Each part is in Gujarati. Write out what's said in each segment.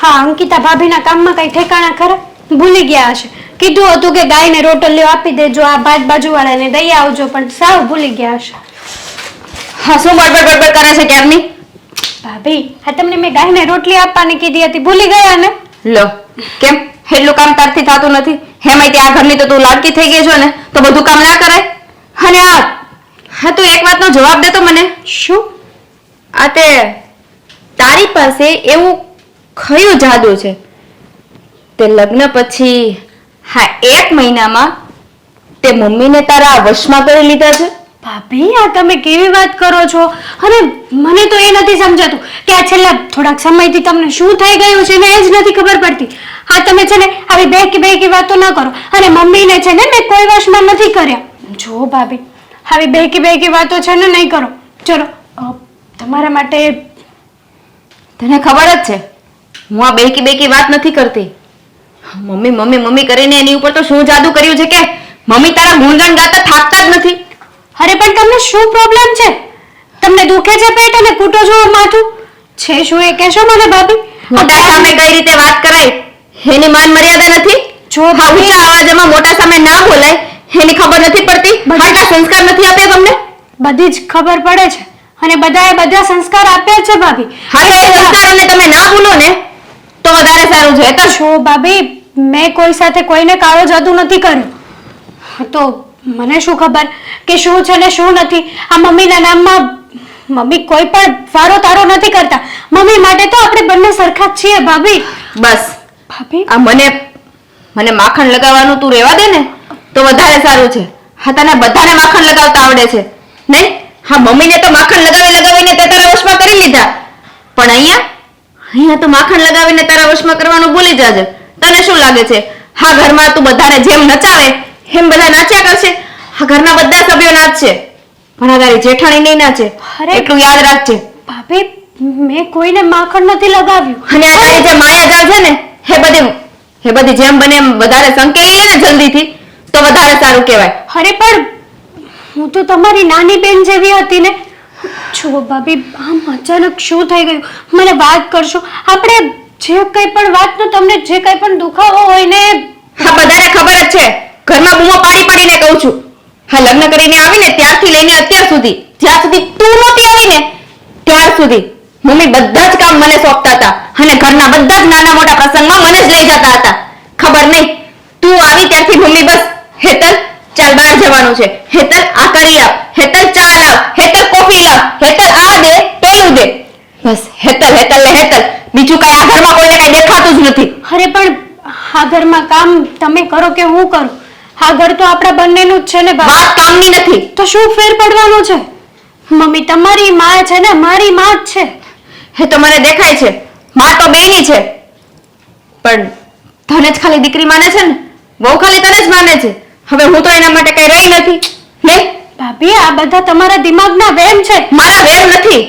હા, અંકિતા ભાભીના કામમાં કઈ ઠેકાણા ખરા? ભૂલી ગયા હશે. કીધું હતું કે ગાયને રોટલીઓ આપી દેજો, આ ભાત બાજુવાળાને દઈ આવજો, પણ સાવ ભૂલી ગયા હશે. હા, શું બડબડ કરે છે ક્યારની? ભાભી, હા તમને મેં ગાયને રોટલી આપવાની કીધી હતી, ભૂલી ગયા ને? લો, કેમ એટલું કામ તારથી થતું નથી? હેમાંય ત્યાં ઘરની તો તું લાડકી થઈ ગઈ છો ને, તો બધું કામ ના કરાય? અને હા તું એક વાતનો જવાબ દે તો મને. શું? આ તે તારી પાસે એવું કયું જાદુ છે તે લગ્ન પછી હા 1 મહિનામાં તે મમ્મીને તારા વશમાં કરી લીધા છે? ભાભી, આ તમે કેવી વાત કરો છો? અને મને તો એ નથી સમજાતું કે આ છેલ્લા થોડાક સમયથી તમને શું થઈ ગયું છે ને એ જ નથી ખબર પડતી. હા, તમે છે ને આવી બેકી વાતો ન કરો. અને મમ્મીને છે ને મેં કોઈ વશમાં નથી કર્યા. જો ભાભી, આવી બેકી વાતો છે ને નહીં કરો. ચલો, તમારા માટે તને ખબર જ છે હું આ બેકી વાત નથી કરતી. મમ્મી મમ્મી મમ્મી કરીને એની ઉપર તો શું જાદુ કર્યું છે કે મમ્મી તારા ગુણગાન ગાતા થાકતા જ નથી. અરે પણ તમને શું પ્રોબ્લેમ છે? તમને દુખે છે પેટ અને કૂટો છો માથું? છે શું એ કહેશો મને ભાભી? મોટા સામે કઈ રીતે વાત કરાય એની માન મર્યાદા નથી? જો હા, ઊંચા અવાજમાં મોટા સામે ના બોલાય એની ખબર નથી પડતી? આટલા સંસ્કાર નથી આપ્યા તમને? બધી જ ખબર પડે છે અને બધાએ બધા સંસ્કાર આપ્યા છે ભાભી. હા, તો એ સંસ્કારોને તમે ના ભૂલો ને તો વધારે સારું છે. તો છો ભાભી, મેં કોઈ સાથે કોઈને કાળો જાદુ નથી કર્યો. તો મને શું ખબર કે શું છે ને શું નથી? આ મમ્મીના નામમાં મમ્મી કોઈ પણ વારો તારો નથી કરતા. મમ્મી માટે તો આપણે બંને સરખા જ છીએ ભાભી. બસ ભાભી, આ મને માખણ લગાવવાનું તું રહેવા દે ને તો વધારે સારું છે. હા, તને બધાને માખણ લગાવતા આવડે છે નહીં? હા, મમ્મીને તો માખણ લગાવીને તે તારા વશમાં કરી લીધા, પણ અહીંયા તો માખણ લગાવીને તારા વશમાં કરવાનું ભૂલી જાજે. તને શું લાગે છે હા ઘરમાં તું બધાને જેમ નચાવે એમ બધા નાચ્યા કરશે? હા, ઘરના બધા સભ્યો નાચશે પણ આ તારી જેઠાણી નહીં નાચે, એટલું યાદ રાખજે. ભાભી, મેં કોઈને માખણ નથી લગાવ્યું. અને આ તારી જે માયાજાળ છે ને એ બધી જેમ બને એમ વધારે સંકેલી ને જલ્દીથી તો વધારે સારું કહેવાય. અરે પણ હું તો તમારી નાની બેન જેવી હતી ને. જો ભાભી, આમ અચાનક શું થઈ ગયું? મને વાત કરશો? આપણે જે કંઈ પણ વાતનો તમને જે કંઈ પણ દુખાવો હોય ને. હા, બધાને ખબર જ છે. ઘરમાં બૂમો પાડીને કહું છું. હા, લગ્ન કરીને આવીને ત્યારથી લઈને અત્યાર સુધી જ્યાં સુધી તું નહોતી આવીને ત્યાર સુધી મમ્મી બધા જ કામ મને સોંપતા હતા અને ઘરના બધા જ નાના મોટા પ્રસંગમાં મને જ લઈ જતા હતા. ખબર નહીં તું આવી ત્યારથી મમ્મી બસ હેતલ ચાલ બહાર જવાનું છે, હેતલ આ કરી આપ, હેતલ ચા લાવ, હેતલ કોફી લાવ, હેતલ આ દે પેલું દે, બસ હેતલ હેતલ ને હેતલ. બીજું કઈ આ ઘરમાં કોઈને કઈ દેખાતું જ નથી. અરે પણ આ ઘરમાં કામ તમે કરો કે હું કરું? આ ઘર તો આપણા બંનેનું જ છે ને. વાત કામની નથી તો શું ફેર પડવાનો છે? મમ્મી તમારી માં છે ને મારી માં જ છે. એ તો મને દેખાય છે, માં તો બેની છે, પણ તને જ ખાલી દીકરી માને છે ને, બહુ ખાલી તને જ માને છે. હવે હું તો એના માટે કઈ રહી નથી ને. ભાભી, આ બધા તમારા દિમાગના વેમ છે. મારા વેમ નથી,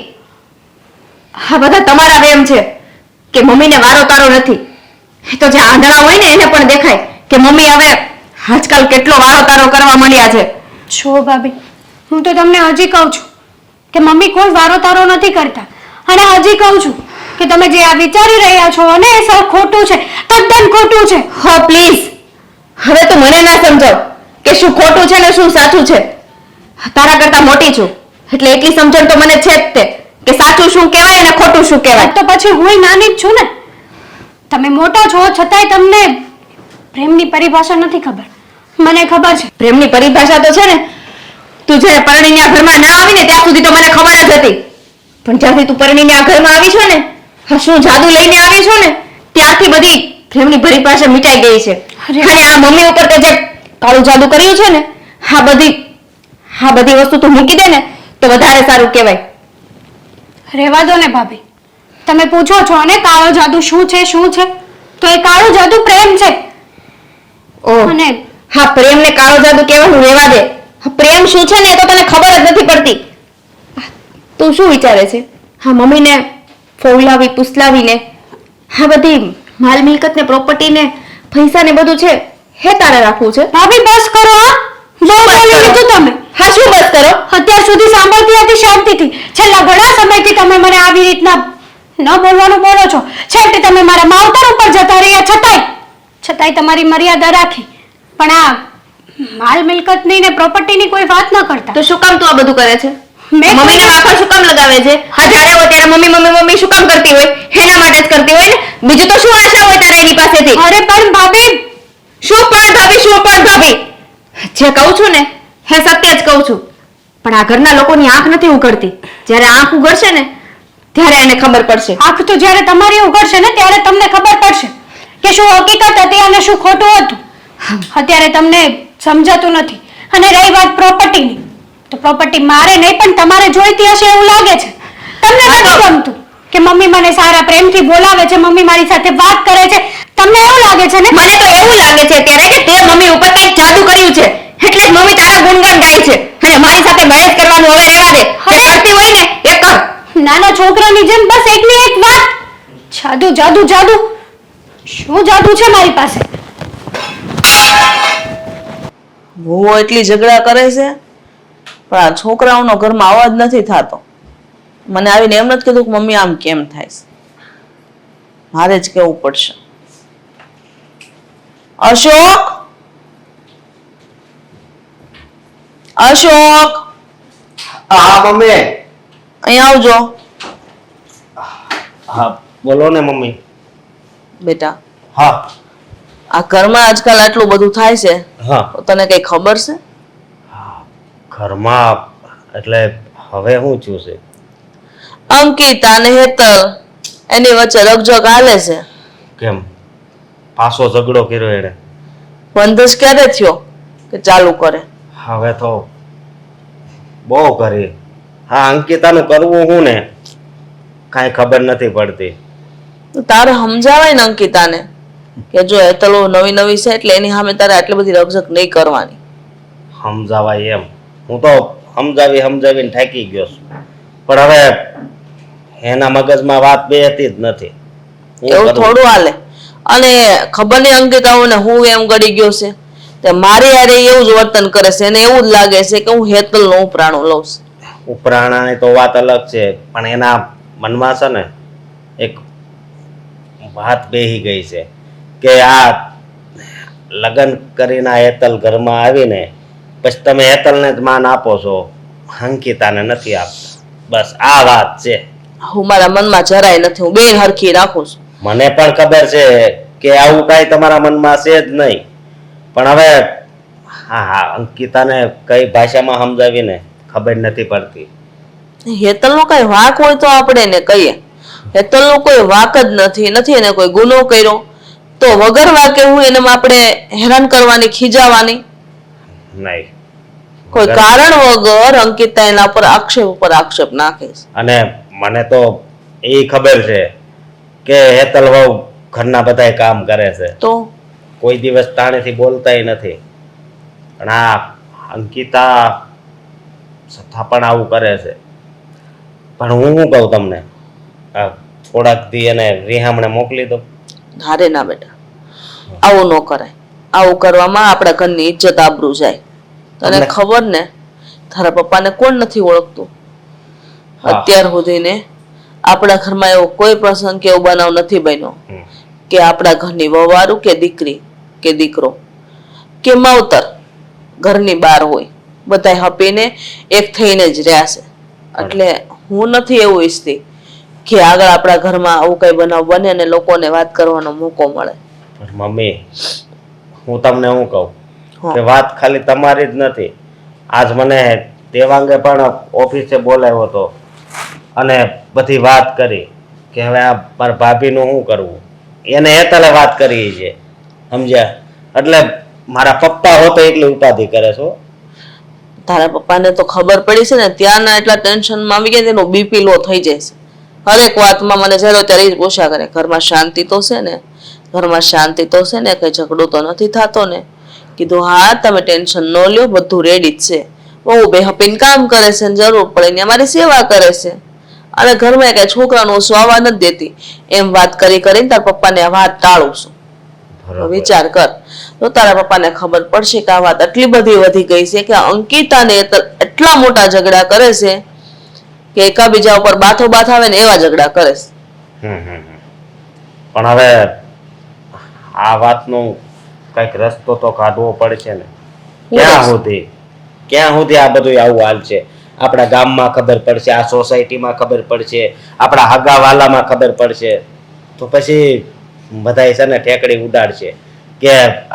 આ બધા તમારા વેમ છે કે મમ્મીને વારો તારો નથી. એ તો જે આંધળા હોય ને એને પણ દેખાય કે મમ્મી હવે આજકાલ કેટલો વારો તારો કરવા માંડ્યા છે. છો ભાભી, હું તો તમને હજી કહું છું કે મમ્મી કોઈ વારો તારો નથી કરતા. અને હજી કહું છું કે તમે જે આ વિચારી રહ્યા છો અને એ સૌ ખોટું છે, તદ્દન ખોટું છે. હો પ્લીઝ, હવે તું મને ના સમજાવ કે શું ખોટું છે ને શું સાચું છે. તારા કરતા મોટી છું એટલે એટલી સમજણ તો મને છે જ તે કે સાચું શું કહેવાય અને ખોટું શું કહેવાય. તો પછી હું નાની જ છું ને. તમે મોટા છો છતાંય તમને પ્રેમની પરિભાષા નથી ખબર. મને ખબર છે પ્રેમની પરિભાષા તો છે ને તું જ્યારે પરણીને આ ઘરમાં ના આવી ને ત્યાં સુધી તો મને ખબર જ હતી, પણ જ્યારથી તું પરણીને આ ઘરમાં આવી છો ને, હા શું જાદુ લઈને આવી છો ને, ત્યારથી બધી પ્રેમની પરિભાષા મિટાઈ ગઈ છે. અને આ મમ્મી ઉપર તે જે કાળું જાદુ કર્યું છે ને, આ બધી વસ્તુ તું મૂકી દે ને તો વધારે સારું કહેવાય. રહેવા દો ને ભાભી, તમે પૂછો છો ને કાળો જાદુ શું છે શું છે, તો એ કાળો જાદુ પ્રેમ છે. ઓહ, અને હા પ્રેમને કાળો જાદુ કહેવાનું રહેવા દે. પ્રેમ શું છે ને એ તો તને ખબર જ નથી પડતી. તું શું વિચારે છે? હા મમ્મીને ફોલાવી પુસલાવીને હા બધી માલ મિલકત ને પ્રોપર્ટી ને પૈસા ને બધું છે હે તારે રાખવું છે? ભાભી બસ કરો. હા, બહુ બોલી લીધું તમે. હા શું બસ કરો? અત્યાર સુધી સાંભળતી હતી શાંતિથી, છેલ્લા ઘણા સમયથી તમે મને આવી રીતના ન બોલવાનું બોલો છો. છેવટે તમે મારા માવતર ઉપર જતા રહ્યા છતાંય તમારી મર્યાદા રાખી. પણ આ માલ મિલકતની ને પ્રોપર્ટીની કોઈ વાત ન કરતા. તો શું કામ તું આ બધું કરે છે? મેં મમ્મીને વાંખો શું કામ લગાવે છે? હા, જ્યારે હોય ત્યારે મમ્મી મમ્મી મમ્મી શું કામ કરતી હોય? એના માટે જ કરતી હોય ને. બીજું તો શું આશા હોય તારે એની પાસેથી? અરે પણ ભાભી, શું પણ ભાભી? જે કહું છું ને હે સત્ય જ કહું છું. પણ આ ઘરના લોકોની આંખ નથી ઉઘડતી. જ્યારે આંખ ઉઘડશે ને ત્યારે એને ખબર પડશે. આંખ તો જ્યારે તમારી ઉઘડશે ને ત્યારે તમને ખબર પડશે કે શું હકીકત હતી અને શું ખોટું હતું. અત્યારે તમને સમજાતું નથી. અને રહી વાત પ્રોપર્ટીની, તો પ્રોપર્ટી મારે નહીં પણ તમારે જોઈતી હશે એવું લાગે છે. તમને નથી ગમતું કે મમ્મી મને સારા પ્રેમથી બોલાવે છે, મમ્મી મારી સાથે વાત કરે છે, તમને એવું લાગે છે ને? મને તો એવું લાગે છે ત્યારે કે તે મમ્મી ઉપર કંઈક જાદુ કર્યું છે, એટલે જ મમ્મી તારા ગુણગાન ગાય છે. અને મારી સાથે બહેસ કરવાનું હવે રહેવા દે. જે કરતી હોય ને એ કર. નાના છોકરાની જેમ બસ એકની એક વાત. જાદુ જાદુ જાદુ, શું જાદુ છે મારી પાસે? વહુઓ એટલી ઝઘડા કરે છે પણ આ છોકરાઓનો ઘરમાં અવાજ નથી થતો. મને આવીને એમ નથી કીધું કે મમ્મી આમ કેમ થાય છે. મારે જ કેવું પડશે. અશોક, હા મમ્મી. અહીંયા આવજો. હા બોલો ને મમ્મી. બેટા, હા આ ઘરમાં આજકાલ આટલું બધું થાય છે હા. તો તને કઈ ખબર છે? ઘરમાં એટલે હવે શું થયું છે? અંકિતા ને હેતલ એની વચ્ચે રકઝક હાલે છે. કેમ પાછો ઝઘડો કર્યો એને? બંધ જ ક્યારે થયો કે ચાલુ કરે? હવે તો બહુ કરી. હા, અંકિતાનું કરવું હું ને કાંઈ ખબર નથી પડતી. તો તારે સમજાવાય ને અંકિતાને કે જો હેતલ નવી નવી છે એટલે એની સામે તારે આટલી બધી રકઝક નહીં કરવાની. સમજાવાય એમ? હું તો સમજાવીને થાકી ગયો છું. પણ હવે એના મગજમાં વાત બેહતી જ નથી. હું એવું કરું? થોડું હાલે. અને ખબર નહીં અંકિતાઓને હું એમ ગળી ગયો છે તે મારી યારે એવું જ વર્તન કરે છે. એને એવું જ લાગે છે કે હું હેતલનો ઉપરાણો લઉં છું. ઉપરાણાની તો વાત અલગ છે, પણ એના મનમાં છે ને એક વાત બેહી ગઈ છે કે આ લગ્ન કરીને આ હેતલ ઘરમાં આવીને પછી તમે હેતલને જ માન આપો છો, અંકિતાને નથી આપતા. બસ આ વાત છે. હું મારા મનમાં જરાય નથી. હું બે હરખી રાખું છું. મને પણ ખબર છે કે આવું કાંઈ તમારા મનમાં છે જ નહીં. પણ હવે હા અંકિતાને કઈ ભાષામાં સમજાવીને ખબર નથી પડતી. હેતલનો કઈ વાંક હોય તો આપણે એને કહીએ. હેતલનો કોઈ વાંક જ નથી એને કોઈ ગુનો કર્યો તો વગર વાંકે હું એને આપણે હેરાન કરવાની, ખીજાવાની? નહીં. કોઈ કારણ વગર અંકિતા એના પર આક્ષેપ નાખે છે. અને મને તો એ ખબર છે કે હેતલ વહુ ઘરના બધાય કામ કરે છે, તો કોઈ દિવસ તાણીથી બોલતાય નથી. પણ આ અંકિતા છતાં પણ આવું કરે છે. પણ હું શું કહું તમને, આ થોડાક દી એને રિહામણે મોકલી દો. હારે ના બેટા, આવું ન કરાય. આવું કરવામાં આપણા ઘરની ઇજ્જત આબરૂ જાય. તને ખબર ને તારા પપ્પાને કોણ નથી ઓળખતું? અત્યાર સુધીને આપણા ઘરમાં એવો કોઈ પ્રસંગ કે એવો બનાવ નથી બન્યો કે આપણા ઘરની વવારું કે દીકરી કે દીકરો કે માવતર ઘરની બહાર હોય. બધા હપીને એક થઈને જ રહ્યા છે. એટલે હું નથી એવું ઈચ્છતી કે આગળ આપણા ઘરમાં આવું કઈ બનાવ બને અને લોકોને વાત કરવાનો મોકો મળે. મમ્મી, હું તમને શું કહું કે વાત ખાલી તમારી જ નથી. આજ મને દેવાંગે પણ ઓફિસે બોલાવ્યો હતો અને બધી વાત કરી કે હવે આ મારા ભાભીનું શું કરવું. એને હેતલે વાત કરી છે, સમજ્યા? એટલે મારા પપ્પા હોતો એટલી ઉપાધિ કરે છો. તારા પપ્પાને તો ખબર પડી છે ને, ત્યાંના એટલા ટેન્શનમાં આવી ગયા તેનો બીપી લો થઈ જાય છે. હરેક વાતમાં મને જ્યારે ત્યારે જ પૂછ્યા કરે, ઘરમાં શાંતિ તો છે ને? ઘરમાં શાંતિ તો છે ને? કઈ ઝઘડો તો નથી થતો ને? કીધું હા, તમે ટેન્શન ન લ્યો, બધું રેડી જ છે. બહુ બેહપીને કામ કરે છે ને જરૂર પડે ને અમારી સેવા કરે છે. અને ઘરમાં કઈ છોકરાનું સ્વાવા નથી દેતી. એમ વાત કરીને તારા પપ્પાને આ વાત ટાળું છું. વિચાર કર તો તારા પપ્પાને ખબર પડશે કે આ વાત આટલી બધી વધી ગઈ છે કે અંકિતાને એટલા મોટા ઝઘડા કરે છે કે એકાબીજા ઉપર બાથો બાથ આવે ને એવા ઝઘડા કરે છે. પણ હવે આ વાતનો કઈક રસ્તો તો કાઢવો પડશે ને. ક્યાં સુધી આ બધું આવું હાલ છે? આપણા ગામમાં ખબર પડશે, આ સોસાયટીમાં ખબર પડશે, આપણા હગાવાલામાં ખબર પડશે, તો પછી બધાય છે ને ઠેકડી ઉડાડશે કે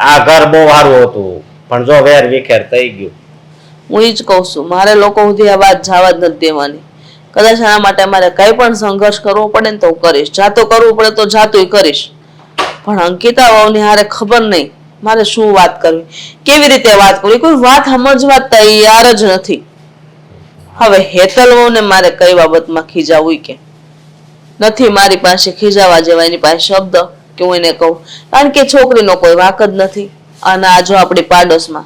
આ ઘર બહુ સારું હતું પણ જો વેર વિખેર થઈ ગયું. હું ઈ જ કહું છું, મારે લોકો સુધી આ વાત જવા જ નથી દેવાની. કદાચ આના માટે મારે કઈ પણ સંઘર્ષ કરવો પડે ને તો હું કરીશ, જાતો કરવું પડે તો જાતું કરીશ. પણ અંકિતા વહુની હારે ખબર નહીં મારે શું વાત કરવી, કેવી રીતે વાત કરવી, કોઈ વાત સમજવા તૈયાર જ નથી. હવે હેતલ વહુને મારે કઈ બાબતમાં ખીજાવું કે નથી, મારી પાસે ખીજાવા જેવા એની પાસે શબ્દ કે હું એને કહું, કારણ કે છોકરીનો કોઈ વાક જ નથી. અને આ જો આપણી પાડોશમાં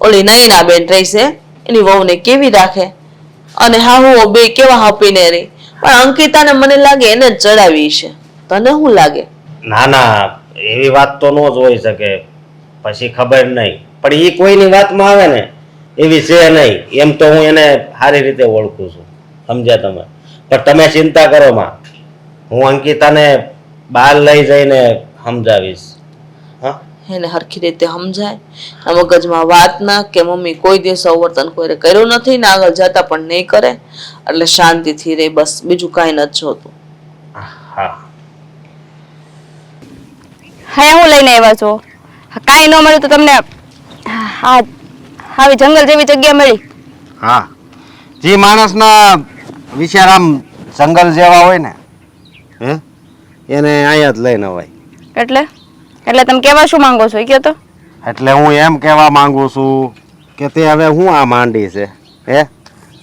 ઓલી નયના બેન રહી છે, એની વહુને કેવી રાખે, અને હા હું બે કેવા હપીને રહી. પણ અંકિતાને મને લાગે એને જ ચડાવી છે. તને શું લાગે? ના ના, એવી વાત તો ન જ હોઈ શકે. પછી ખબર નહીં, પણ એ કોઈની વાતમાં આવે ને એવી છે નહીં. એમ તો હું એને સારી રીતે ઓળખું છું, સમજ્યા તમે? પણ તમે ચિંતા કરો માં, હું અંકિતાને બહાર લઈ જઈને સમજાવીશ. હા, એને હરખી રીતે સમજાય, આ મગજમાં વાત ના કે મમ્મી કોઈ દિવસ અવર્તન કોઈને કર્યું નથી ને આગળ જતા પણ નહીં કરે, એટલે શાંતિથી રહે, બસ બીજું કાંઈ નથી જોતું. હા હા, હું લઈને આવ્યા છો? કાંઈ ન મળ્યું તો તમને હા આવી જંગલ જેવી જગ્યા મળી. હા, જે માણસના વિચાર આમ જંગલ જેવા હોય ને એને અહીંયા જ લઈને અવાય. એટલે એટલે તમે કેવા શું માંગો છો એ કહો તો? એટલે હું એમ કહેવા માંગુ છું કે તે હવે હું આ માંડી છે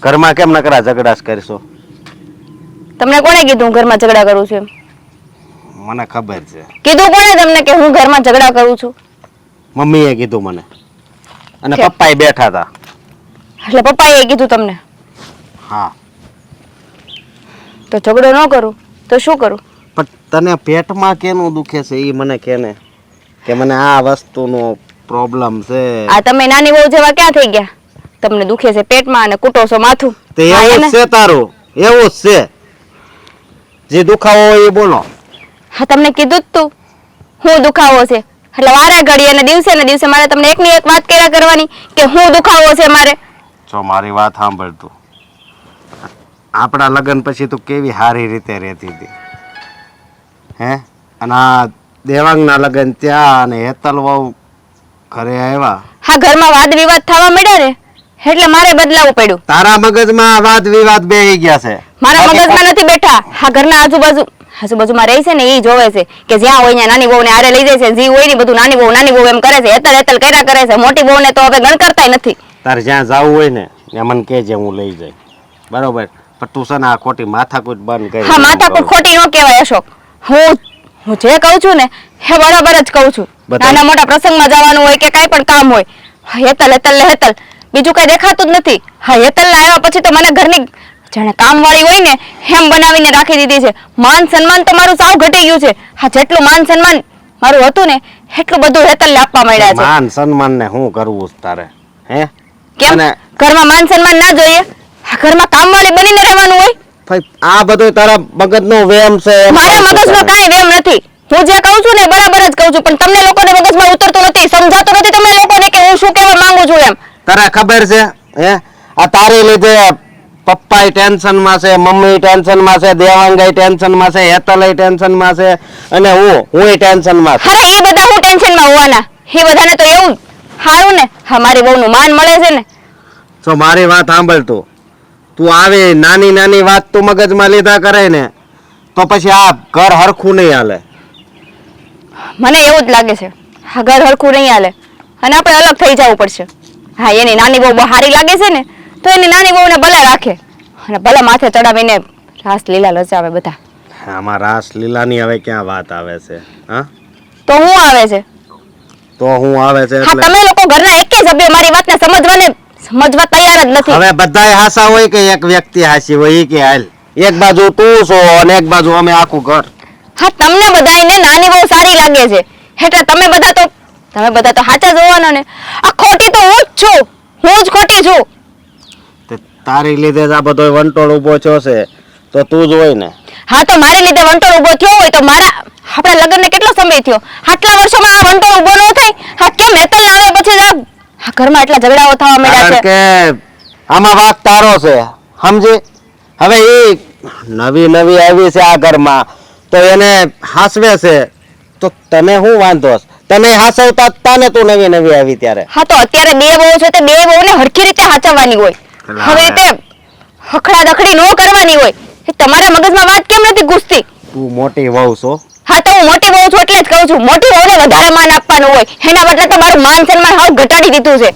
ઘરમાં કેમ નકરા ઝઘડા કરશો? તમને કોણે કીધું હું ઘરમાં ઝઘડા કરું છું એમ? મને ખબર છે. કીધું કોણે તમને કે હું ઘરમાં ઝઘડા કરું છું? મમ્મીએ કીધું મને, અને પપ્પાએ બેઠા હતા. એટલે પપ્પાએ કીધું તમને? હા. તો ઝઘડો ન કરું તો શું કરું? પણ તને પેટમાં કેનું દુખે છે એ મને કે ને, કે મને આ વસ્તુનો પ્રોબ્લેમ છે. આ તમે નાની વહુ જેવા ક્યાં થઈ ગયા? તમને દુખે છે પેટમાં અને કૂટો છો માથું. તે એવું જ છે તારું, એવું જ છે. જે દુખાવો હોય એ બોલો. હા, તમને કીધું જ તું હું દુખાવો છે, એટલે વારે ઘડી અને દિવસે ને દિવસે મારે તમને એકની એક વાત કર્યા કરવાની કે હું દુખાવો છે મારે. જો મારી વાત સાંભળ તું, આપણા લગ્ન પછી તું કેવી સારી રીતે રહેતી હતી અને આ દેવાંગના લગ્ન ત્યાં અને હેતલ વહુ ઘરે આવ્યા. હા, ઘરમાં વાદ વિવાદ થવા મળ્યા ને એટલે મારે બદલાવું પડ્યું. તારા મગજમાં વાદ વિવાદ બેહી ગયા છે. મારા મગજમાં નથી બેઠા. હા, ઘરના આજુબાજુમાં રહે છે ને એ જોવે છે કે જ્યાં હોય ત્યાં નાની વહુને આરે લઈ જાય છે, જે હોય ને બધું નાની વહુ એમ કરે છે, હેતલ કર્યા કરે છે. મોટી વહુને તો હવે ગણ કરતા નથી. તારે જ્યાં જવું હોય ને ત્યાં મને કહેજે, હું લઈ જાય. બરોબર? પણ તું છે ને આ ખોટી માથાકૂટ બંધ કરી. હા, માથાકૂટ ખોટી ન કહેવાય અશોક. હું જે કહું છું ને એ બરાબર જ કહું છું. નાના મોટા પ્રસંગમાં જવાનું હોય કે કાંઈ પણ કામ હોય, હેતલ બીજું કઈ દેખાતું જ નથી. હા, હેતલ આવ્યા પછી તો મને ઘરની જાણે કામવાળી હોય ને એમ બનાવીને રાખી દીધી છે. માન સન્માન તો મારું સાવ ઘટી ગયું છે. હા, જેટલું માન સન્માન મારું હતું ને એટલું બધું હેતલને આપવા મળ્યા છે. માન સન્માન ને શું કરવું તારે? કેમ ઘરમાં માન સન્માન ના જોઈએ? ઘરમાં કામવાળી બનીને રહેવાનું હોય. આ બધું તારા મગજનો વેમ છે. મારા મગજનો કાંઈ વેમ નથી. હું જે કહું છું ને બરાબર જ કહું છું, પણ તમને લોકોને મગજમાં ઉતરતું નથી, સમજાતું નથી તમને લોકોને કે હું શું કહેવા માંગુ છું એમ. તારે ખબર છે આ તારી લીધે પપ્પા ટેન્શન માં છે, મમ્મી ટેન્શન માં છે, દેવાંગા ટેન્શન માં છે, હેતલ ટેન્શન માં છે, અને હું ટેન્શન માં છું. અરે એ બધા હું ટેન્શન માં હોવાના? એ બધાને તો એવું સારું ને. હા, મારી બહુનું માન મળે છે ને. તો મારી વાત સાંભળ તું આવી નાની વાત તું મગજમાં લીધા કરે ને તો પછી આ ઘર હરખું નહીં હાલે. મને એવું જ લાગે છે આ ઘર હરખું નહીં હાલે અને આપણે અલગ થઈ જવું પડશે. હા, એની નાની બહુ સારી લાગે છે ને તો એની નાની બહુને ભલે રાખે અને ભલે માથે ચડાવીને રાસ લીલા લચાવે બધા. આમાં રાસ લીલાની હવે ક્યાં વાત આવે છે? હા, તો હું આવે છે? એટલે તમે લોકો ઘરના એકે સભ્ય મારી વાતને સમજવા તૈયાર જ નથી. હવે બધાય હાસા હોય કે એક વ્યક્તિ હાસી હોય કે હાલ એક બાજુ તું છો અને એક બાજુ અમે આખું ઘર. હા, તમને બધાને નાની બહુ સારી લાગે છે એટલે તમે બધા તો સાચા જ હોવાના ને. આ ખોટી તો હું જ છું, હું જ ખોટી છું. તારી લીધે જ આ બધો વંટોળ ઉભો થયો છે. તો તો તું જ હોય ને. હા તો મારી લીધે વંટોળ ઉભો થયો હોય તો મારા આપણા લગ્નને કેટલો સમય થયો? આટલા વર્ષોમાં આ વંટોળ ઉભો ન થાય? હા કેમ હેતલ આવે પછી આ ઘરમાં એટલા ઝઘડાઓ થવા માંડ્યા કારણ છે? કે આમાં વાક તારો છે, સમજી? હવે એ નવી નવી આવી છે આ ઘરમાં તો એને હાસવે છે, તો તને શું વાંધો છે? તને હાસવતા તાને તું નવી નવી આવી ત્યારે. હા તો અત્યારે બે બહુ છે તે બે બહુને હરખી રીતે હાચવવાની હોય. હવે તે હખડા દખડી ન કરવાની હોય. એ તમારા મગજમાં વાત કેમ નથી ઘૂસતી? તું મોટી વહુ છો. હા તો હું મોટી બહુ છું એટલે જ કહું છું મોટી બહુને વધારે માન આપવાનું હોય. એના બદલે તો મારું માન સન્માન હાવ ઘટાડી દીધું છે.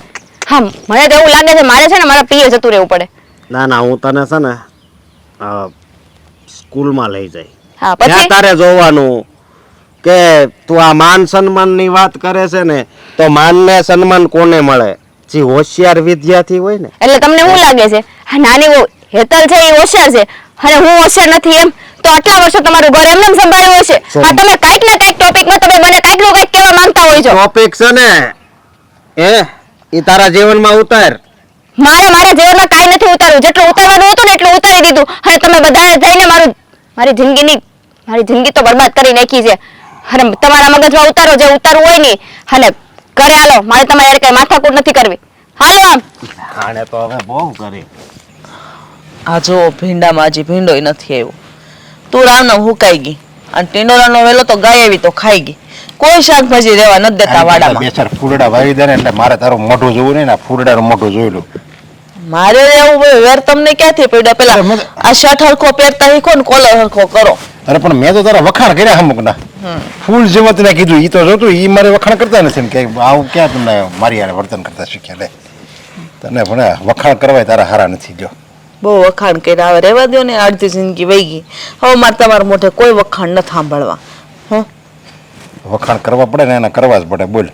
હા મને તો એવું લાગે છે મારે છે ને મારા પિયર જતું રહેવું પડે. ના ના, હું તને છે ને સ્કૂલમાં લઈ જઈ. હા ત્યાં પછી તારે જોવાનું કે તું આ માન સન્માન ની વાત કરે છે ને, તો માન ને સન્માન કોને મળે? જે હોશિયાર વિદ્યાર્થી હોય ને. એટલે તમને શું લાગે છે આ નાની બહુ હેતલ છે એ હોશિયાર છે અને હું હોશિયાર નથી એમ? તો આટલા વર્ષો તમારું ઘર એમને સંભાળ્યું હશે. હા તમે કઈક ને કઈક ટોપિકમાં તમે મને કઈક નું કઈક કહેવા માંગતા હોય છો. ટોપિક છે ને એ તારા જીવનમાં ઉતાર. મારા જીવનમાં કાંઈ નથી ઉતાર્યું. જેટલું ઉતારવાનું હતું ને એટલું ઉતારી દીધું. અને તમે બધાએ જઈને મારી જિંદગી તો બરબાદ કરી નાખી છે. અને તમારા મગજમાં ઉતારો જે ઉતારવું હોય ને અને ઘરે હાલો. મારે તમારે કઈ માથાકૂટ નથી કરવી. હાલો આમ. આને તો હવે બહુ કરી. આ જો ભીંડામાં હજી ભીંડોય નથી આવ્યો. તું રાવને હુકાઈ ગઈ અને ટીંડોરાનો વેલો તો ગાય એવી તો ખાઈ ગઈ. કોઈ શાકભાજી રહેવા નથી દેતા વાડામાં. બે ચાર ફૂલડા વાવી દે ને એટલે મારે તારું મોઢું જોવું નહીં ને ફૂલડાનું મોઢું જોઈ લઉં. મારે એવું વેર તમને ક્યાંથી પડ્યા? પેલા આ શર્ટ હરખો પહેરતા શીખો ને કોલર હરખો કરો. અરે પણ મેં તો તારા વખાણ કર્યા અમુક ના ફૂલ જેવા તને કીધું ઈ તો જોતું ઈ મારે વખાણ કરતા નથી ને કે આવું ક્યાં તમને મારી યાર વર્તન કરતા શીખ્યા લે. તને પણ વખાણ કરવા તારા હારા નથી જો. બહુ વખાણ કર્યા, હવે રહેવા દો ને. અડધી જિંદગી વહી ગઈ. હવે મારે તમારા મોઢે કોઈ વખાણ નથી સાંભળવા. વખાણ કરવા પડે ને એને કરવા જ પડે. બોલ.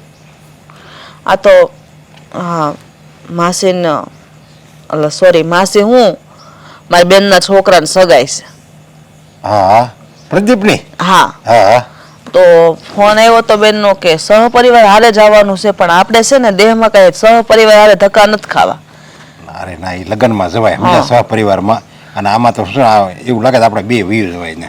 આ તો હા માસીને સોરી માસી હું મારી બેનના છોકરાને સગાઈ છે. હા પ્રદીપની. હા હા તો ફોન આવ્યો તો બેનનો કે સહપરિવાર હારે જવાનું છે પણ આપણે છે ને દેહમાં કઈ સહપરિવાર હારે ધક્કા નથી ખાવા. અરે ના એ લગ્નમાં જવાય સમજ્યા સહપરિવારમાં. અને આમાં તો શું એવું લાગે આપણે બે વીર જવાય ને.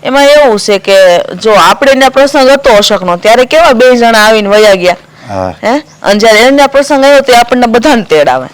એમાં એવું છે કે જો આપણે પ્રસંગ હતો અશોકનો ત્યારે કેવા બે જણા આવીને વયા ગયા હે, અને જયારે એના પ્રસંગ આવ્યો તો આપણને બધાને તેડાવે.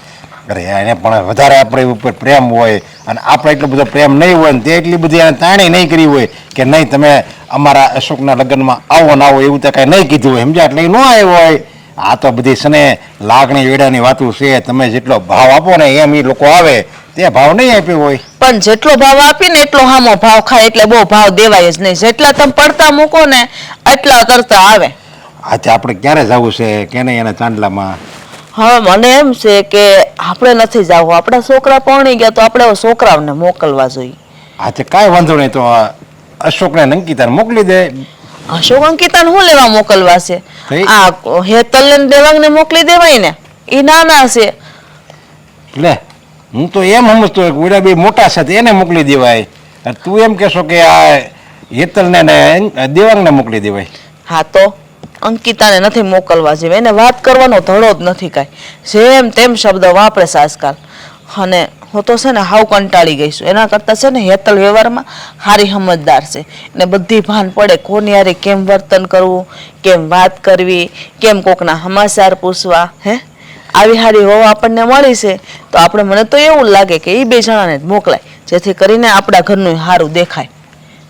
અરે એને પણ વધારે આપણે ઉપર પ્રેમ હોય અને આપણે એટલો બધો પ્રેમ નહીં હોય ને તે એટલી બધી એને તાણી નહીં કરી હોય કે નહીં તમે અમારા અશોકના લગ્નમાં આવો ના આવો એવું તો કાંઈ નહીં કીધું હોય સમજ્યા એટલે ન આવ્યો હોય. આ તો બધી છે ને લાગણી વેડાની વાતું છે. તમે જેટલો ભાવ આપો ને એમ એ લોકો આવે તે ભાવ નહીં આપ્યો હોય. પણ જેટલો ભાવ આપીને એટલો હામો ભાવ ખાય એટલે બહુ ભાવ દેવાય જ નહીં. જેટલા તમે પડતા મૂકો ને એટલા કરતા આવે. આજે આપણે ક્યારે જવું છે કે નહીં એના ચાંદલામાં? હવે મને એમ છે કે આપણે નથી જવું. આપણા છોકરા પરણી ગયા તો આપણે છોકરાઓને મોકલવા જોઈએ. આજે કાંઈ વાંધો નહીં તો અશોકને અંકિતાને મોકલી દે. અશોક અંકિતાને શું લેવા મોકલવા છે? કઈ? આ હેતલ ને દેવાંગને મોકલી દેવાય ને. એ નાના છે. લે હું તો એમ સમજતો કે ઓલા બે મોટા છે તો એને મોકલી દેવાય. અને તું એમ કહેશો કે આ હેતલને ને દેવાંગને મોકલી દેવાય. હા તો અંકિતાને નથી મોકલવા જોઈએ. એને વાત કરવાનો ધડો જ નથી કાંઈ. જેમ તેમ શબ્દ વાપરે છે આજકાલ. અને હું તો છે ને હાવ કંટાળી ગઈ છું. એના કરતાં છે ને હેતલ વ્યવહારમાં હારી સમજદાર છે. એને બધી ભાન પડે કોની હારે કેમ વર્તન કરવું, કેમ વાત કરવી, કેમ કોકના સમાચાર પૂછવા. હે આવી હારી હોવા આપણને મળી છે તો આપણે મને તો એવું લાગે કે એ બે જણાને જ મોકલાય જેથી કરીને આપણા ઘરનું સારું દેખાય.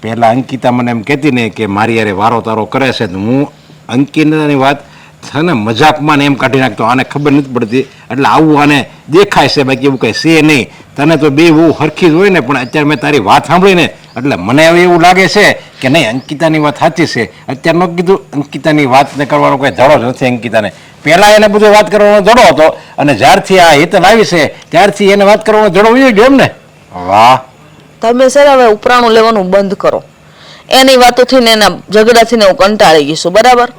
પહેલા અંકિતા મને એમ કહેતી ને કે મારી યારે વારો તારો કરે છે તો હું અંકિતાની વાત છે ને મજાકમાં ને એમ કાઢી નાખતો. આને ખબર નથી પડતી એટલે આવું આને દેખાય છે. બાકી એવું કંઈ છે નહીં. તને તો બે બહુ હરખી જ હોય ને પણ અત્યારે મેં તારી વાત સાંભળી ને એટલે મને હવે એવું લાગે છે કે નહીં અંકિતાની વાત સાચી છે. અત્યારે મેં કીધું અંકિતાની વાત ને કરવાનો કોઈ ધડો જ નથી અંકિતાને. પહેલાં એને બધું વાત કરવાનો ધડો હતો અને જ્યારથી આ હેતલ આવી છે ત્યારથી એને વાત કરવાનો ધડો વયો ગયો એમ ને. વાહ તમે સર હવે ઉપરાણું લેવાનું બંધ કરો. એની વાતોથી ને એના ઝઘડાથી ને હું કંટાળી ગઈ છું બરાબર.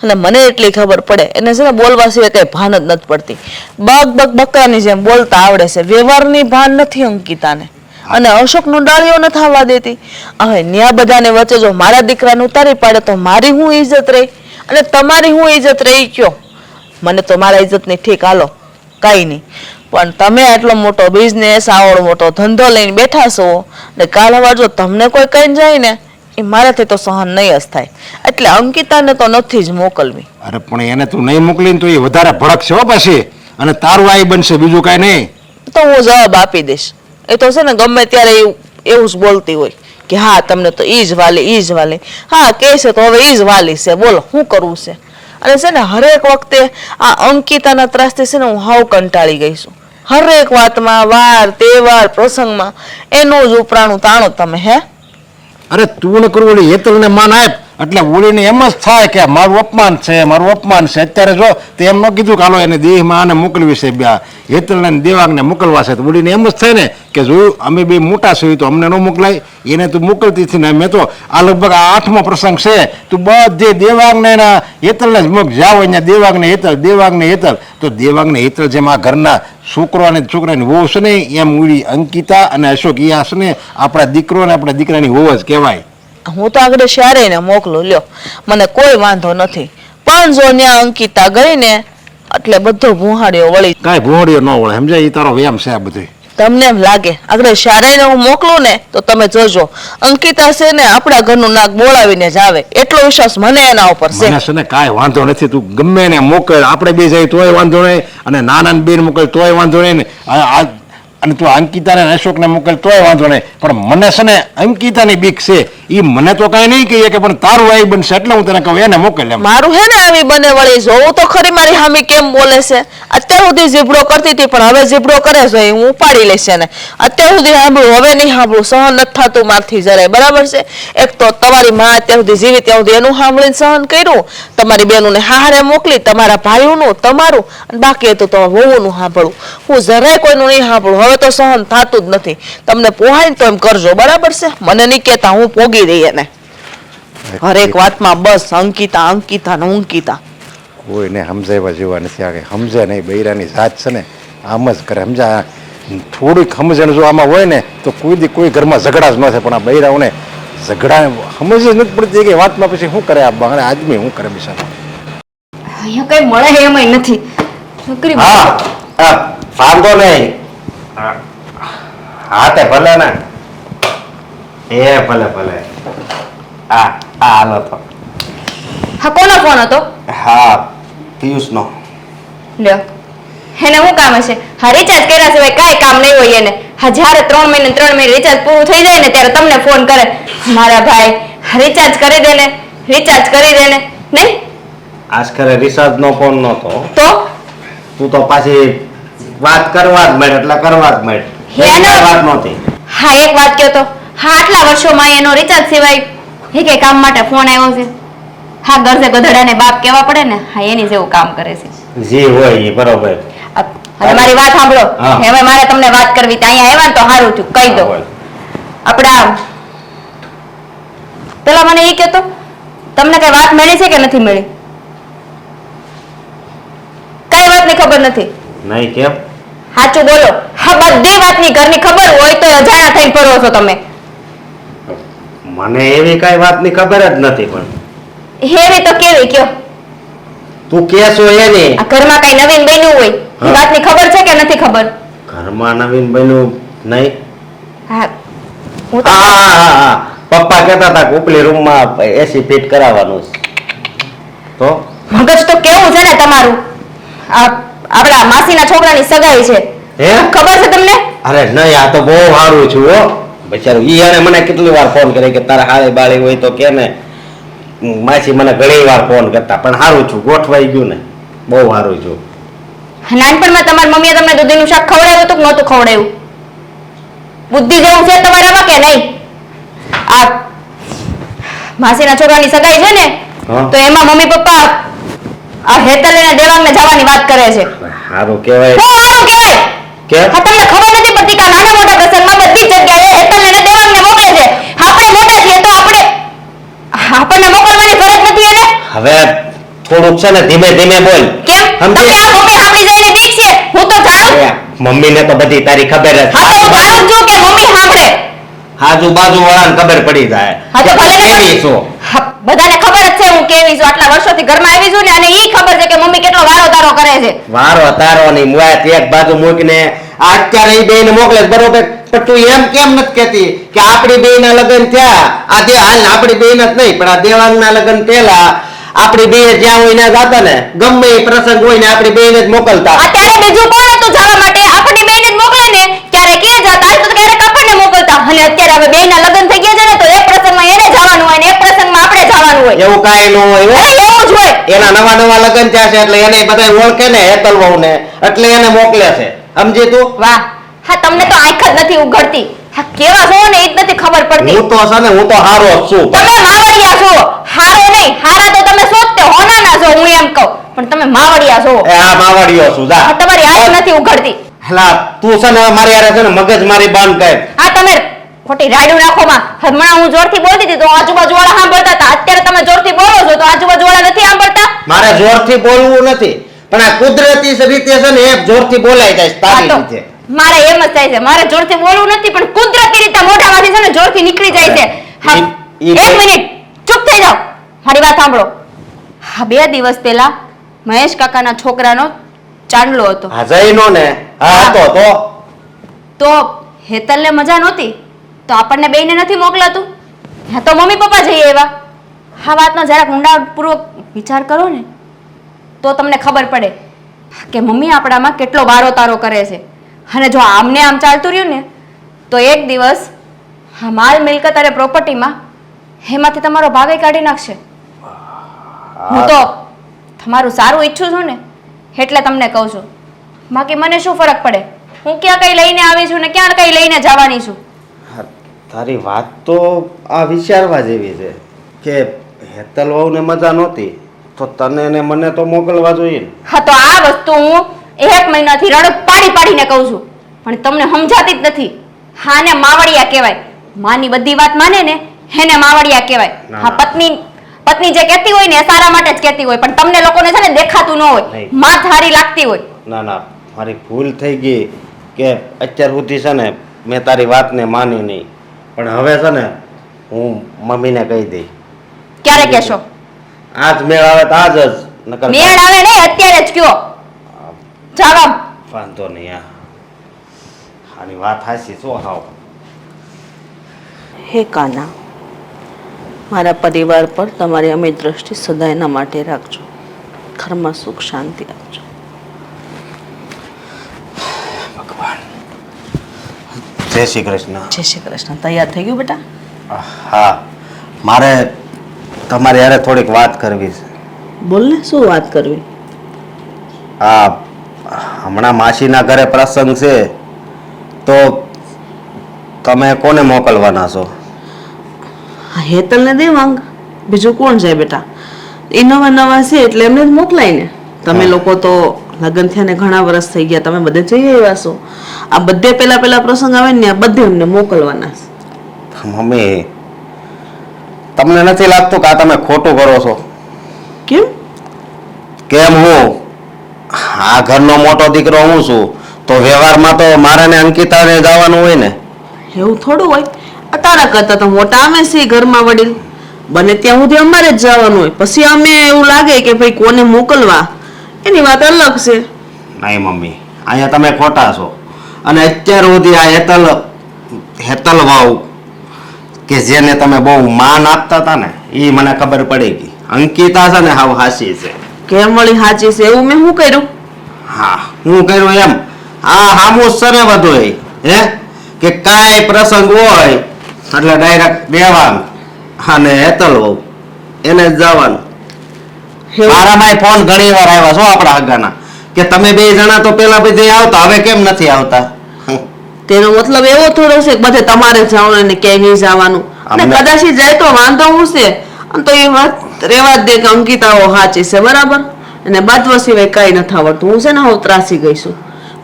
અને મને એટલી ખબર પડે એને છે ને બોલવા સિવાય કઈ ભાન જ નથી પડતી. બક બક બકરાની જેમ બોલતા આવડે છે. વ્યવહારની ભાન નથી અંકિતાને. અને અશોકનું ડાળીઓ ન થવા દેતી. હવે ન્યા બધાને વચ્ચે જો મારા દીકરાને ઉતારી પાડે તો મારી હું ઇજ્જત રહી અને તમારી હું ઇજ્જત રહી કયો? મને તો મારા ઇજ્જતની ઠીક હાલો કાંઈ નહીં. પણ તમે આટલો મોટો બિઝનેસ આવડો મોટો ધંધો લઈને બેઠા છો ને કાલ સવાર જો તમને કોઈ કહીને જાય ને એ મારાથી તો સહન નહીં જ થાય. એટલે અંકિતાને તો નથી જ મોકલવી. અરે પણ એને તું નહીં મોકલીને તો એ વધારે ભડકશે હો પછી, અને તારું આઈ બનશે, બીજું કાંઈ નહીં. તો હું જવાબ આપી દઈશ. એ તો છે ને ગમે ત્યારે એવું જ બોલતી હોય કે હા તમને તો ઈ જ વાલી. હા કહે છે તો હવે ઈ જ વાલી છે, બોલો શું કરવું છે. અને છે ને હરેક વખતે આ અંકિતાના ત્રાસથી છે ને હું હાવ કંટાળી ગઈ છું. હરેક વાતમાં, વાર તહેવાર પ્રસંગમાં એનું જ ઉપરાણું તાણો તમે. હે અરે તું ન કરવું, ઓલી હેતલને માન આપ એટલે ઓલીને એમ જ થાય કે મારું અપમાન છે. અત્યારે જો તે એમ ન કીધું કે હાલો એને દેહમાં આને મોકલવી છે, હેતલને ને દેવાંગને મોકલવા છે, તો ઓલીને એમ જ થાય ને કે જોયું અમે બે મોટા છીએ તો અમને ન મોકલાય, એને તું મોકલતી હતી ને મેં તો આ લગભગ આ 8મો પ્રસંગ છે, તું બધે દેવાંગને હેતલને જ મોક જાવ અહીંયા દેવાંગને હેતલ તો દેવાંગને હેતલ જેમ આ ઘરના છોકરો અને છોકરાની વહુ છે ને એમ ઓલી અંકિતા અને અશોક એ છે ને આપણા દીકરો અને આપણા દીકરાની વહુ જ કહેવાય. હું તો આગળ શારે ને મોકલું, લ્યો મને કોઈ વાંધો નથી. પણ જો ત્યાં અંકિતા ગઈ ને એટલે બધો ભૂહાડીઓ વળી. કાંઈ ભૂંડીઓ ન વળે, સમજાય? એ તારો વ્યાયામ છે આ બધું. તમને એમ લાગે આગળ શારે હું મોકલું ને તો તમે જોજો અંકિતા છે ને આપણા ઘરનું નાક બોલાવીને જ આવે, એટલો વિશ્વાસ મને એના ઉપર છે. મને છે ને કાંઈ વાંધો નથી, તું ગમે ને મોકલ, આપણે બે જાય તોય વાંધો નહીં, અને નાના બેન મોકલ તોય વાંધો નહીં, અને તું અંકિતાને અશોકને મોકલ તોય વાંધો નહીં. પણ મને છે ને અંકિતાની બીક છે, એ મને તો કાંઈ નહીં કહીએ કે પણ તારું આવી બનશે એટલે હું તને કહું એને મોકલ. મારું હે ને આવી બને વળી જોવું તો ખરી મારી હામી કેમ બોલે છે. અત્યાર સુધી જીભડો કરતી હતી પણ હવે જીભડો કરે છે, હું ઉપાડી લઈશ ને. અત્યાર સુધી સાંભળું, હવે નહીં સાંભળું, સહન નથી થતું મારથી જરાય. બરાબર છે? એક તો તમારી માં અત્યાર સુધી જીવી ત્યાં સુધી એનું સાંભળીને સહન કર્યું, તમારી બેનોને હારે મોકલી, તમારા ભાઈઓનું, તમારું, અને બાકી હતું તમારા વહુનું સાંભળવું. હું જરાય કોઈનું નહીં સાંભળું. હવે તો સહન થતું જ નથી. તમને પોહાય ને તો એમ કરજો. બરાબર છે? મને નહીં કહેતા, હું પોગી રહી એને હરેક વાતમાં બસ અંકિતા. કોઈને સમજાવવા જેવા નથી, આ કંઈ સમજે નહીં. બૈરાની જાત છે ને આમ જ કરે, સમજા? થોડીક સમજણ જો આમાં હોય ને તો કોઈ ઘરમાં ઝઘડા જ ન થાય, પણ આ બૈરાઓને ઝઘડા સમજ જ નથી પડતી કે વાતમાં પછી શું કરે આ બાંગડા આદમી, શું કરે બિચારા? અહીંયા કઈ મળે એમાંય નથી. છોકરી વાંધો નહીં. હા તે ભલે ને, એ ભલે. હાલો તો. હા, કોનો ફોન હતો? હા, પિયુષનો. લ્યો, એને શું કામ હશે? હા, રિચાર્જ કર્યા સિવાય કાંઈ કામ નહીં હોય એને. હા, જ્યારે 3 મહિને રિચાર્જ પૂરું થઈ જાય ને ત્યારે તમને ફોન કરે, મારા ભાઈ રિચાર્જ કરી દે ને. નહીં આજ કરે રિચાર્જ નો ફોન નતો તો તું તો પાછી વાત કરવા જ માંડ એટલે કરવા જ માંડ. વાત નહોતી. હા, એક વાત કહો તો, હા આટલા વર્ષોમાં એનો રિચાર્જ સિવાય કે કામ માટે ફોન આવ્યો છે? હા, ગરજે ગધેડાને બાપ કેવા પડે ને, હા એની જેવું કામ કરે છે. જી હોય એ બરોબર. હવે મારી વાત સાંભળો. હવે મારે તમને વાત કરવી તો અહીંયા આવ્યા ને તો સારું થયું, કહી દો. આપડા પેલા મને એ કહેતો, તમને કઈ વાત મળી છે કે નથી મળી? કઈ વાતની ખબર નથી? નહીં. કેમ? સાચું બોલો. હા, બધી વાતની ઘરની ખબર હોય તો અજાણા થઈને ફરો છો તમે. મને એવી કઈ વાતની ખબર જ નથી. પણ એવી તો કેવી કયો? તું કેસો એની આ ઘરમાં કઈ નવીન બન્યું હોય એ વાતની ખબર છે કે નથી ખબર? ઘરમાં નવીન બન્યું નહીં. હા, હું તો હા, પપ્પા કહેતા હતા કે ઉપલી રૂમમાં એસી ફિટ કરાવવાનું છે. તો મગજ તો કેવું છે ને તમારું. આપડા માસીના છોકરાની સગાઈ છે, હે? ખબર છે તમને? અરે નહીં, આ તો બહુ સારું છું હો બિચારું. ઈ એને મને કેટલી વાર ફોન કરે કે તારા હાળી બાળી હોય તો કે ને. માસી મને ઘણી વાર ફોન કરતા, પણ સારું છું, ગોઠવાઈ ગયું ને, બહુ સારું છું. નાનપણમાં તમારી મમ્મીએ તમને દૂધીનું શાક ખવડાવ્યું હતું કે નહોતું ખવડાવ્યું? બુદ્ધિ જેવું છે તમારામાં કે નહીં? આ માસીના છોકરાની સગાઈ છે ને, તો એમાં મમ્મી પપ્પા આ હેતલ અને દેવાંગને જવાની વાત કરે છે. સારું કહેવાય. શું સારું કહેવાય? કે હા, તમને ખબર નથી પડતી કે નાના મોટા પ્રસંગમાં બધી જગ્યાએ હેતલ અને દેવાંગને મોકલે છે. આપણે મોટા છીએ તો આપણને મોકલવાની ફરજ નથી એને? હવે થોડુંક છે ને ધીમે ધીમે બોલ. કેમ? તમને આ મમ્મી સાંભળી જાય એની બીક છે? હું તો જાણું. મમ્મીને તો બધી તારી ખબર જ. હા, તો હું જાણું છું કે મમ્મી સાંભળે. આજુબાજુ વાળાને ખબર પડી જાય. હા, તો ભલે ને કેવી છો? હા, બધાને ખબર જ છે હું કેવી છું, આટલા વર્ષોથી ઘરમાં આવી છું ને, અને ઈ ખબર છે કે મમ્મી કેટલો વારો તારો કરે છે. વારો તારોની વાત એક બાજુ મૂકીને આ અત્યારે ઈ બેયને મોકલે છે, બરોબર, પણ તું એમ કેમ નથી કહેતી કે આપણી બેયના લગ્ન થયા, આજે હાલ આપણી બેયના જ નહીં પણ આ દેવાંગના લગ્ન પહેલા આપણી બેય જ્યાં હોય ત્યાં જાતા ને, ગમે એ પ્રસંગ હોય ને આપણી બેયને જ મોકલતા. અત્યારે બીજું કોણ હતું જવા માટે? આપણી બેયને જ મોકલે ને, ક્યારેક એ જતા તો ક્યારેક આપણને મોકલતા. અને અત્યારે હવે બેયના લગ્ન થઈ ગયા છે ને, તો એક પ્રસંગમાં એને જવાનું હોય ને એક પ્રસંગમાં આપણે જવાનું હોય. એવું કાંઈ ન હોય હો. અરે એવું જ હોય. એના નવા નવા લગ્ન થયા છે એટલે એને બધા ઓળખે ને હેતલ વહુને, એટલે એને મોકલે છે, સમજી તું? વાહ, હા, તમને તો આંખ જ નથી ઉઘડતી. હા, કેવા છો ને એ જ નથી ખબર પડતી. હું તો છે ને, હું તો હારો જ છું. તમે માવડિયા છો. હારો નહીં, હારા તો તમે શોધતે હોનાના છો, હું એમ કહું, પણ તમે માવડિયા છો. એ આ માવાડીઓ છું જા. હા, તમારી આંખ નથી ઉઘડતી. હલા તું છે ને મારી યારે છે ને મગજ મારી બાંધ કર. હા, તમે ખોટી રાડ્યું નાખો માં. હમણાં હું જોરથી બોલતી હતી તો આજુબાજુ વાળા સાંભળતા હતા. અત્યારે તમે જોરથી બોલો છો તો આજુબાજુ વાળા નથી સાંભળતા. મારે જોરથી બોલવું નથી, પણ આ કુદરતી રીતે છે ને એ જોરથી બોલાઈ જાય છે તારી હા, તો રીતે. મારે એમ જ થાય છે. મારે જોરથી બોલવું નથી, પણ કુદરતી રીતે મોઢામાંથી છે ને જોરથી નીકળી જાય છે. હા, એક મિનિટ ચૂપ થઈ જાઓ, મારી વાત સાંભળો. હા, 2 દિવસ પહેલા મહેશ કાકાના છોકરાનો ચાંદલો હતો. હા જઈનો ને. હા હતો તો હેતલને મજા નહોતી તો આપણને બેયને નથી મોકલાતું. હા, તો મમ્મી પપ્પા જઈએ એવા. હા, વાતનો જરાક ઊંડાણપૂર્વક વિચાર કરો ને તો તમને ખબર પડે કે મમ્મી આપણામાં કેટલો વારો તારો કરે છે. અને જો આમને આમ ચાલતું રહ્યું ને તો એક દિવસ હા માલ મિલકત અને પ્રોપર્ટીમાં એમાંથી તમારો ભાગે કાઢી નાખશે. હું તો તમારું સારું ઈચ્છું છું ને એટલે તમને કહું છું. બાકી મને શું ફરક પડે? હું ક્યાં કઈ લઈને આવી છું ને ક્યાં કઈ લઈને જવાની છું. હા, તારી વાત તો આ વિચારવા જેવી છે કે હેતલ વહુને મજા નહોતી તો તને ને મને તો મોકલવા જોઈએ ને. હા, તો આ વસ્તુ હું 1 મહિનાથી રડક પાડીને કહું છું પણ તમને સમજાતી જ નથી. હા, ને માવડિયા કહેવાય. માની બધી વાત માને ને એને માવડિયા કહેવાય. હા, પત્ની જે કહેતી હોય ને એ સારા માટે જ કહેતી હોય, પણ તમને લોકોને છે ને દેખાતું ન હોય, નહીં. માથ હારી લાગતી હોય. ના ના, મારી ભૂલ થઈ ગઈ કે અત્યાર સુધી છે ને મેં તારી વાતને માની નહીં, પણ હવે છે ને હું મમ્મીને કહી દઈ. ક્યારે કહેશો? આજ મેળ આવે તો આજ જ, નકર મેળ આવે ને અત્યારે જ કયો. જાવ. વાંધો નહીં. આની વાત હાચી શું હાવ. હે કાના, મારા પરિવાર પર તમારી અમી દ્રષ્ટિ સદાયના માટે રાખજો. ઘરમાં સુખ શાંતિ આપજો. જય શ્રી કૃષ્ણ. જય શ્રી કૃષ્ણ. તૈયાર થઈ ગયું બેટા? હા, મારે તમારી હારે થોડીક વાત કરવી છે. બોલ ને, શું વાત કરવી? હા, હમણાં માસીના ઘરે પ્રસંગ છે તો તમે કોને મોકલવાના છો? હા, હેતલ ને દેવાંગ, બીજું કોણ જાય બેટા? એ નવા નવા છે એટલે એમને જ મોકલાય ને. તમે લોકો તો લગ્ન થયા ને ઘણા વર્ષ થઈ ગયા, તમે બધે જઈ આવ્યા છો. આ બધે પેલા પ્રસંગ આવે ને આ બધે અમને મોકલવાના છે. મમ્મી, તમને નથી લાગતું કે આ તમે ખોટું કરો છો? કેમ? કેમ? હું આ ઘરનો મોટો દીકરો હું છું તો વ્યવહારમાં તો મારે ને અંકિતાને જવાનું હોય ને. એવું થોડું હોય. તારા કરતા તો મોટા અમે છીએ ઘરમાં વડીલ, બને ત્યાં સુધી અમારે જ જવાનું હોય. પછી અમે એવું લાગે કે ભાઈ કોને મોકલવા એની વાત અલગ છે. નહીં મમ્મી, અહીંયા તમે ખોટા છો. અને અત્યાર સુધી આ હેતલ વાવ કે જેને તમે બહુ માન આપતા હતા ને એ મને ખબર પડી ગઈ. અંકિતા છે ને હાવ હાસી છે. કેમ વળી સાચી છે? એવું મેં શું કર્યું? હા, હું કર્યું એમ આ હામું સરે બધું હે કે કાંઈ પ્રસંગ હોય એટલે ડાયરેક્ટ દેવાંગ અને હેતલ વહુ એને જ જવાનું. મારામાં ફોન ઘણી વાર આવ્યા છો આપણા આગળના કે તમે 2 જણા તો પેલા પછી આવતા, હવે કેમ નથી આવતા? તેનો મતલબ એવો થોડો છે કે બધે તમારે જવાનું ને ક્યાંય નહીં જવાનું. અને અમને- કદાચ ઈ જાય તો વાંધો હું છે. આમ તો એ વાત રેવા જ દે કે અંકિતાઓ સાચી છે, બરાબર. અને બાજવા સિવાય કઈ નથી આવડતું. હું છે ને હું ત્રાસી ગઈ છું.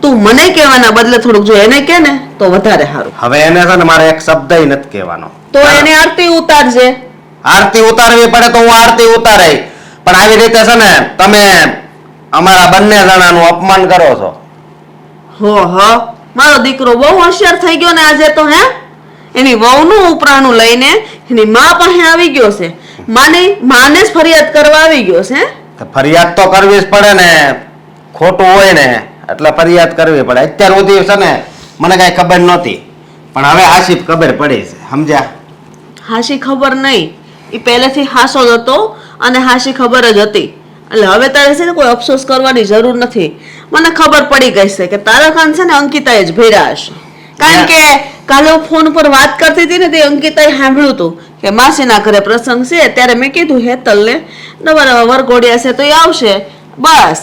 તું મને કહેવાના બદલે થોડુંક જો એને કે ને તો વધારે સારું. હવે એને છે ને મારે એક શબ્દ નથી કહેવાનો. તો એને આરતી ઉતારજે. આરતી ઉતારવી પડે તો હું આરતી ઉતારાય, પણ આવી રીતે છે ને તમે અમારા બંને જણાનું અપમાન કરો છો. હો મારો દીકરો બહુ હોશિયાર થઈ ગયો ને આજે તો. હે, એની વહુનું ઉપરાણું લઈને એની મા પાસે આવી ગયો છે માને જ ફરિયાદ કરવા આવી ગયો છે હે? તો ફરિયાદ તો કરવી જ પડે ને, ખોટું હોય ને એટલે ફરિયાદ કરવી પડે. અત્યાર સુધી છે ને મને કઈ ખબર નહોતી, પણ હવે આશી ખબર પડી છે, સમજ્યા? હાશી ખબર નહીં, એ પહેલેથી હાસો જ હતો અને હાશી ખબર જ હતી. એટલે હવે તારે છે ને કોઈ અફસોસ કરવાની જરૂર નથી. મને ખબર પડી ગઈ છે કે તારા કાન છે ને અંકિતાએ જ ભર્યા હશે. કારણ કે કાલે હું ફોન પર વાત કરતી હતી ને તે અંકિતાએ સાંભળ્યું હતું કે માસીના ઘરે પ્રસંગ છે, ત્યારે મેં કીધું હેતલને નવા વરઘોડિયા છે તો એ આવશે. બસ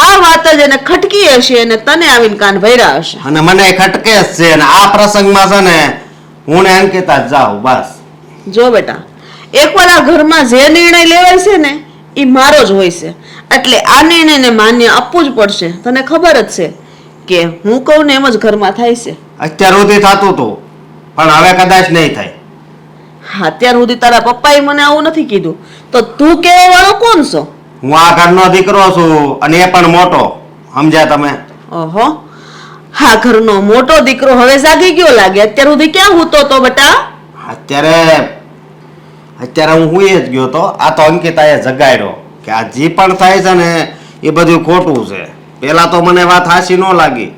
આ વાત જ એને ખટકી હશે અને તને આવીને કાન ભર્યા હશે. અને મને ખટકે જ છે, અને આ પ્રસંગમાં છે ને હું ને અંકિતા જ જાઉં બસ. જો બેટા, એકવાર આ ઘરમાં જે નિર્ણય લેવાય છે ને એ મારો જ હોય છે, એટલે આ નિર્ણયને માન્ય આપવું જ પડશે. તને ખબર જ છે કે હું કહું ને એમ જ ઘરમાં થાય છે. અત્યાર સુધી થતું હતું, પણ હવે કદાચ નહીં થાય. હા, અત્યાર સુધી તારા પપ્પાએ મને આવું નથી કીધું, તો તું કહેવા વાળો કોણ છો? હું આ ઘરનો દીકરો છું, અને એ પણ મોટો, સમજ્યા તમે? ઓહો, હા, ઘરનો મોટો દીકરો હવે જાગી ગયો લાગે. અત્યાર સુધી ક્યાં હૂતો તો બેટા? અત્યારે હું હુઈ જ ગયો તો. આ તો અંકિતાએ જગાડ્યો કે આ જે પણ થાય છે ને એ બધું ખોટું છે. પેલા તો મને વાત હાસી ન લાગી,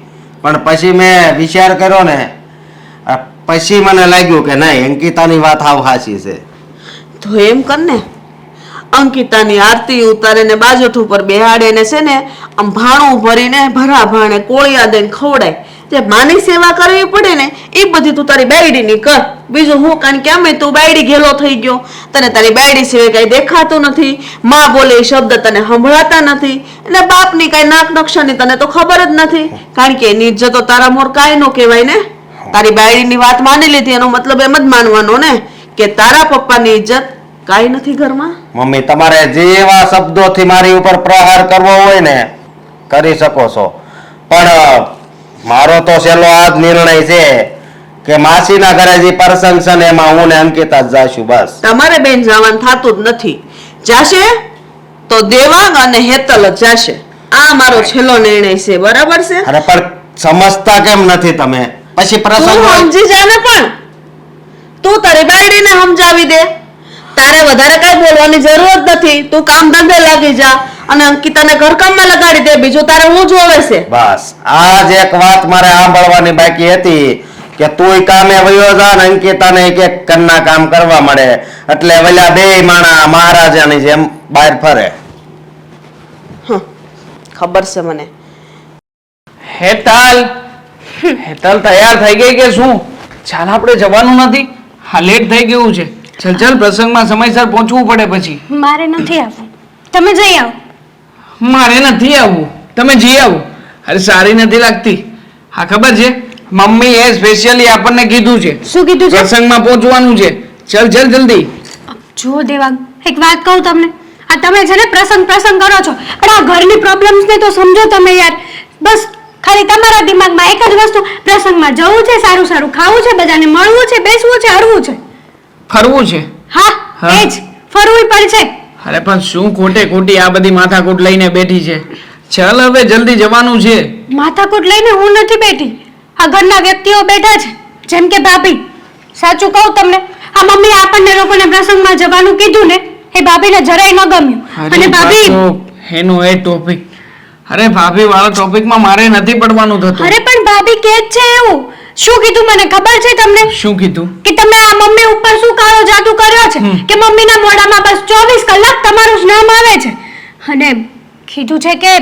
પણ પછી મેં વિચાર કર્યો ને, પછી મને લાગ્યું કે નહીં, અંકિતાની વાત હાવ હાસી છે. તો એમ કર ને, અંકિતાની આરતી ઉતારે ને બાજોઠ ઉપર બેહાડે ને છે ને આમ ભાણું ભરીને ભરા ભાણે કોળિયા દઈને ખવડાય. જે માની સેવા કરવી પડે ને એ બધી તું તારી બાયડીની કર. બીજું હું, કારણ કે આમે તું બાયડી ઘેલો થઈ ગયો, તને તારી બાયડી સિવાય કઈ દેખાતું નથી, માં બોલે એ શબ્દ તને સંભળાતા નથી, અને બાપની કઈ નાક નકશાની તને તો ખબર જ નથી. કારણ કે એની ઇજ્જત તો તારા મોર કાંઈ નો કહેવાય ને. તારી બાયડીની વાત માની લીધી એનો મતલબ એમ જ માનવાનો ને કે તારા પપ્પાની ઇજ્જત કાંઈ નથી ઘરમાં. મમ્મી, તમારે જેવા શબ્દોથી મારી ઉપર પ્રહાર કરવો હોય ને કરી શકો છો, પણ મારો તો છેલ્લો આ જ નિર્ણય છે કે માસીના ઘરે જે પ્રસંગ છે ને એમાં હું ને અંકિતા જ જાશું બસ. તમારે બેન જવાનું થતું જ નથી. જાશે તો દેવાંગ અને હેતલ જ જાશે. આ મારો છેલ્લો નિર્ણય છે, બરાબર છે? અરે પણ સમજતા કેમ નથી તમે? પછી પ્રસંગ તું હોય- સમજી જા ને, પણ તું તારી બાયડીને સમજાવી દે. તારે વધારે કઈ બોલવાની જરૂર જ નથી. તું કામ ધંધે લાગી જા અને અંકિતાને ઘરકામમાં લગાડી દે. બીજું તારે હું જોવે છે? બસ આ જ એક વાત મારે સાંભળવાની બાકી હતી કે તુંય કામે વયો જા ને અંકિતાને એક એક ઘરના કામ કરવા મળે, એટલે વલ્યા બે માણા મહારાજાની જેમ બહાર ફરે. ખબર છે મને. હેતલ, હેતલ તૈયાર થઈ ગઈ કે શું? ચાલ, આપણે જવાનું નથી, હા લેટ થઈ ગયું છે. ચાલ ચાલ, પ્રસંગમાં સમયસર પહોંચવું પડે. પછી મારે નથી આવવું, તમે જઈ આવો. મારે નથી આવવું, તમે જઈ આવો. અરે સારી નથી લાગતી. હા ખબર છે, મમ્મી એ સ્પેશિયલી આપણને કીધું છે શું કીધું છે? પ્રસંગમાં પહોંચવાનું છે. ચાલ ચાલ જલ્દી. જો દેવાંગ, એક વાત કહું તમને, આ તમે છે ને પ્રસંગ કરો છો, પણ આ ઘરની પ્રોબ્લેમ્સ ને તો સમજો તમે યાર. બસ ખાલી તમારા દિમાગમાં એક જ વસ્તુ, પ્રસંગમાં જવું છે, સારું સારું ખાવું છે, બધાને મળવું છે, બેસવું છે, હરવું છે. ફરવું છે. હા, હા. એ જ ફરવું પણ છે. અરે પણ શું ખોટે ખોટી આ બધી માથાકૂટ લઈને બેઠી છે? ચાલ હવે જલ્દી જવાનું છે. માથાકૂટ લઈને હું નથી બેઠી, આ ઘરના વ્યક્તિઓ બેઠા છે, જેમ કે ભાભી. સાચું કહું તમને, આ મમ્મી આપણને લોકોને પ્રસંગમાં જવાનું કીધું ને, એ ભાભીને જરાય ન ગમ્યું. અને ભાભી, પાછો એનો એ ટોપિક. અરે ભાભી વાળા ટોપિકમાં મારે નથી પડવાનું થતું. અરે પણ ભાભી કે જ છે એવું. શું કીધું મને ખબર છે તમને? શું કીધું? કે તમે આ મમ્મી ઉપર શું કાળો જાદુ કર્યો છે કે મમ્મીના મોઢામાં બસ 24 કલાક તમારું જ નામ આવે છે. અને કીધું છે કે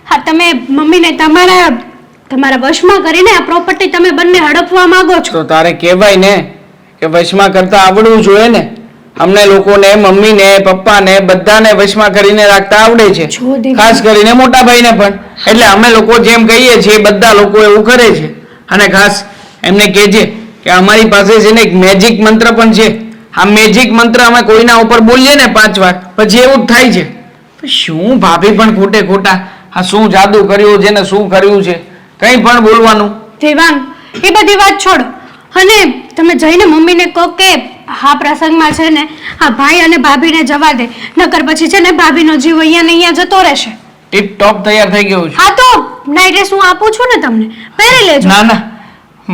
હા, તમે મમ્મીને તમારા વશમાં કરીને આ પ્રોપર્ટી તમે બંને હડપવા માંગો છો. તો તારે કહેવાય ને કે વશમાં કરતા આવડવું જોઈએ ને. અમને લોકોને, મમ્મીને, પપ્પાને બધાને વશમાં કરીને રાખતા આવડે છે, જો દેવી. ખાસ કરીને મોટા ભાઈને પણ. એટલે અમે લોકો જેમ કહીએ છીએ બધા લોકો એવું કરે છે. અને ખાસ એમને કહેજે કે અમારી પાસે છે ને એક મેજિક મંત્ર પણ છે. આ મેજિક મંત્ર અમે કોઈના ઉપર બોલીએ ને 5 વાર, પછી એવું જ થાય છે. શું ભાભી પણ ખોટે ખોટા આ શું જાદુ કર્યું છે ને શું કર્યું છે, કંઈ પણ બોલવાનું. દેવાંગ, એ બધી વાત છોડો અને તમે જઈને મમ્મીને કહો કે હા પ્રસંગમાં છે ને આ ભાઈ અને ભાભીને જવા દે, નકર પછી છે ને ભાભીનો જીવ અહીંયા ને અહીંયા જતો રહેશે. ટીપ ટોપ તૈયાર થઈ ગયું છે. હા તો નાઈટ ડ્રેસ હું આપું છું ને તમને, પહેરી લેજો. ના ના,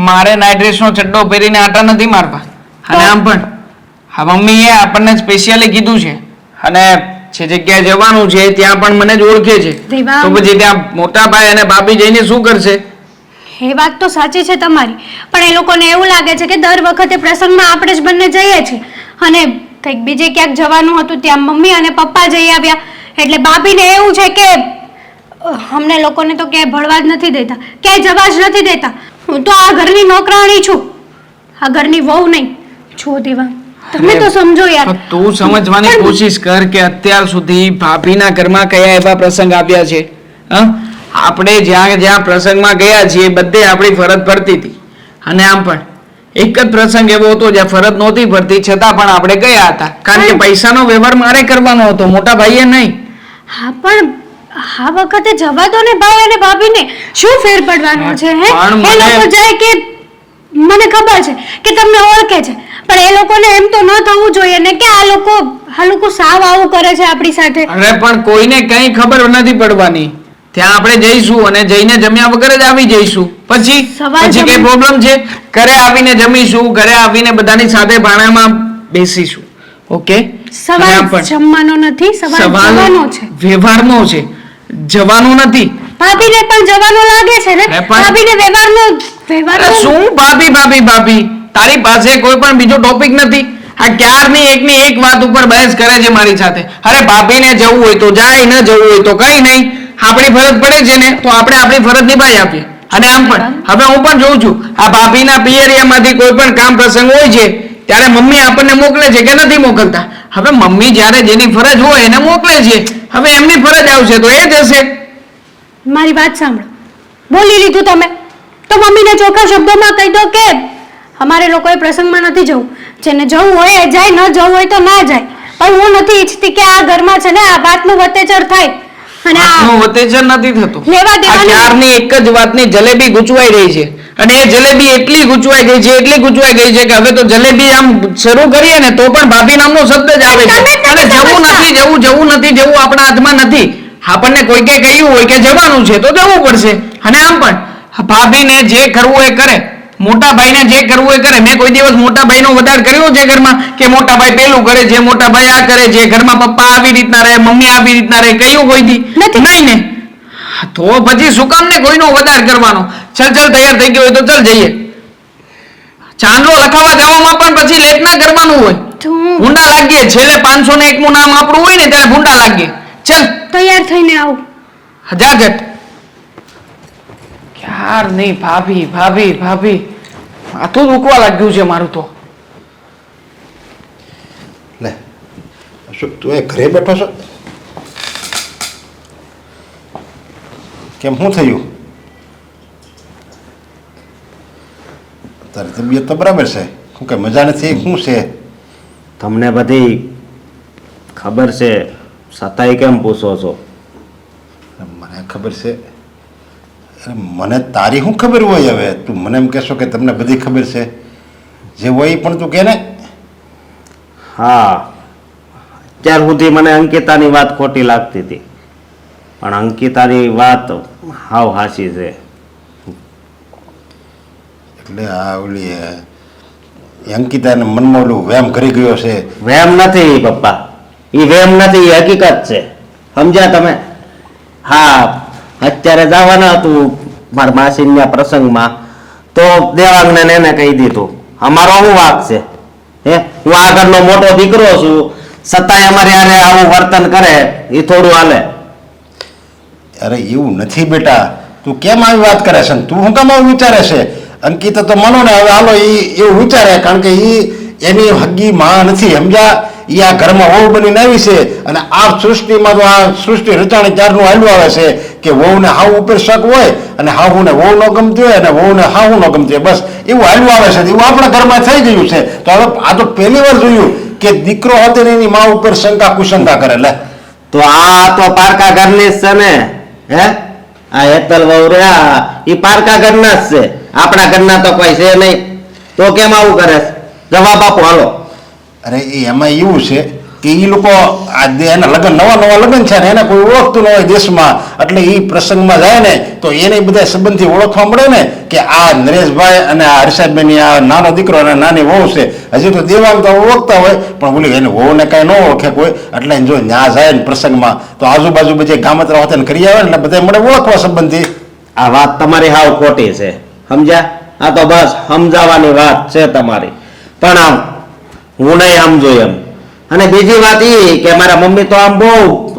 મારે નાઈટ ડ્રેસનો ચડ્ડો પહેરીને આટા નથી મારવા. અને આમ પણ હા મમ્મીએ આપણને સ્પેશિયલી કીધું છે અને જે જગ્યાએ જવાનું છે ત્યાં પણ મને જ ઓળખે છે દેવાંગ. તો પછી ત્યાં મોટા ભાઈ અને ભાભી જઈને શું કરશે? એ વાત તો સાચી છે તમારી, પણ એ લોકોને એવું લાગે છે કે દર વખતે પ્રસંગમાં આપણે જ બંને જઈએ છીએ અને કંઈક બીજે ક્યાંક જવાનું હતું ત્યાં મમ્મી અને પપ્પા જઈ આવ્યા એટલે ભાભીને એવું છે કે અમને લોકોને તો ક્યાંય ભળવા જ નથી દેતા, ક્યાંય જવા જ નથી દેતા. હું તો આ ઘરની નોકરાણી છું, આ ઘરની વહુ નહીં. છો દેવાંગ, તમે તો સમજો યાર. પણ તું સમજવાની પણ- કોશિશ કર કે અત્યાર સુધી ભાભીના ઘરમાં કયા એવા પ્રસંગ આવ્યા છે. હં? આપણે જ્યાં જ્યાં પ્રસંગમાં ગયા છીએ બધે આપણી ફરજ પડતી હતી અને આમ પણ એક જ પ્રસંગ એવો હતો જ્યાં ફરજ નહોતી પડતી છતાં પણ આપણે ગયા હતા કારણ કે પૈસાનો વ્યવહાર મારે કરવાનો હતો, મોટા ભાઈએ નહીં. હા પણ આ વખતે જવા દો ને ભાઈ અને ભાભીને, શું ફેર પડવાનો છે હે? પણ એ મને- લોકો જાય કે મને ખબર છે કે તમને ઓળખે છે પણ એ લોકોને એમ તો ન થવું જોઈએ ને કે આ લોકો સાવ આવું કરે છે આપણી સાથે. અરે પણ કોઈને કઈ ખબર નથી પડવાની. ત્યાં આપણે જઈશું અને જઈને જમ્યા વગર જ આવી જઈશું. પછી સવાલ પછી કઈ જમી- પ્રોબ્લેમ છે? ઘરે આવીને જમીશું, ઘરે આવીને બધાની સાથે ભાણામાં બેસીશું. ઓકે? અને સવાલ આમ પણ જમવાનો નથી, સવાલ જવાનો છે. વ્યવહારનો છે, જવાનું નથી. ભાભીને પણ જવાનું લાગે છે ને? અરે પણ- ભાભીને અરે વ્યવહારનો શું ભાભી ભાભી ભાભી, તારી પાસે કોઈ પણ બીજો ટોપિક નથી? આ ક્યારની એકની એક વાત ઉપર બહેસ કરે છે મારી સાથે. અરે ભાભીને જવું હોય તો જાય, ન જવું હોય તો કઈ નહીં. આપણી ફરજ પડે છે ને તો આપણે આપણી ફરજ નિભાવી આપીએ. અને આમ પણ હવે હું પણ જોઉં છું આ ભાભીના પિયરિયામાંથી કોઈ પણ કામ પ્રસંગ હોય છે ત્યારે મમ્મી આપણને મોકલે છે કે નથી મોકલતા? હવે મમ્મી જ્યારે જેની ફરજ હોય એને મોકલે છે, હવે એમની ફરજ આવશે તો એ જશે. મારી વાત સાંભળો, બોલી લીધું તમે તો મમ્મીને ચોખ્ખા શબ્દોમાં કહી દો કે અમારે લોકોએ પ્રસંગમાં નથી જવું, જેને જવું હોય એ જાય, ન જવું હોય તો ના જાય. પણ હું નથી ઈચ્છતી કે આ ઘરમાં છે ને આ વાતનું વતેચર થાય અને આ વાતનું વતેચર નથી થતું. લેવા આ દેવાનું- ક્યારની એક જ વાતની જલેબી ગૂંચવાઈ રહી છે અને એ જલેબી એટલી ગૂંચવાઈ ગઈ છે, એટલી ગૂંચવાઈ ગઈ છે કે હવે તો જલેબી આમ શરૂ કરીએ ને તો પણ ભાભી નામનો શબ્દ જ આવે છે. તમે જ નથી અને જવું સમજતા. નથી, જવું નથી, જવું આપણા હાથમાં નથી. આપણને કોઈકે કહ્યું હોય કે જવાનું છે તો જવું પડશે. અને આમ પણ ભાભીને જે કરવું એ કરે, મોટા ભાઈને જે કરવું એ કરે. મેં કોઈ દિવસ મોટા ભાઈનો વધાર કર્યો છે ઘરમાં કે મોટા ભાઈ પેલું કરે છે, મોટા ભાઈ આ કરે છે, ઘરમાં પપ્પા આવી રીતના રહે, મમ્મી આવી રીતના રહે, કયું કોઈ દી નથી. નહીં ને? તો પછી શું કામ ને કોઈનો વધાર કરવાનો? ચલ ચલ તૈયાર થઈ ગયો હોય તો ચલ જઈએ. ચાંદલો લખાવા જવામાં પણ પછી લેટ ના કરવાનું હોય. તો હું ભૂંડા લાગીએ છેલ્લે 501 નું નામ આપણું હોય ને ત્યારે ભૂંડા લાગીએ. ચલ તૈયાર થઈને આવું. જા જટ. ક્યાર નહીં ભાભી ભાભી ભાભી, માથું દુખવા લાગ્યું છે મારું તો. લે શું તું એ ઘરે બેઠો છો? કેમ શું થયું? તારી તબિયત તો બરાબર છે, શું કે મજા નથી? શું છે? તમને બધી ખબર છે છતાંય કેમ પૂછો છો? મને ખબર છે. અરે મને તારી શું ખબર હોય? હવે તું મને એમ કહેશો કે તમને બધી ખબર છે, જે હોય એ પણ તું કહે ને. હા, અત્યાર સુધી મને અંકિતાની વાત ખોટી લાગતી હતી પણ અંકિતાની વાત હાવ હાચી છે. એટલે આ ઓલી અંકિતાને મનમાં ઓલું વેમ કરી ગયો છે. વેમ નથી પપ્પા, એ વેમ નથી, એ હકીકત છે. સમજ્યા તમે? હા, અત્યારે જવાના હતું મારા માસીના પ્રસંગમાં તો દેવાંગને ને એને કહી દીધું. અમારો શું વાંક છે? હે, હું આ ઘરનો મોટો દીકરો છું છતાંય અમારે યારે આવું વર્તન કરે એ થોડું હાલે. અરે એવું નથી બેટા, તું કેમ આવી વાત કરે છે? તું શું કામ આવું વિચારે છે? અંકિતા તો મનો ને હવે હાલો એ એવું વિચારે, કારણ કે એની હગી માં નથી, સમજ્યા? એ આ ઘરમાં વહુ બનીને આવી છે અને આ સૃષ્ટિમાં તો આ સૃષ્ટિ રચાણી ચારનું હાલ્યું આવે છે કે વહુને હાવ ઉપર શક હોય અને હાહુને વહુ ન ગમતી હોય અને વહુને હાહુ ન ગમતી હોય, બસ એવું હાલ્યું આવે છે. એવું આપણા ઘરમાં થઈ ગયું છે. તો હવે આ તો પહેલી વાર જોયું કે દીકરો હતો ને એની મા ઉપર શંકા કુશંકા કરે. લે તો આ તો પારકા ઘરની જ છે ને? હે, આ હેતલ વહુ રહ્યા એ પારકા ઘરના જ છે, આપણા ઘરના તો કોઈ છે નહીં. તો કેમ આવું કરે છે? જવાબ આપો હાલો. અરે એ એમાં એવું છે કે એ લોકો એના લગ્ન નવા લગ્ન છે ને એને કોઈ ઓળખતું ન હોય દેશમાં, એટલે એ પ્રસંગમાં જાય ને તો એને બધા સંબંધથી ઓળખવા મળે ને કે આ નરેશભાઈ અને આ હર્ષાબેનની આ નાનો દીકરો અને નાની વહુ છે. હજી તો દેવાંગ તો ઓળખતા હોય પણ ઓલી એની વહુને કાંઈ ન ઓળખે કોઈ, એટલે જો ન્યા જાય ને પ્રસંગમાં તો આજુબાજુ બધી ગામત્રા હોતે કરી આવે ને એટલે બધા મળે ઓળખવા સંબંધી. આ વાત તમારી હાવ ખોટી છે, સમજ્યા? આ તો બસ સમજાવવાની વાત છે તમારી, પણ આમ હું નહીં સમજુ એમ. અને બીજી વાત એ કે મારા મમ્મી તો આમ બહુ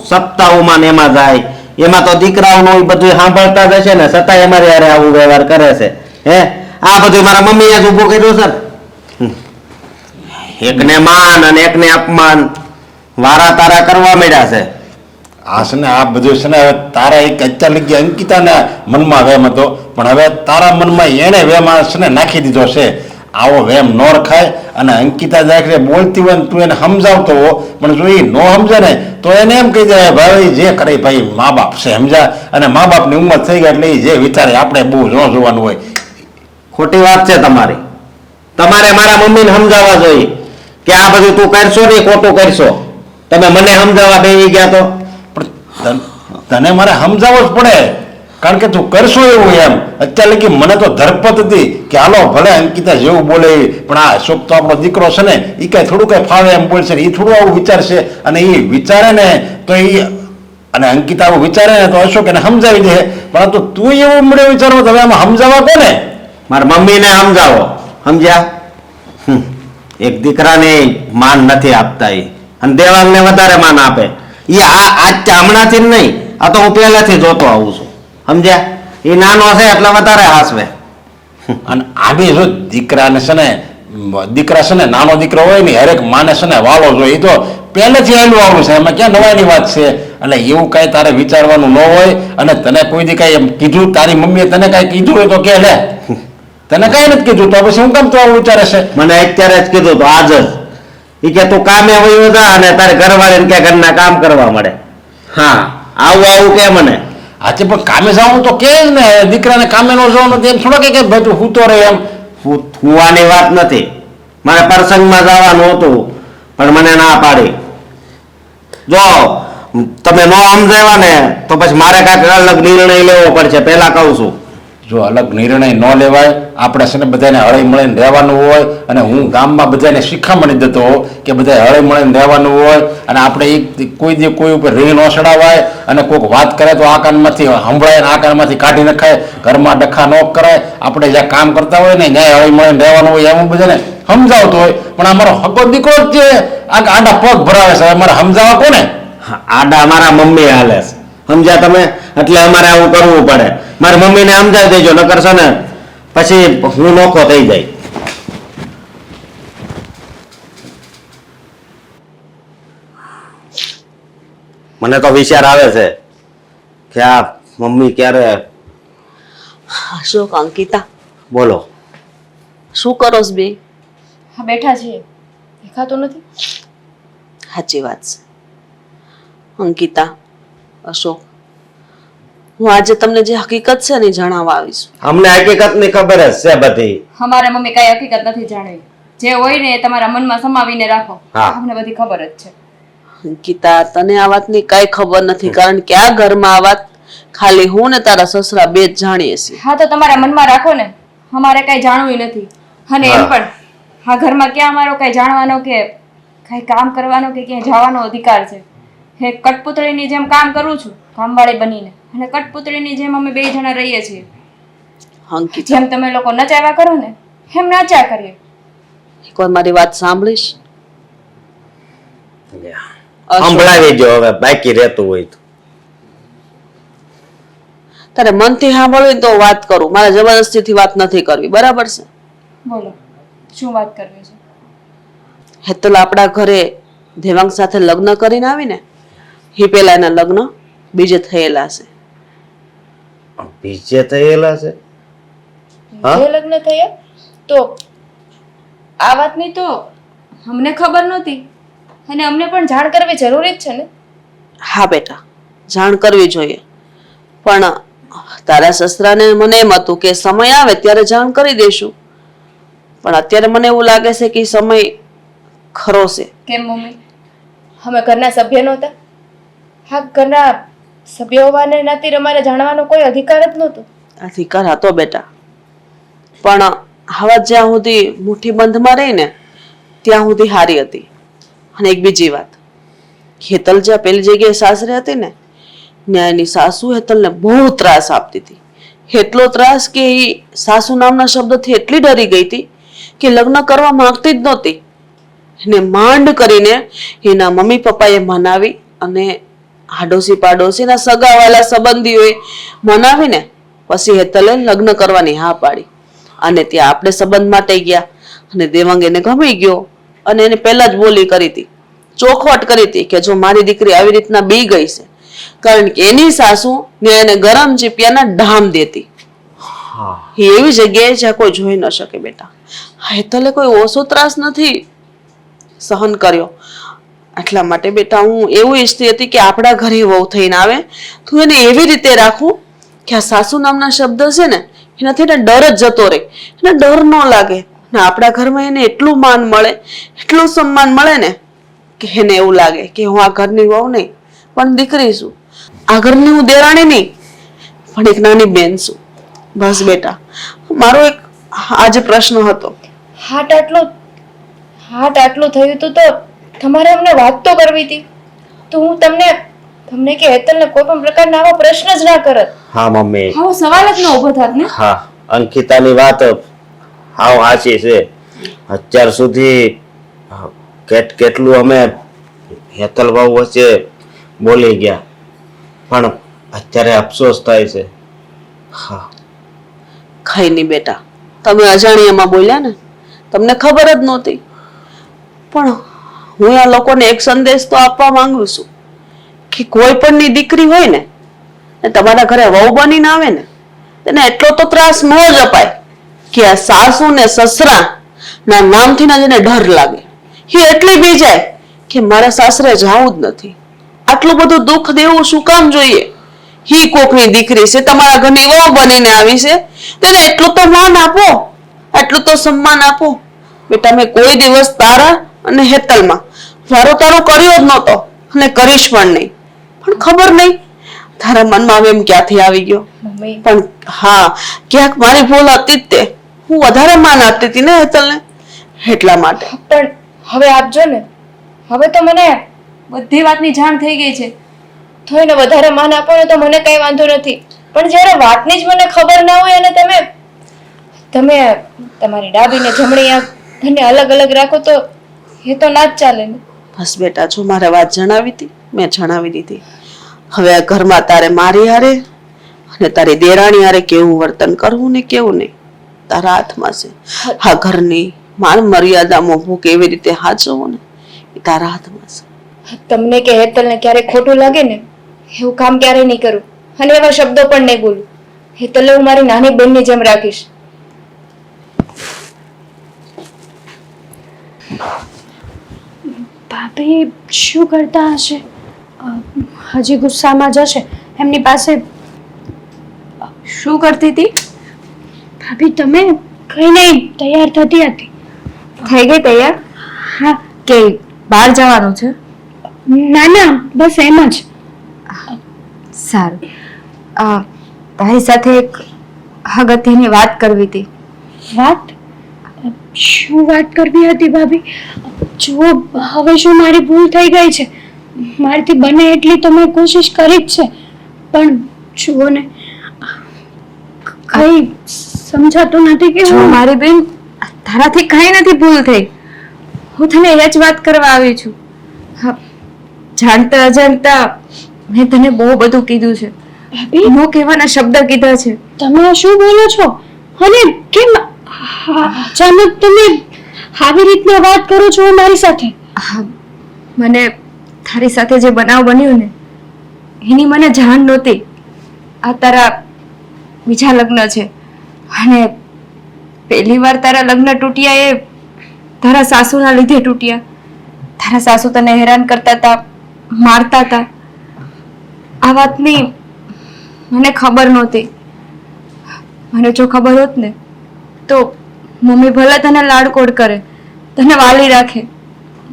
સપ્તાહોમાં ને એમાં જાય, એમાં તો દીકરાઓનું ઈ બધું સાંભળતા જ હશે ને, છતાંય અમારે યારે આવું વ્યવહાર કરે છે. હે, આ બધું મારા મમ્મીએ જ ઊભું કર્યું છે ને. એકને માન અને એકને અપમાન વારા તારા કરવા માંડ્યા છે. આ છે ને આ બધું છે ને હવે તારા એક અત્યાર લગી અંકિતાના મનમાં વેમ હતો, પણ હવે તારા મનમાં એને વેમ છે ને નાખી દીધો છે. આવો વેમ ન રખાય. અને અંકિતા દાખલે બોલતી હોય ને તું એને સમજાવતો હો, પણ જો એ ન સમજે ને તો એને એમ કહી દે ભાઈ જે કરે ભાઈ મા બાપ છે, સમજા? અને મા બાપની ઉંમર થઈ ગઈ એટલે એ જે વિચારે આપણે બહુ ન જોવાનું હોય. ખોટી વાત છે તમારી. તમારે મારા મમ્મીને સમજાવવા જોઈએ કે આ બધું તું કરશો ને ખોટું કરશો. તમે મને સમજાવવા બેસી ગયા તો પણ તને મારે સમજાવવો જ પડે, કારણ કે તું કરશો એવું એમ. અત્યારે લગી મને તો ધરપત હતી કે હાલો ભલે અંકિતા જેવું બોલે પણ આ અશોક તો આપણો દીકરો છે ને એ કાંઈ થોડું કાંઈ ફાવે એમ બોલશે, એ થોડું આવું વિચારશે. અને એ વિચારે ને તો એ અને અંકિતા આવું વિચારે ને તો અશોક એને સમજાવી દે. પણ તો તું એવું મળે વિચારો તો હવે આમાં સમજાવવા કોને? મારા મમ્મીને સમજાવો, સમજ્યા? એક દીકરાને માન નથી આપતા એ, અને દેવાંગને વધારે માન આપે. એ આજ હમણાંથી જ નહીં, આ તો હું પહેલાથી જોતો આવું છું, સમજ્યા? એ નાનો છે એટલે વધારે હાસવે. અને આવી જો દીકરાને છે ને દીકરા છે ને નાનો દીકરો હોય ને હરેક માને છે ને વાલો જોઈએ, એ તો પહેલેથી આવેલું આવું છે, એમાં ક્યાં નવાની વાત છે? એટલે એવું કાંઈ તારે વિચારવાનું ન હોય. અને તને કોઈ દી કાંઈ એમ કીધું, તારી મમ્મીએ તને કાંઈ કીધું હોય તો કે લે, તને કાંઈ નથી કીધું તો પછી હું કેમ તું આવું વિચારે છે? મને અત્યારે જ કીધું તો આજ જ એ કે તું કામે વયો જા અને તારે ઘરવાળીને કે ઘરના કામ કરવા મળે. હા, આવું કે મને આજે પણ કામે જવાનું તો કે જ ને, દીકરાને કામે ન જવાનું તો એમ થોડા કે બધું હું તો રહે એમ. હુવાની વાત નથી, મારે પ્રસંગમાં જવાનું હતું પણ મને ના પાડી. જો તમે ન સમજાવ્યા ને તો પછી મારે કાંઈક અલગ નિર્ણય લેવો પડશે, પહેલા કહું છું. જો અલગ નિર્ણય ન લેવાય, આપણે છે ને બધાને હળી મળીને રહેવાનું હોય. અને હું ગામમાં બધાને શિખામણી દેતો હોઉં કે બધાએ હળી મળીને રહેવાનું હોય. અને આપણે કોઈ દી કોઈ ઉપર રીહ ન ચડાવાય. અને કોઈક વાત કરે તો આ કાનમાંથી સંભળાય ને આ કાનમાંથી કાઢી નખાય, ઘરમાં ડખા ન કરાય. આપણે જ્યાં કામ કરતા હોય ને ત્યાં હળી મળીને રહેવાનું હોય એમ બધાને સમજાવતો હોય. પણ અમારો હકો દીકરો જ છે આ આડા પગ ભરાવે છે, અમારે સમજાવવા કોને? આડા મારા મમ્મી હાલે છે, સમજ્યા તમે? એટલે અમારે આવું કરવું પડે. મારી મમ્મીને સમજાવી દેજો, નકર છે ને પછી હું નોખો થઈ જાય. મને તો વિચાર આવે છે કે આ મમ્મી ક્યારે. અશોક, અંકિતા બોલો. શું કરો છો બે? હા, બેઠા છીએ. દેખાતું નથી? સાચી વાત છે. અંકિતા, અશોક, હું આજે તમને જે હકીકત છે ને એ જણાવવા આવીશ. અમને હકીકતની ખબર જ છે બધી. અમારા મમ્મી કઈ હકીકત નથી જાણવી. જે હોય ને એ તમારા મનમાં સમાવીને રાખો. હા. અમને બધી ખબર જ છે. અંકિતા, તને આ વાતની કાંઈ ખબર નથી, કારણ કે આ ઘરમાં આ વાત ખાલી હું ને તારા સસરા બે જ જાણીએ છીએ. હા, તો તમારા મનમાં રાખો ને, અમારે કઈ જાણવું નથી. અને એમ પણ આ ઘરમાં ક્યાં અમારો કઈ જાણવાનો કે કઈ કામ કરવાનો કે ક્યાંય જવાનો અધિકાર છે? હે, કઠપુતળીની જેમ કામ કરું છું કામવાળી બનીને, અને કઠપુતળીની જેમ અમે બે જણા રહીએ છીએ. અંકિતા, જેમ તમે લોકો નચાવ્યા કરો ને એમ નાચ્યા કરીએ. એકવાર મારી વાત સાંભળીશ? અશોક, સંભળાવી જો હવે, બાકી રહેતું હોય તો. તારે મનથી સાંભળવી તો વાત કરું, મારે જબરદસ્તીથી વાત નથી કરવી, બરાબર છે? બોલો, શું વાત કરવી છે? હેતલ આપણા ઘરે દેવાંગ સાથે લગ્ન કરીને આવીને એ પેલા એના લગ્ન બીજે થયેલા છે. બીજે થયેલા છે? હા? જે લગ્ન થયા તો આ વાતની તો અમને ખબર નહોતી, અને અમને પણ જાણ કરવી જરૂરી જ છે ને. હા બેટા, જાણ કરવી જોઈએ, પણ તારા સસરાને મને એમ હતું કે સમય આવે ત્યારે જાણ કરી દઈશું. પણ અત્યારે મને એવું લાગે છે કે ઈ સમય ખરો છે. કેમ મમ્મી? અમે ઘરના સભ્ય નહોતા? હા, ઘરના સભ્ય હોવાને નાતે અમારે જાણવાનો કોઈ અધિકાર જ નહોતો. અધિકાર હતો બેટા, પણ હવા જ્યાં સુધી મુઠ્ઠી બંધમાં રહી ને ત્યાં સુધી હારી હતી. અને એક બીજી વાત, હેતલ જ્યાં પેલી જગ્યાએ સાસરે હતી ને ત્યાં એની સાસુ હેતલને બહુ ત્રાસ આપતી હતી. એટલો ત્રાસ કે એ સાસુ નામના શબ્દથી એટલી ડરી ગઈ હતી કે લગ્ન કરવા માંગતી જ નહોતી. એને માંડ કરીને એના મમ્મી પપ્પાએ મનાવી અને આડોશી પાડોશીના સગાવાલા સંબંધીઓએ મનાવીને પછી હેતલે લગ્ન કરવાની હા પાડી. અને ત્યાં આપણે સંબંધ માટે ગયા અને દેવાંગ એને ગમી ગયો અને એને પહેલા જ બોલી કરી હતી, ચોખવટ કરી હતી કે જો મારી દીકરી આવી રીતના બી ગઈ છે, કારણ કે એની સાસુ ને એને ગરમ ચીપિયાના ઢામ દેતી. એ એવી જગ્યાએ જ્યાં કોઈ જોઈ ન શકે બેટા. હેતલે કોઈ ઓછો ત્રાસ નથી સહન કર્યો. એટલા માટે બેટા હું એવું ઈચ્છતી હતી કે આપણા ઘરે વહુ થઈને આવે તો એને એવી રીતે રાખું કે આ સાસુ નામના શબ્દ છે ને એનાથી એને ડર જ જતો રહે, એને ડર ન લાગે ને આપણા ઘરમાં એને એટલું માન મળે, એટલું સન્માન મળે ને કે એને એવું લાગે કે હું આ ઘરની વહુ નહીં પણ દીકરી છું, આ ઘરની હું દેરાણી નહીં પણ એક નાની બેન છું. બસ બેટા, મારો એક આજે પ્રશ્ન હતો. હાટ આટલું થયું હતું તો તમારે અમને વાત તો કરવી હતી. તો હું તમને કે હેતલને કોઈ પણ પ્રકારના આવા પ્રશ્ન જ ના કરત. હા મમ્મી, આવો સવાલ જ ન ઉભો થાત ને. હા, અંકિતાની વાત હાવ સાચી છે. અત્યાર સુધી કેટલું અમે હેતલ વહુ વચ્ચે બોલી ગયા, પણ અત્યારે અફસોસ થાય છે. હા, કઈ નહીં બેટા, તમે અજાણ્યામાં બોલ્યા ને, તમને ખબર જ નહોતી. પણ હું આ લોકોને એક સંદેશ તો આપવા માંગુ છું કે કોઈ પણની દીકરી હોય ને તમારા ઘરે વહુ બનીને આવે ને તેને એટલો તો ત્રાસ ન જ અપાય કે આ સાસુ ને સસરા ના નામથી ના જેને ડર લાગે. એ એટલી બી જાય કે મારા સાસરે જવું જ નથી. આટલું બધું દુઃખ દેવું શું કામ જોઈએ? હી કોકની દીકરી છે, તમારા ઘરની વહુ બનીને આવી છે, તેને એટલું તો માન આપો, આટલું તો સન્માન આપો. બેટા મેં કોઈ દિવસ તારા અને હેતલમાં વારો તારો કર્યો જ નહોતો અને કરીશ પણ નહીં. પણ ખબર નહીં તારા મનમાં એમ ક્યાંથી આવી ગયો. પણ હા, ક્યાંક મારી ભૂલ હતી જ તે. હું વધારે માન આપતી હતી ને હેતલને, એટલા માટે. પણ હવે આપજો ને, હવે તો મને બધી વાતની જાણ થઈ ગઈ છે. તો એને વધારે માન આપો ને તો મને કઈ વાંધો નથી, પણ જ્યારે વાતની જ મને ખબર ના હોય અને તમે તમારી ડાબી ને જમણી આંખ બંને અલગ અલગ રાખો તો એ તો ના જ ચાલે ને. બસ બેટા, જો મારે વાત જણાવી હતી મેં જણાવી દીધી. હવે આ ઘરમાં તારે મારી હારે અને તારી દેરાણી હારે કેવું વર્તન કરવું ને કેવું નહીં તારા હાથમાં છે. આ ઘરની માન મર્યાદામાં હું કેવી રીતે હાચવું ને એ તારા હાથમાં છે. તમને કે હેતલને ક્યારેક ખોટું લાગે ને એવું કામ ક્યારેય નહીં કરું અને એવા શબ્દો પણ નહીં બોલું. હેતલને હું મારી નાની બેનની જેમ રાખીશ. ભાભી શું કરતા હશે? હજી ગુસ્સામાં જશે. એમની પાસે શું કરતી હતી? ભાભી તમે કઈ નહીં, તૈયાર થતી હતી. થઈ ગઈ તૈયાર? હા. કે બહાર જવાનું છે? ના ના, બસ એમ જ. સારું. તારી સાથે એક અગત્યની વાત કરવી હતી. વાત? શું વાત કરવી હતી ભાભી? જો હવે શું મારી ભૂલ થઈ ગઈ છે, મારાથી બને એટલી તો મેં કોશિશ કરી જ છે, પણ જુઓ ને કઈ સમજાતું નથી કે જો મારી બેન, તારાથી કઈ નથી ભૂલ થઈ. હું તને એ જ વાત કરવા આવી છું. હા, જાણતા અજાણતા મેં તને બહુ બધું કીધું છે. ભાભી નો કહેવાના શબ્દ કીધા છે. તમે શું બોલો છો? અને કેમ અચાનક તમે આવી રીતના વાત કરો છો મારી સાથે? હા, મને તારી સાથે જે બનાવ બન્યો ને એની મને જાણ નહોતી. આ તારા બીજા લગ્ન છે અને પહેલી વાર તારા લગ્ન તૂટ્યા એ તારા સાસુના લીધે તૂટ્યા. તારા સાસુ તને હેરાન કરતા હતા, મારતા હતા. આ વાતની મને ખબર નહોતી. મને જો ખબર હોત ને તો મમ્મી ભલે તને લાડકોડ કરે, તને વાલી રાખે,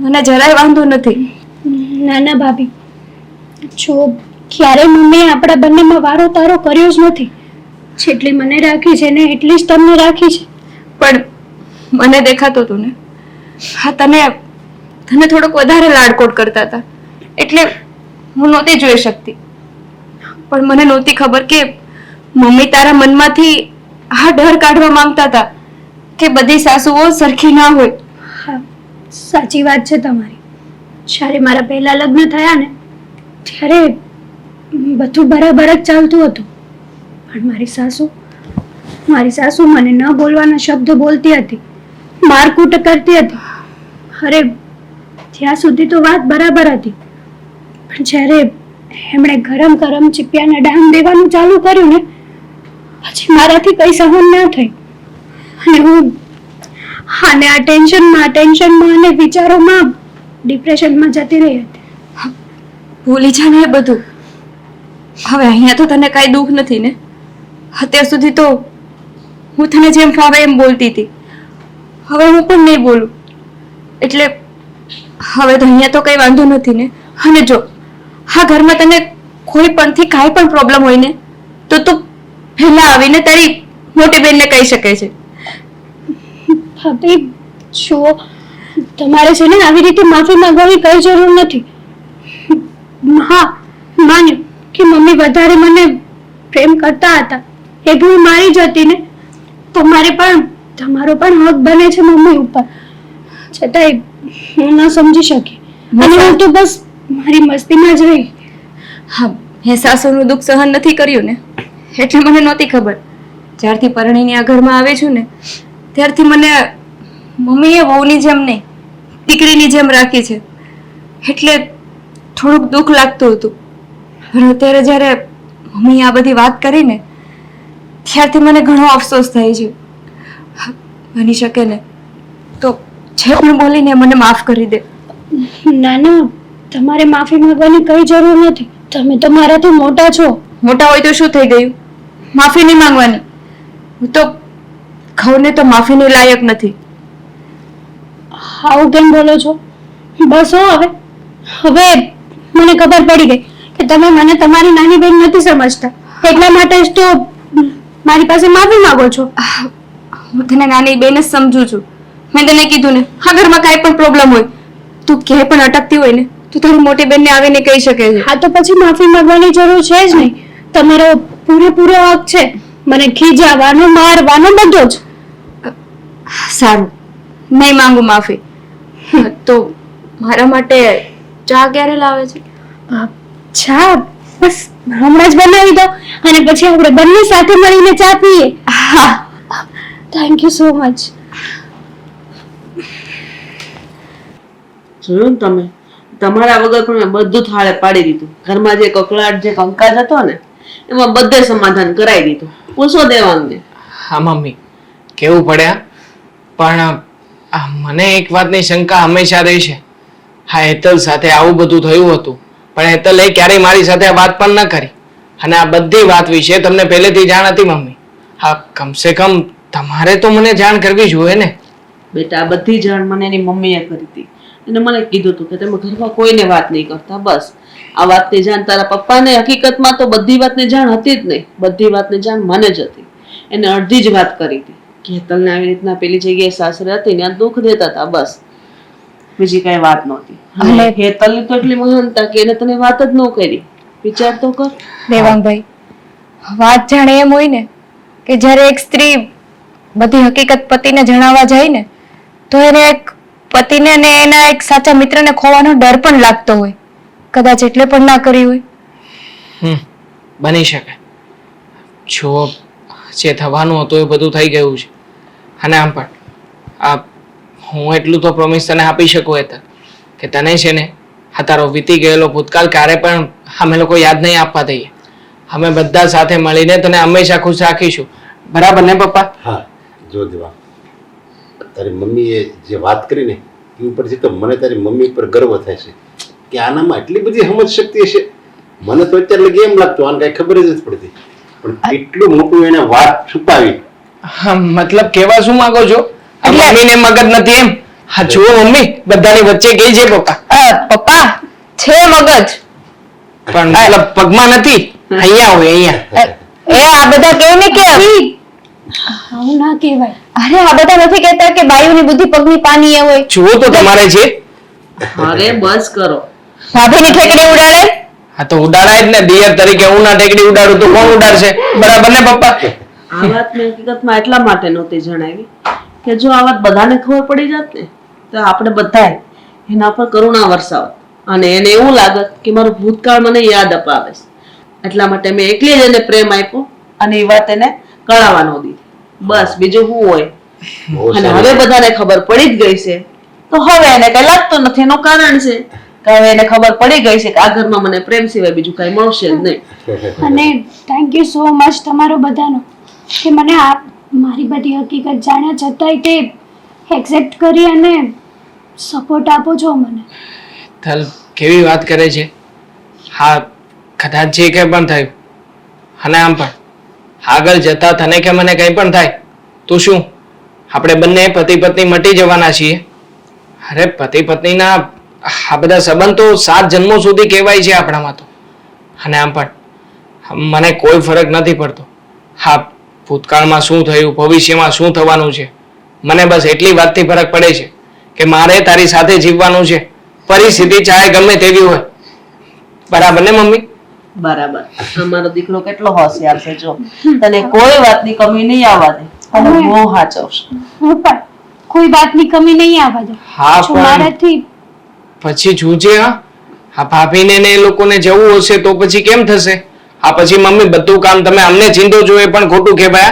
મને જરાય વાંધો નથી. ના ના ભાભી, જો ક્યારે મમ્મીએ આપણા બંનેમાં વારો તારો કર્યો જ નથી. જેટલી મને રાખી છે ને એટલી જ તમને રાખી છે. પણ મને દેખાતું હતું ને, હા તને થોડોક વધારે લાડકોટ કરતા હતા એટલે હું નહોતી જોઈ શકતી. પણ મને નહોતી ખબર કે મમ્મી તારા મનમાંથી આ ડર કાઢવા માંગતા હતા કે બધી સાસુઓ સરખી ના હોય. હા, સાચી વાત છે તમારી. જ્યારે મારા પહેલા લગ્ન થયા ને ત્યારે બધું બરાબર જ ચાલતું હતું. પણ મારી સાસુ મને ન બોલવાના શબ્દ બોલતી હતી, મારકૂટ કરતી હતી. અરે ત્યાં સુધી તો વાત બરાબર હતી, પણ જ્યારે એમણે ગરમ ગરમ ચીપિયાને ડાંગ દેવાનું ચાલુ કર્યું ને પછી મારાથી કઈ સહન ના થઈ અને હું આ ટેન્શનમાં અને વિચારોમાં ડિપ્રેશનમાં જતી રહી હતી. ભૂલી જા ને એ બધું. હવે અહીંયા તો તને કાંઈ દુઃખ નથી ને? અત્યાર સુધી તો હું તને જેમ ફાવે એમ બોલતી હતી, હવે હું પણ નહીં બોલું. એટલે હવે તો અહીંયા તો કઈ વાંધો નથી ને? અને જો આ ઘરમાં તને કોઈ પણથી કાંઈ પણ પ્રોબ્લેમ હોય ને તો તું પહેલા આવીને તારી મોટી બેનને કહી શકે છે. ભાભી જો તમારે છે ને આવી રીતે માફી માંગવાની કઈ જરૂર નથી. હા, માન્યું કે મમ્મી વધારે મને પ્રેમ કરતા હતા, એ ભૂલ મારી જ હતી ને. તમારો પણ હક બને છે મમ્મી ઉપર, છતાંય હું ન સમજી શકી અને હું તો બસ મારી મસ્તીમાં જ રહી. હા, મેં સાસુનું દુઃખ સહન નથી કર્યું ને એટલે મને નહોતી ખબર. જ્યારથી પરણીને આ ઘરમાં આવે છું ને ત્યારથી મને મમ્મીએ વહુની જેમ નહીં દીકરીની જેમ રાખી છે એટલે થોડુંક દુઃખ લાગતું હતું. પણ અત્યારે જ્યારે મમ્મીએ આ બધી વાત કરી ને ત્યારથી મને ઘણો અફસોસ થાય છે. બની શકે ને તો જે પણ બોલીને મને માફ કરી દે. ના ના, તમારે માફી માંગવાની કઈ જરૂર નથી. તમે તો મારાથી મોટા છો. મોટા હોય તો શું થઈ ગયું? માફી નહીં માંગવાની? હું તો ઘઉંને તો માફીની લાયક નથી. આવું કેમ બોલો છો? બસ હવે મને ખબર પડી ગઈ કે તમે મને તમારી નાની બેન નથી સમજતા, એટલા માટે જ તો મારી પાસે માફી માંગો છો. હું તને નાની બેન જ સમજુ છું. મેં તને કીધું ને, આ ઘરમાં કાંઈ પણ પ્રોબ્લેમ હોય તું ક્યાંય પણ અટકતી હોય ને તું તારી મોટી બેનને આવીને કહી શકે છે. હા, તો પછી માફી માંગવાની જરૂર છે જ નહીં. તમારો પૂરેપૂરો હક છે મને ખીજાવાનો, મારવાનો, બધો જ. સારું, નહીં માંગુ માફી. તો મારા માટે ચા ક્યારે લાવે છે? ચા બસ હમણાં જ બનાવી દો અને પછી આપણે બંને સાથે મળીને ચા પીએ. હા, થેન્ક યુ સો મચ. જોયું ને તમે, તમારા વગર પણ મેં બધું થાળે પાડી દીધું. ઘરમાં જે કકળાટ, જે કંકાસ હતો ને એમાં બધે સમાધાન કરાવી દીધું. પૂછો દેવાંગને. હા મમ્મી, કેવું પડ્યા પણ મને એક વાતની શંકા હંમેશા રહી છે. હા, હેતલ સાથે આવું બધું થયું હતું પણ હેતલે ક્યારેય મારી સાથે આ વાત પણ ન કરી અને આ બધી વાત વિશે તમને પહેલેથી જાણ હતી મમ્મી. હા, કમસે કમ તમારે તો મને જાણ કરવી જોઈએ ને. બેટા, આ બધી જાણ મને એની મમ્મીએ કરી હતી. એને મને કીધું હતું કે તમે ઘરમાં કોઈને વાત નહીં કરતા. બસ આ વાતની જાણ તારા પપ્પાને હકીકતમાં તો બધી વાતની જાણ હતી જ નહીં. બધી વાતની જાણ મને જ હતી. એને અડધી જ વાત કરી હતી કે હેતલને આવી રીતના પેલી જગ્યાએ સાસરે હતી ને આ દુઃખ દેતા હતા, બસ બીજી કઈ વાત નહોતી. અને હેતલની તો એટલી મહાનતા કે એને તને વાત જ ન કરી. વિચાર તો કર દેવાંગભાઈ, વાત જાણે એમ હોય ને કે જ્યારે એક સ્ત્રી બધી હકીકત પતિને જણાવવા જાય ને તો એને એક પતિને અને એના એક સાચા મિત્રને ખોવાનો ડર પણ લાગતો હોય. કદાચ એટલે પણ ના કરી હોય. બની શકે. જો જે થવાનું હતું એ બધું થઈ ગયું છે અને આમ પણ હું એટલું તો પ્રોમિસ તને આપી શકું હેતલ કે તને છે ને આ તારો વીતી ગયેલો ભૂતકાળ ક્યારે પણ અમે લોકો યાદ નહીં આપવા દઈએ. અમે બધા સાથે મળીને તને હંમેશા ખુશ રાખીશું. બરાબર ને પપ્પા? હા, જો દેવા, તારી મમ્મીએ જે વાત કરી ને એ ઉપરથી તો મને તારી મમ્મી પર ગર્વ થાય છે કે આનામાં એટલી બધી સમજ શક્તિ હશે. મને તો અત્યારે લગી એમ લાગતું આને કઈ ખબર જ નથી પડતી, પણ કેટલું મોટું એને વાત છુપાવી. હા, મતલબ કેવા શું માંગો છો? આ મમ્મીને મગજ નથી એમ? હા જુઓ મમ્મી, બધાની વચ્ચે ગઈ છે પપ્પા. પપ્પા છે મગજ. પણ મતલબ પગમાં નથી, અહીંયા હોય અહીંયા. આ બધા કેવું ને કે આવું ના કહેવાય. અરે આ બધા નથી કહેતા કે બાયુની બુદ્ધિ પગની પાની એ હોય. જુઓ તો તમારે છે. અરે બસ કરો. ભાભીની ઠેકડી ઉડાડે. આ તો ઉડાડાય જ ને. દિયર તરીકે હું ના ટેકડી ઉડાડું તો કોણ ઉડાડશે? બરાબર ને પપ્પા? આ વાત મેં હકીકતમાં એટલા માટે નહોતી જણાવી કે જો આ વાત બધાને ખબર પડી જાત ને તો આપણે બધાય એના પર કરુણા વરસાવત અને એને એવું લાગત કે મારું ભૂતકાળ મને યાદ અપાવે છે. એટલા માટે મેં એકલી જ એને પ્રેમ આપ્યો અને એ વાત એને કળાવા ન દીધી. બસ બીજું શું હોય. અને હવે બધાને ખબર પડી જ ગઈ છે તો હવે એને કઈ લાગતું નથી. એનું કારણ છે કે હવે એને ખબર પડી ગઈ છે કે આ ઘરમાં મને પ્રેમ સિવાય બીજું કઈ મળશે જ નહીં. અને થેન્ક યુ સો મચ તમારો બધાનો કે મને આ મારી બધી હકીકત જાણ્યા છતાંય તે એક્સેપ્ટ કરી અને સપોર્ટ આપો છો મને. તલ કેવી વાત કરે છે. હા, કદાચ જે કંઈ પણ થયું અને આમ પણ આગળ જતા તને કે મને કંઈ પણ થાય તો શું આપણે બંને પતિ પત્ની મટી જવાના છીએ? અરે પતિ પત્નીના આ બધા સંબંધ તો 7 જન્મો સુધી કહેવાય છે આપણામાં તો. અને આમ પણ મને કોઈ ફરક નથી પડતો. હા, ભૂતકાળમાં શું થયું, ભવિષ્યમાં શું થવાનું છે, મને બસ એટલી વાતથી ફરક પડે છે કે મારે તારી સાથે જીવવાનું છે. પરિસ્થિતિ ચાહે ગમે તેવી હોય. બરાબર ને મમ્મી? બરાબર. અમારો દીકરો કેટલો હોશિયાર છે જો. તને કોઈ વાતની કમી નહીં આવવા દે. અને બહુ સાચવશે. હું પણ કોઈ વાતની કમી નહીં આવવા દઉં. હા, જો પણ મારાથી પછી જોજે. આ ભાભીને ને એ લોકોને જવું હશે તો પછી કેમ થશે? આ પછી મમ્મી બધું કામ તમે અમને ચિંતો જો એ પણ ખોટું કહેવાય.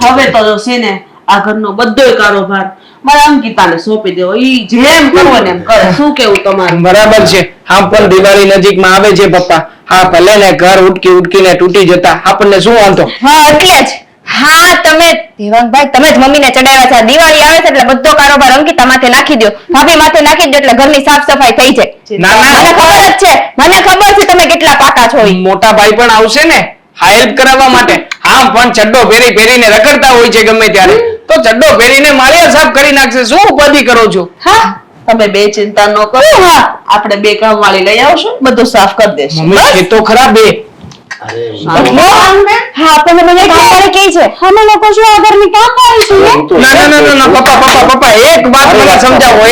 હવે તો છે ને આ ઘરનો બધોય કારોબાર મારા અંકિતાને સોંપી દેવો. ઈ જેમ કરવો ને એમ કરે. શું કેવું તમારું? બરાબર છે. આમ પણ દિવાળી નજીકમાં આવે છે પપ્પા. હા, ભલે ને ઘર ઉટકીને તૂટી જતા આપણને શું વાંધો? હા એટલે જ. હા તમે દેવાંગભાઈ તમે જ મમ્મીને ચડાવ્યા છે. દિવાળી આવે છે એટલે બધો કારોબાર અંકિતા માથે નાખી દો, ભાભી માથે નાખી દો એટલે ઘરની સાફ સફાઈ થઈ જાય. ના મને ના, ખબર જ છે, મને ખબર છે તમે કેટલા પાકા છો ઈ. મોટા ભાઈ પણ આવશે ને હેલ્પ કરાવવા માટે. આમ પણ ચડ્ડો ફેરીને રખડતા હોય છે ગમે ત્યારે, તો ચડ્ડો ફેરીને માળિયા સાફ કરી નાખશે. શું ઉપાધિ કરો છો? હા, તમે બે ચિંતા ન કરો. હા, આપણે બે કામવાળી લઈ આવશું, બધું સાફ કરી દેશું. મમ્મી છે તો ખરા બે. હા આપણને મને કામવાળી કહે છે. અમે લોકો શું આ ઘરની કામવાળી છીએ? ના પપ્પા એક વાત મને સમજાવો.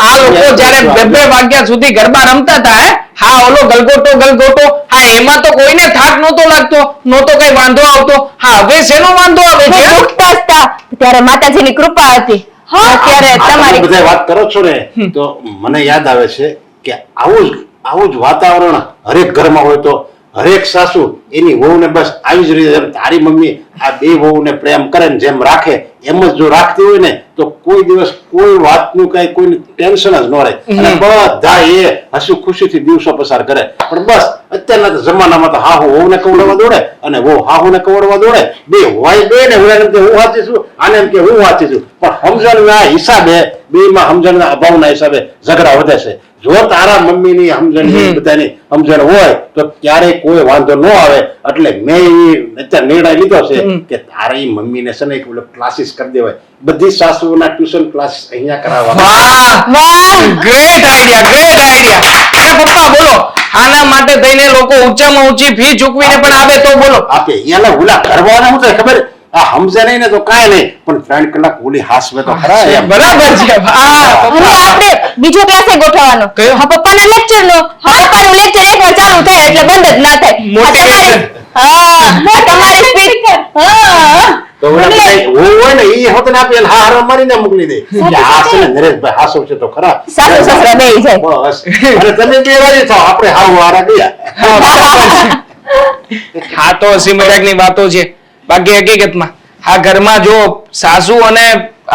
આ લોકો જ્યારે 2 વાગ્યા સુધી ગરબા રમતા હતા હા ઓલો ગલગોટો હા એમાં તો કોઈને થાક નહોતો લાગતો, નહોતો કઈ વાંધો આવતો. હા હવે શેનો વાંધો આવે છે? દુખતા હતા ત્યારે માતાજીની કૃપા હતી. અત્યારે તમારી બધા વાત કરો છો ને તો મને યાદ આવે છે કે આવું જ વાતાવરણ હરેક ઘરમાં હોય તો હરેક સાસુ એની વહુને બસ આવી જ રીતે જેમ તારી મમ્મી આ બે વહુને પ્રેમ કરે ને જેમ રાખે એમ જ જો રાખતી હોય ને તો કોઈ દિવસ કોઈ વાતનું કઈ કોઈ ટેન્શન જ ન રહે અને બધા એ હસી ખુશીથી દિવસો પસાર કરે. પણ બસ અત્યારના તો જમાનામાં તો હાહુ વહુને કવડવા દોડે અને વહુ હાહુને કવડવા દોડે. બે હોય બે ને હું એમ કે હું વાંચી છું આને એમ કે હું વાંચી છું. પણ સમજણના હિસાબે બેમાં સમજણના અભાવના હિસાબે ઝઘડા વધે છે. જો તારા મમ્મીની સમજણ બધાની સમજણ હોય તો ક્યારેય કોઈ વાંધો ન આવે. એટલે મેં અત્યારે નિર્ણય લીધો છે કે તારી મમ્મીને છે ને એક ક્લાસીસ કરી દેવાય. બધી સાસુઓના ટ્યુશન ક્લાસીસ અહીંયા કરાવવા. Great idea. અરે પપ્પા બોલો, આના માટે થઈને લોકો ઊંચામાં ઊંચી ફી ચૂકવીને પણ આવે તો બોલો. આપે એને ઓલા કરવાના શું થાય ખબર? આ સમજે નહીં ને તો કાંઈ નહીં પણ 3 કલાક ઓલી હાસવે તો ખરા એમ. બરાબર છે. હવે આપણે બીજો ક્લાસે ગોઠવવાનો. કયો? હા પપ્પાના લેક્ચર નો. હા પપ્પાનું લેક્ચર એકવાર ચાલુ થાય એટલે બંધ જ ના થાય. મોટી તમારી સ્પીડ તો ઓલા કઈ હોય ને ઈ હોત ને આપે એને હારા મારીને મોકલી દે કે આ છે ને નરેશભાઈ હાસો છે તો ખરા. સાસુ સસરા બેય જાય. બસ અને તમે બે વાળી થાવ આપણે હાવ હારા ગયા. હા તો હસી મજાકની વાતો છે. બાકી હકીકતમાં આ ઘરમાં જો સાસુ અને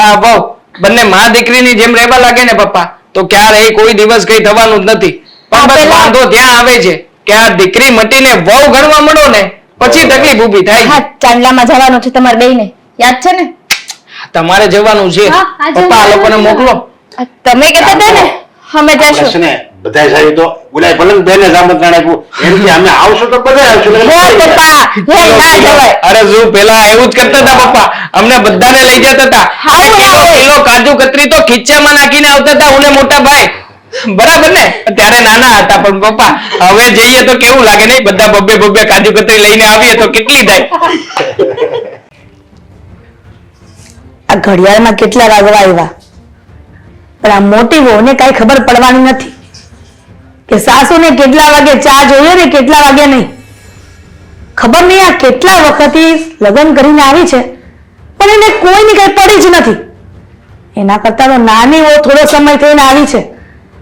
આ વહુ બંને માં દીકરીની જેમ રહેવા લાગે ને પપ્પા તો ક્યારેય કોઈ દિવસ કઈ થવાનું જ નથી. પણ બસ વાંધો ત્યાં આવે છે કે આ દીકરી મટીને વહુ ગણવા મળો ને પછી તકલીફ ઊભી થાય હા છે. ચાંદલામાં જવાનું છે તમારે બેયને યાદ છે ને? તમારે જવાનું છે હા, આજે પપ્પા આ લોકોને જવાનું છે. મોકલો. તમે કહેતા હતા ને અમે આપણે છે જશું. ને બધા જાય તો ઓલા ભલે બેને જ આમંત્રણ આપ્યું એમ કે અમે આવશું તો બધા આવશું. હે પપ્પા હે ના જવાય. અરે શું પેલા એવું જ કરતા હતા પપ્પા, અમને બધાને લઈ જતા હતા. હારું ના હોય. કિલો કાજુ કતરી તો ખીચામાં નાખીને આવતા હતા ઉને મોટા ભાઈ. બરાબર ને ત્યારે નાના હતા પણ પપ્પા હવે જઈએ તો કેવું લાગે નહીં બધા બબ્બે બબ્બે કાજુ કતરી લઈને આવીએ તો કેટલી થાય આ ઘડિયાળમાં કેટલા વાગવા આવ્યા પણ આ મોટી વહુને કઈ ખબર પડવાની નથી કે સાસુને કેટલા વાગે ચા જોઈએ ને કેટલા વાગે નહીં. ખબર નહીં આ કેટલા વખતથી લગ્ન કરીને આવી છે પણ એને કોઈની કઈ પડી જ નથી. એના કરતા તો નાની વહુ થોડો સમય થઈને આવી છે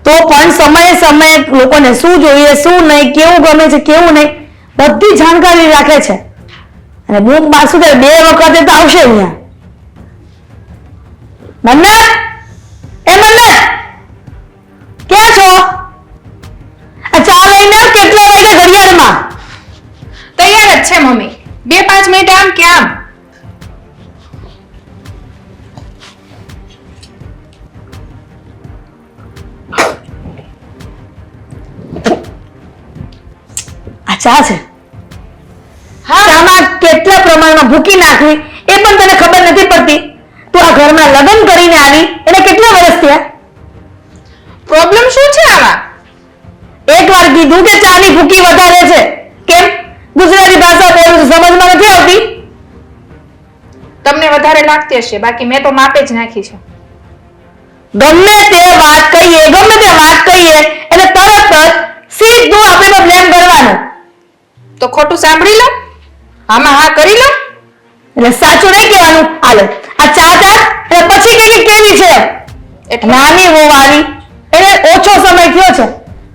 તો પણ સમયે સમયે લોકોને શું જોઈએ શું નહીં કેવું ગમે છે કેવું નહીં બધી જાણકારી રાખે છે અને બૂમ બાસુ બે વખતે તો આવશે અહીંયા. મન્નત એ મન્નત ક્યાં છો? આ ચા લઈને આવ, કેટલા વાગે ઘડિયાળમાં? તૈયાર જ છે મમ્મી 2-5 મિનિટ આમ કે આમ. આ ચા છે. ચામાં કેટલા પ્રમાણમાં ભૂકી નાખવી એ પણ તને ખબર નથી પડતી. તું આ ઘરમાં લગ્ન કરીને આવી એને કેટલા વર્ષ થયા? પ્રોબ્લેમ શું છે આમાં? એકવાર કીધું કે ચાની ભૂકી વધારે છે. કેમ? ગુજરાતી ભાષા બોલું છું, સમજમાં નથી આવતી? તમને વધારે લાગતી હશે બાકી મેં તો માપે જ નાખી છે. ગમે તે વાત કહીએ એટલે તરત જ સીધું આપણે બ્લેમ કરવાનું. તો ખોટું સાંભળી લો આમાં હા કરી લો. એટલે સાચું નહીં કહેવાનું. હાલો આ ચા ચા અને પછી કઈ કેવી છે? એટલે નાની વહુ આવી એને ઓછો સમય થયો છે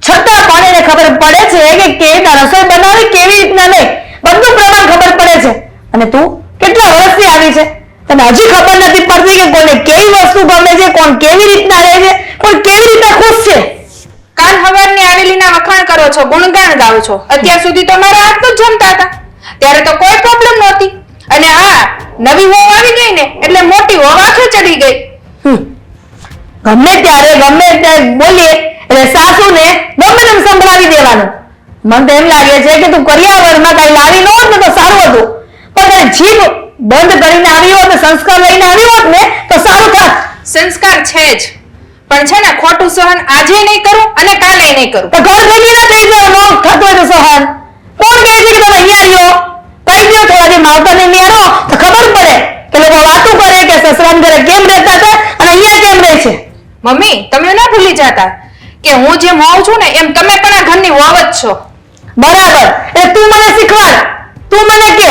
છતાં પણ એને ખબર પડે છે કે કેવી રસોઈ બનાવી કેવી રીતના નહીં બધું પ્રમાણ ખબર પડે છે. અને તું કેટલા વર્ષથી આવી છે તને હજી ખબર નથી પડતી કે કોને કેવી વસ્તુ ગમે છે કોણ કેવી રીતના રહે છે કોણ કેવી રીતના ખુશ છે. કાલ હવારની આવેલીના વખાણ કરો છો ગુણગાન ગાઓ છો. અત્યાર સુધી તો મારા હાથનું જ જમતા હતા ત્યારે તો કોઈ પ્રોબ્લેમ નહોતી અને આ નવી વહુ આવી ગઈ ને એટલે મોટી વહુ આંખે ચડી ગઈ. ગમે ત્યારે બોલીએ એટલે સાસુને ગમે તેમ સંભળાવી દેવાનું. મને તો એમ લાગે છે કે તું કરિયાવરમાં કઈ લાવી ન હોત ને તો સારું હતું પણ તારી જીભ બંધ કરીને આવી હોત ને સંસ્કાર લઈને આવી હોત ને તો સારું થાત. સંસ્કાર છે જ પણ છે ને ખોટું સહન આજે નહીં કરું અને કાલે નહીં કરું. તો ઘર ભેગી ના થઈ જાવ નો થતું હોય તો સહન કોણ કહે છે કે તમે અહીંયા રહ્યો કહી દો થોડા દી માવતરને નિયારો તો ખબર પડે કે લોકો વાતું કરે કે સસરામ ઘરે કેમ રહેતા હતા અને અહીંયા કેમ રહે છે. મમ્મી તમે ના ભૂલી જાતા કે હું જેમ હોઉં છું ને એમ તમે પણ આ ઘરની વહુ જ છો. બરાબર એટલે તું મને શીખવાડ તું મને કે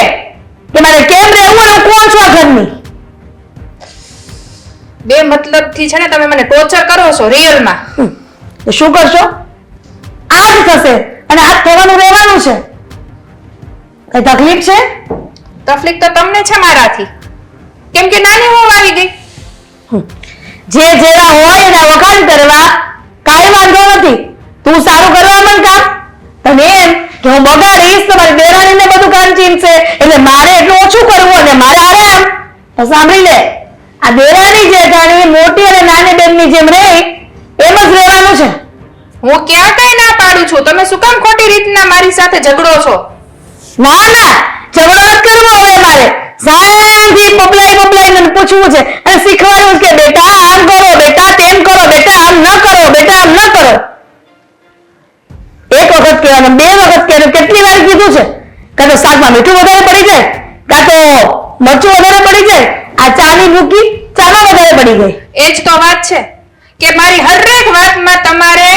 મારે કેમ રહેવું અને હું કોણ છું આ ઘરની. બે મતલબથી છે ને તમે મને ટોર્ચર કરો છો રિયલમાં. તો શું કરશો? આ જ થશે અને આ થવાનું રહેવાનું છે. કઈ તકલીફ છે? તકલીફ તો તમને છે મારાથી કેમ કે નાની વહુ આવી ગઈ. જે જેવા હોય એના વખાણ કરવા કાંઈ વાંધો નથી. તું સારું કરવા મન કામ તને એમ કે હું બગાડીશ તો મારી દેરાણીને બધું કામ ચીમશે એટલે મારે એટલું ઓછું કરવું અને મારે આરામ. તો સાંભળી લે આ દેરાણી જેઠાણી મોટી અને નાની બેનની જેમ રહે એમ જ રહેવાનું છે. હું ક્યાં કઈ ના પાડું છું તમે શું કામ ખોટી રીતના મારી સાથે ઝઘડો છો? ના ઝઘડો જ કરવો હવે મારે શાંતિ બબલાઈ મને પૂછવું છે અને શીખવાડવું કે બેટા આમ કરો બેટા તેમ કરો બેટા આમ ન કરો બેટા આમ ન કરો. એક વખત કહેવાનું બે વખત કહેવાનું કેટલી વાર કીધું છે કાં તો શાકમાં મીઠું વધારે પડી જાય કાં તો મરચું વધારે પડી જાય. આ ચાની ભૂકી ચામાં વધારે પડી ગઈ. એ જ તો વાત છે કે મારી હરેક વાતમાં તમારે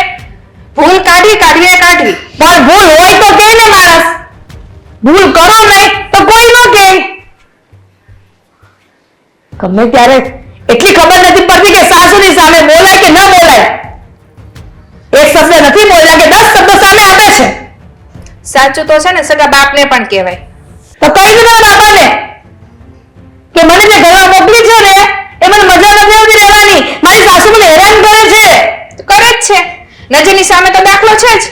ભૂલ કાઢવી પણ ભૂલ હોય તો કે ને માણસ ભૂલ કરો નહીં તો કોઈ ન કહે. ગમે ત્યારે એટલી ખબર નથી પડતી કે સાસુની સામે બોલાય કે ન બોલાય. એક શબ્દ નથી બોલ્યા કે 10 શબ્દ સામે આપે છે. સાચું તો છે ને સગા બાપને પણ કહેવાય. તો કઈ દીધો બાપાને કે મને જે ઘરમાં મોકલી છે ને એ મને મજા નથી આવતી રહેવાની. મારી સાસુ મને હેરાન કરે છે. કરે જ છે નજરની સામે તો દાખલો છે જ.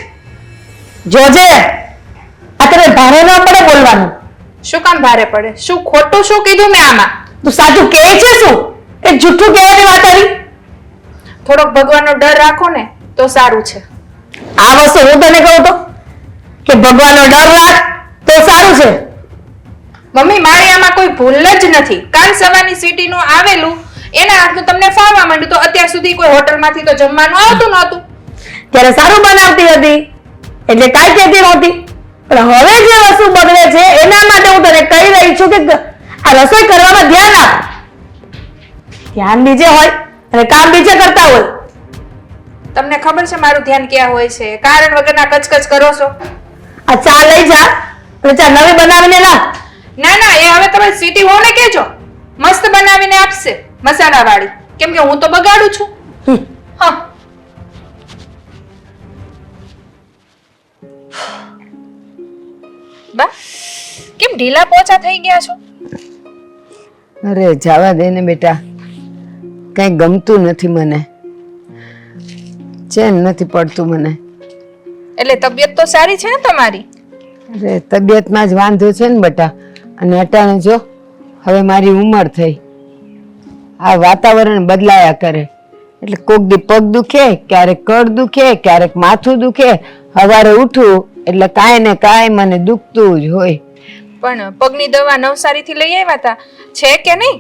જોજે આ તને ભારે ન પડે બોલવાનું. શું કામ ભારે પડે? શું ખોટું શું કીધું મેં આમાં? તું સાચું કહે છે શું કે જૂઠું કહેવાની વાત આવી? થોડોક ભગવાનનો ડર રાખો ને તો સારું છે. આ વસ્તુ હું તને કહું તો કે ભગવાનનો ડર રાખ તો સારું છે. મમ્મી મારી આમાં કોઈ ભૂલ જ નથી. કાલ સવારની સિટી નું આવેલું એના હાથનું તમને ફાવવા માંડ્યું તો અત્યાર સુધી કોઈ હોટલમાંથી તો જમવાનું આવતું નહોતું. ત્યારે સારું બનાવતી હતી એટલે કાંઈ કહેતી નહોતી. પણ હવે જે વસ્તુ બગડે છે એના માટે હું તને કહી રહી છું કે આ રસોઈ કરવામાં ધ્યાન આપ. ધ્યાન બીજે હોય અને કામ બીજે કરતા હોય. તમને ખબર છે મારું ધ્યાન ક્યાં હોય છે? કારણ વગરના કચકચ કરો છો. આ ચા લઈ જા અને ચા નવી બનાવીને લાવ. ના ના, એ હવે તમે સ્વીટી હોને કહેજો, મસ્ત બનાવીને આપશે મસાલા વાળી, કેમ કે હું તો બગાડું છું. હા, બા કેમ ઢીલા પોચા થઈ ગયા છો? અરે જવા દે ને બેટા, કઈ ગમતું નથી મને, ચેન નથી પડતું મને. એટલે તબિયત તો સારી છે ને તમારી? અરે તબિયતમાં જ વાંધો છે ને બેટા. અને અટાણે જો હવે મારી ઉંમર થઈ, આ વાતાવરણ બદલાયા કરે એટલે કોક દી પગ દુખે, ક્યારેક કળ દુખે, ક્યારેક માથું દુખે. સવારે ઉઠું એટલે કાંઈ ને કાંઈ મને દુખતું જ હોય. પણ પગની દવા નવસારીથી લઈ આવ્યા હતા, છે કે નહીં?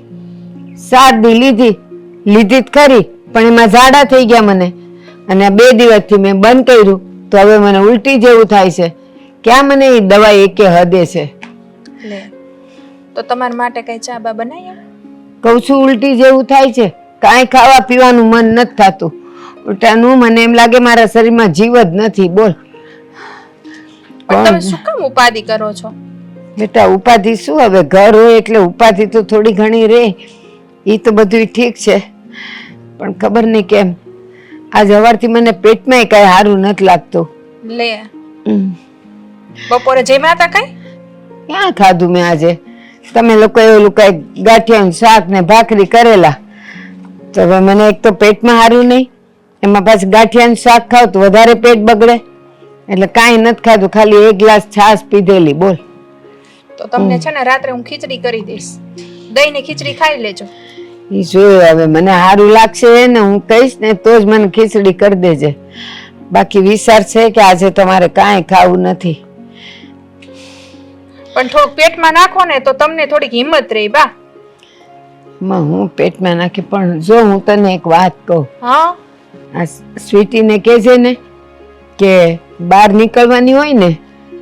7 દી લીધી જ ખરી, પણ એમાં ઝાડા થઈ ગયા મને. અને 2 દિવસથી મેં બંધ કર્યું તો હવે મને ઉલટી જેવું થાય છે. ક્યાં મને એ દવા એકે હદે છે. લે, તો તમારા માટે કઈ ચા બા બનાવી આવે? કહું છું ઉલટી જેવું થાય છે, કાંઈ ખાવા પીવાનું મન નથી થતું. ઉલટાનું મને એમ લાગે મારા શરીરમાં જીવ જ નથી. બોલ પણ તમે શું કામ ઉપાધિ કરો છો? બેટા ઉપાધિ શું, હવે ઘર હોય એટલે ઉપાધિ તો થોડી ઘણી રહે, એ તો બધું ઠીક છે. પણ ખબર નહીં કેમ આજ સવારથી મને પેટમાં કઈ સારું નથી લાગતું. લે, બપોરે જમ્યા હતા કઈ? ક્યાં ખાધું મેં આજે? તમે લોકો એવું કઈ ગાંઠિયાનું શાક ને ભાખરી કરેલા, તો હવે મને એક તો પેટમાં સારું નહીં, એમાં પાછું ગાંઠિયાનું શાક ખાવ તો વધારે પેટ બગડે. એટલે કાંઈ નથી ખાધું, ખાલી 1 ગ્લાસ છાશ પીધેલી. બોલ. તો તમને છે ને રાત્રે હું ખીચડી કરી દઈશ, દહીં ની ખીચડી ખાઈ લેજો. ઈ જોયું, હવે મને સારું લાગશે ને હું કહીશ ને તો જ મને ખીચડી કરી દેજે. બાકી વિચાર છે કે આજે તમારે કાંઈ ખાવું નથી. પણ થોડુંક પેટમાં નાખો ને તો તમને થોડીક હિંમત રહી બા. હું પેટમાં નાખી, પણ જો હું તને એક વાત કહું, હા, આ સ્વીટીને કહેજે ને કે બહાર નીકળવાની હોય ને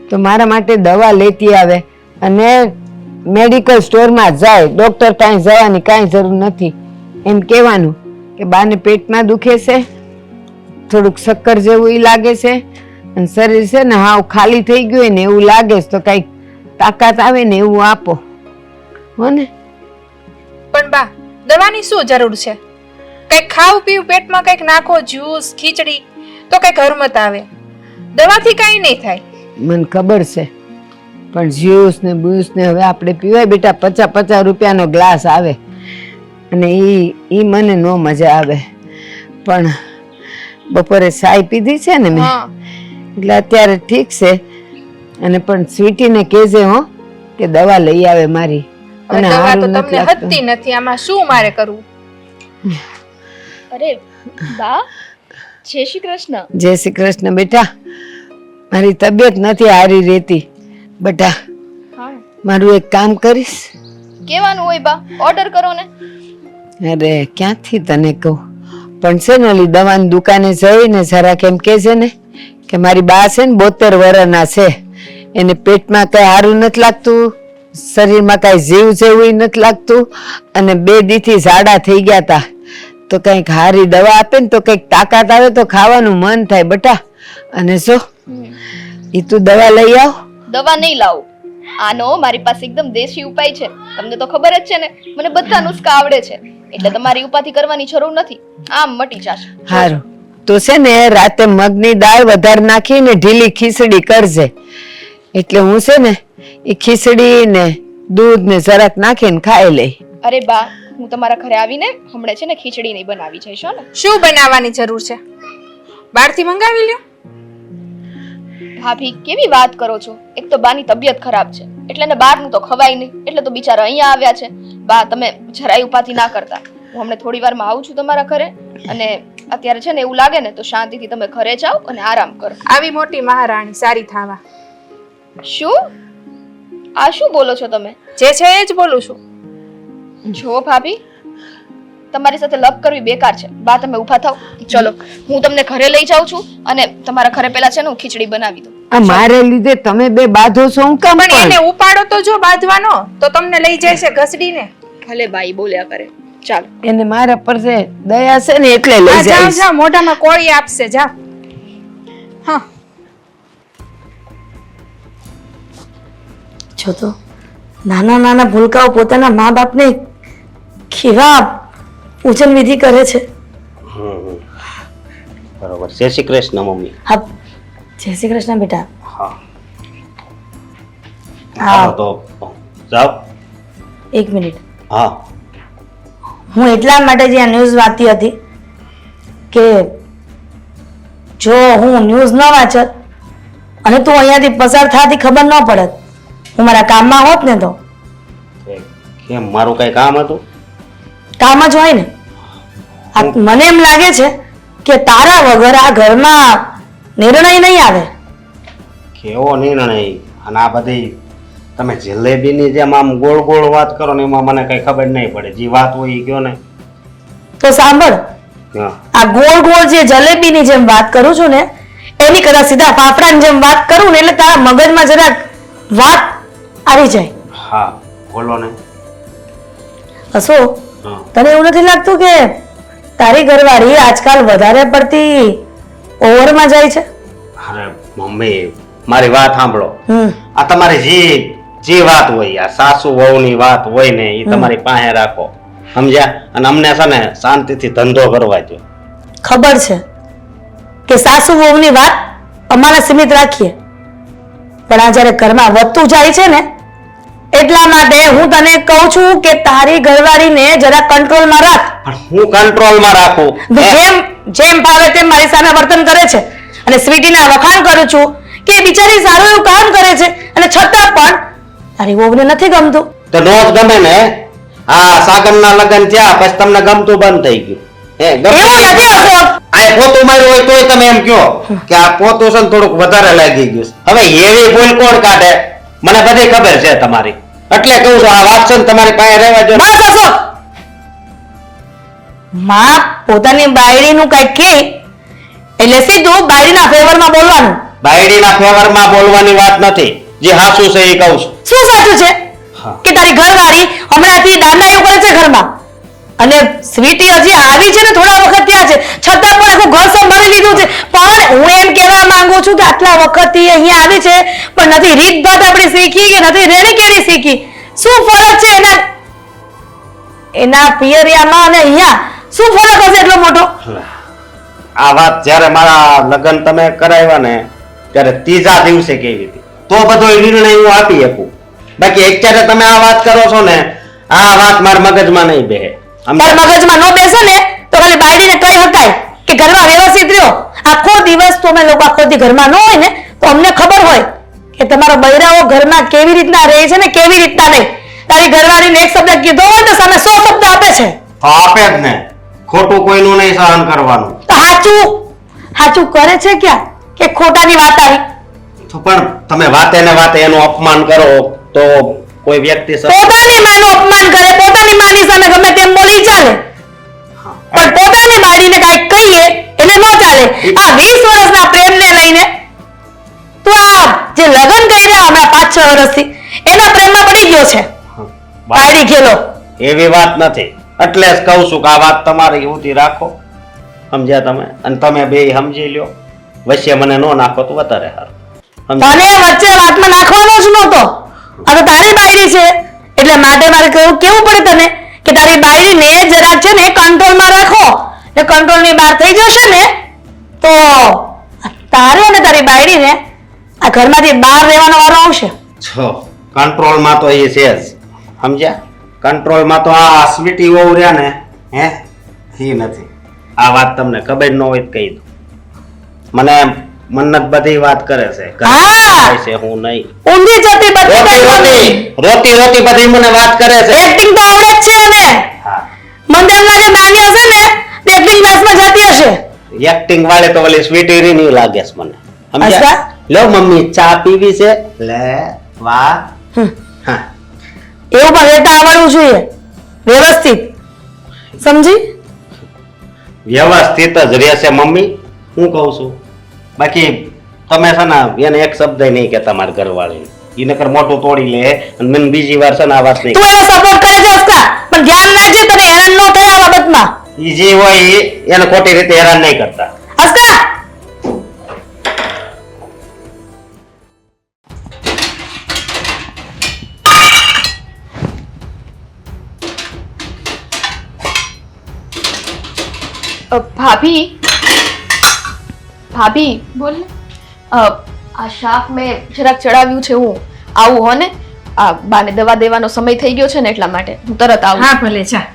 તો મારા માટે દવા લેતી આવે અને મેડિકલ સ્ટોરમાં જાય, ડોક્ટર કાંઈ જવાની કાંઈ જરૂર નથી. એમ કહેવાનું કે બાને પેટમાં દુખે છે, થોડુંક શક્કર જેવું ઈ લાગે છે અને શરીર છે ને હાવ ખાલી થઈ ગયું હોય ને એવું લાગે છે, તો કંઈક તાકાત આવે ને એવું આપો હો ને. પણ બા દવાની શું જરૂર છે? કઈક ખાવું પીવું, પેટમાં કઈક નાખો, જ્યુસ ખીચડી, તો કઈક હરમત આવે. દવાથી કઈ નહીં થાય. મને ખબર છે, પણ જ્યુસ ને બુસ ને હવે આપણે પીવાય બેટા? 50 રૂપિયાનો ગ્લાસ આવે અને ઈ મને નો મજા આવે. પણ બપોરે ચાય પીધી છે ને મેં, એટલે અત્યારે ઠીક છે. અને પણ સ્વીટીને કહેજે હો કે દવા લઈ આવે મારી. અને દવા તો હારું તમને નથી લાગતું. હદતી નથી, આમાં શું મારે કરવું? અરે બા, જય શ્રી કૃષ્ણ. જય શ્રી કૃષ્ણ બેટા. મારી તબિયત નથી હારી રહેતી બેટા, હા, મારું એક કામ કરીશ? કેવાનું હોય બા, ઓર્ડર કરો ને. અરે ક્યાંથી તને કહું, પણ છે ને ઓલી દવાની દુકાને જઈને જરાક એમ કહેજે ને કે મારી બા છે ને 72 વર્ષના છે, એને પેટમાં કઈ સારું નથી લાગતું, શરીરમાં કઈ જીવ જેવું નથી લાગતું અને 2 દીથી ઝાડા થઈ ગયા હતા. તો કંઈક હારી દવા આપે ને તો કંઈક તાકાત આવે તો ખાવાનું મન થાય બેટા. અને જો ઈ તું દવા લઈ આવ. દવા નહીં લાવું, આનો મારી પાસે એકદમ દેશી ઉપાય છે. તમને તો ખબર જ છે ને, મને બધા નુસ્ખા આવડે છે, એટલે તમારી ઉપાધિ કરવાની જરૂર નથી, આમ મટી જશે. હારું, તો છે ને રાતે મગની દાળ વધારે નાખીને ઢીલી ખીચડી કરજે, એટલે હું છે ને એ ખીચડી ને દૂધ ને જરાક નાખીને ખાઈ લઈ. અરે બા, હું તમારા ઘરે આવીને હમણાં છે ને ખીચડી નહીં બનાવી જઈશ હો ને. શું બનાવવાની જરૂર છે? બહારથી મંગાવી લ્યો. ભાભી કેવી વાત કરો છો? એક તો બાની તબિયત ખરાબ છે એટલે ને બહારનું તો ખવાય નહીં, એટલે તો બિચારા અહીંયા આવ્યા છે. બા તમે જરાય ઉપાધિ ના કરતા, હું હમણાં થોડી વારમાં આવું છું તમારા ઘરે. અને અત્યારે છે ને એવું લાગે ને તો શાંતિથી તમે ઘરે જાઓ અને આરામ કરો. આવી મોટી મહારાણી સારી થાવા. શું આ શું બોલો છો તમે? જે છે એ જ બોલું છું. જો ભાભી, તમારી સાથે લપ કરવી બેકાર છે. બા તમે ઊભા થાઓ. ચલો હું તમને ઘરે લઈ જાઉં છું અને તમારા ઘરે પેલા છે ને હું ખીચડી બનાવી દઉં. આ મારે લીધે તમે બે બાંધો છો હું કામ પણ એને પણ? ઉપાડો તો જો બાંધવાનો તો તમને લઈ જાય છે ઘસડીને. ભલે બાઈ બોલ્યા કરે. ચાલો એને મારા પર છે દયા છે ને એટલે લઈ જાઓ જાય જાઓ મોઢામાં કોળી આપશે જાઓ. હા જો તો નાના નાના ભૂલકાઓ પોતાના મા બાપને કેવા પૂજન વિધિ કરે છે. બરોબર. જય શ્રી કૃષ્ણ મમ્મી. હા, જય શ્રી કૃષ્ણ બેટા. હા હા. હાલો તો જાઓ. એક મિનિટ, હા હું એટલા માટે જે આ ન્યૂઝ વાંચતી હતી કે જો હું ન્યૂઝ ન વાંચત અને તું અહીંયાથી પસાર થતી ખબર ન પડત, હું મારા કામમાં હોત ને તો. કેમ મારું કઈ કામ હતું? કામ જ હોય ને. આ મને એમ લાગે છે કે તારા વગર આ ઘરમાં નિર્ણય નહીં આવે. કેવો નિર્ણય? અને આ બધી તમે જલેબીની જેમ આમ ગોળ ગોળ વાત કરો ને એમાં મને કઈ ખબર નહીં પડે. જે વાત હોય એ કયો ને. તો સાંભળ, હા આ ગોળ ગોળ જે જલેબીની જેમ વાત કરું છું ને એની કદાચ સીધા ફાફડાની જેમ વાત કરું ને એટલે તારા મગજમાં જરાક વાત આવી જાય. હા બોલો ને. હસો, હા તને એવું નથી લાગતું કે તારી ઘરવાળી આજકાલ વધારે પડતી ઓવરમાં જાય છે? અરે મમ્મી મારી વાત સાંભળો. હમ આ તમારી જે વાત હોય આ સાસુ વહુની વાત હોય ને એ તમારી પાસે રાખો, સમજ્યા? અને અમને છે ને શાંતિથી ધંધો કરવા દો. ખબર છે કે સાસુ વહુની વાત અમારે સીમિત રાખીએ, પણ આ જ્યારે ઘરમાં વધતું જાય છે ને એટલા માટે હું તને કહું છું કે તારી ઘરવાળીને જરા કંટ્રોલમાં રાખ. પણ હું કંટ્રોલમાં રાખું? જેમ જેમ ભાવે તેમ મારી સામે વર્તન કરે છે અને સ્વીટીના વખાણ કરું છું કે એ બિચારી સારું એવું કામ કરે છે અને છતાં પણ તારી વહુને નથી ગમતું. તો નો જ ગમે ને. આ સાગરના લગ્ન થયા પછી તમને ગમતું બંધ થઈ ગયું. એવું નથી અશોક. આ પોતું માર્યું હોય તોય તમે એમ કહો કે આ પોતું છે ને થોડુંક વધારે લાગી ગયું છે. હવે એવી ભૂલ કોણ કાઢે? મને બધી ખબર છે તમારી, એટલે કહું છું આ વાત છે ને તમારી પાસે રહેવા જો. બસ અશોક, માં પોતાની બાયડીનું કઈક કે એટલે સીધું બાયડીના ફેવરમાં બોલવાનું. બાયડીના ફેવરમાં બોલવાની વાત નથી, જે હાસુ છે એ કહું છું. શું સાચું છે હા. કે તારી ઘરવાળી હમણાંથી દાંડાયું કરે છે ઘરમાં અને સ્વીટી હજી આવી છે ને થોડા વખત ત્યાં છે છતાં પણ આખું ઘર સંભાળી લીધું છે. પણ હું એમ કહેવા માંગુ છું કે આટલા વખતથી અહીંયા આવી છે પણ નથી રીત ભાત આપણી શીખી કે નથી રેણી કેણી શીખી. શું ફરક છે એના પિયરિયામાં અને અહીંયા? શું ફરક હશે એટલો મોટો? આ વાત જ્યારે મારા લગ્ન તમે કરાવ્યા ને ત્યારે ત્રીજા દિવસે કેવી હતી તો બધો નિર્ણય હું આપી શકું. બાકી અત્યારે તમે આ વાત કરો છો ને આ વાત મારા મગજમાં નહીં બેહે. તાર મગજમાં નો બેસે ને તો ખાલી બાયડીને કહી શકાય કે ઘરમાં વ્યવસ્થિત રહ્યો. આખો દિવસ તો અમે લોકો આખો દી ઘરમાં ન હોય ને તો અમને ખબર હોય કે તમારો બૈરાઓ ઘરમાં કેવી રીતના રહે છે ને કેવી રીતના નહીં. તારી ઘરવાળીને એક શબ્દ કીધો હોય તો સામે 100 શબ્દ આપે છે. તો આપે જ ને, ખોટું કોઈનું નહીં સહન કરવાનું. તો સાચું કરે છે ક્યાં કે ખોટાની વાત આવી? તો પણ તમે વાતે ને વાતે એનું અપમાન કરો તો કોઈ વ્યક્તિ પોતાની માનું અપમાન કરે, પોતાની માની સામે ગમે તેમ બોલી ચાલે, પણ પોતાની બાળીને કાંઈક કહીએ એને ન ચાલે. આ 20 વર્ષના પ્રેમને લઈને તો આ જે લગ્ન કર્યા હમણાં 5-6 વર્ષથી એના પ્રેમમાં પડી ગયો છે બાળી ગયેલો. એવી વાત નથી, એટલે જ કહું છું કે આ વાત તમારી સુધી રાખો, સમજ્યા તમે? અને તમે બે સમજી લ્યો, વચ્ચે મને નો નાખો તો વધારે સારું. તને વચ્ચે વાતમાં નાખવાનો જ નહોતો. આ તો તારી બાયડી છે એટલે માટે મારે કેવું પડે તને કે તારી બાયડીને જરાક છે ને કંટ્રોલમાં રાખો. ને કંટ્રોલની બહાર થઈ જશે ને તો તારે અને તારી બાયડીને આ ઘરમાંથી બહાર રહેવાનો વારો આવશે. છો કંટ્રોલમાં તો એ છે જ, સમજ્યા? કંટ્રોલમાં તો આ સ્વીટી વહુ રહ્યા ને હે એ નથી. આ વાત તમને ખબર ન હોય તો કહી દઉં. મને મન્નત બધી વાત કરે છે હા. છે હું નહીં ઊંધી જતી રોતી બધી મને વાત કરે છે. એક્ટિંગ તો આવડે જ છે ને. હા મને એમ લાગે નાની હશે ને તો એક્ટિંગ ક્લાસમાં જતી હશે. એક્ટિંગ વાળે તો ઓલી સ્વીટી રી નહીં લાગે છે મને, સમજ્યા? અચ્છા. લો મમ્મી ચા પીવી છે? લે વાહ. હા એવું પણ રહેતા આવડવું જોઈએ વ્યવસ્થિત. સમજી? વ્યવસ્થિત જ રહેશે મમ્મી, હું કહું છું. બાકી તમે છે ને એને એક શબ્દ નહીં કહેતા મારા ઘરવાળી, ઈ નકર મોટું તોડી લે અને મને બીજી વાર છે ને આ વાત નહીં. તું એને સપોર્ટ કરે છે અસ્કા, પણ ધ્યાન રાખજે તને હેરાન ન થાય આ બાબતમાં. ઈ જે હોય એને ખોટી રીતે હેરાન નહીં કરતા. અસ્કા ભાભી ભાભી બોલ ને. આ શાક મેં જરાક ચડાવ્યું છે, હું આવું હો ને. આ બાને દવા દેવાનો સમય થઈ ગયો છે ને એટલા માટે હું તરત આવું. હા ભલે જા.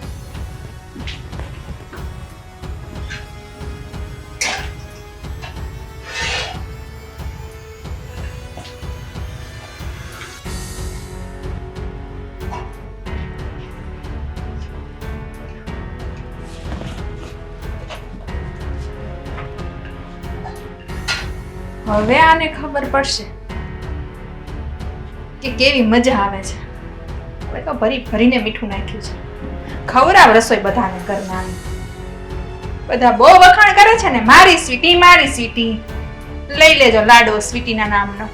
હવે આને ખબર પડશે કે કેવી મજા આવે છે. હવે તો ભરી ભરીને મીઠું નાખ્યું છે. ખવડાવ રસોઈ બધાને ઘરમાં. બધા બહુ વખાણ કરે છે ને, મારી સ્વીટી મારી સ્વીટી. લઈ લેજો લાડો સ્વીટીના નામનો.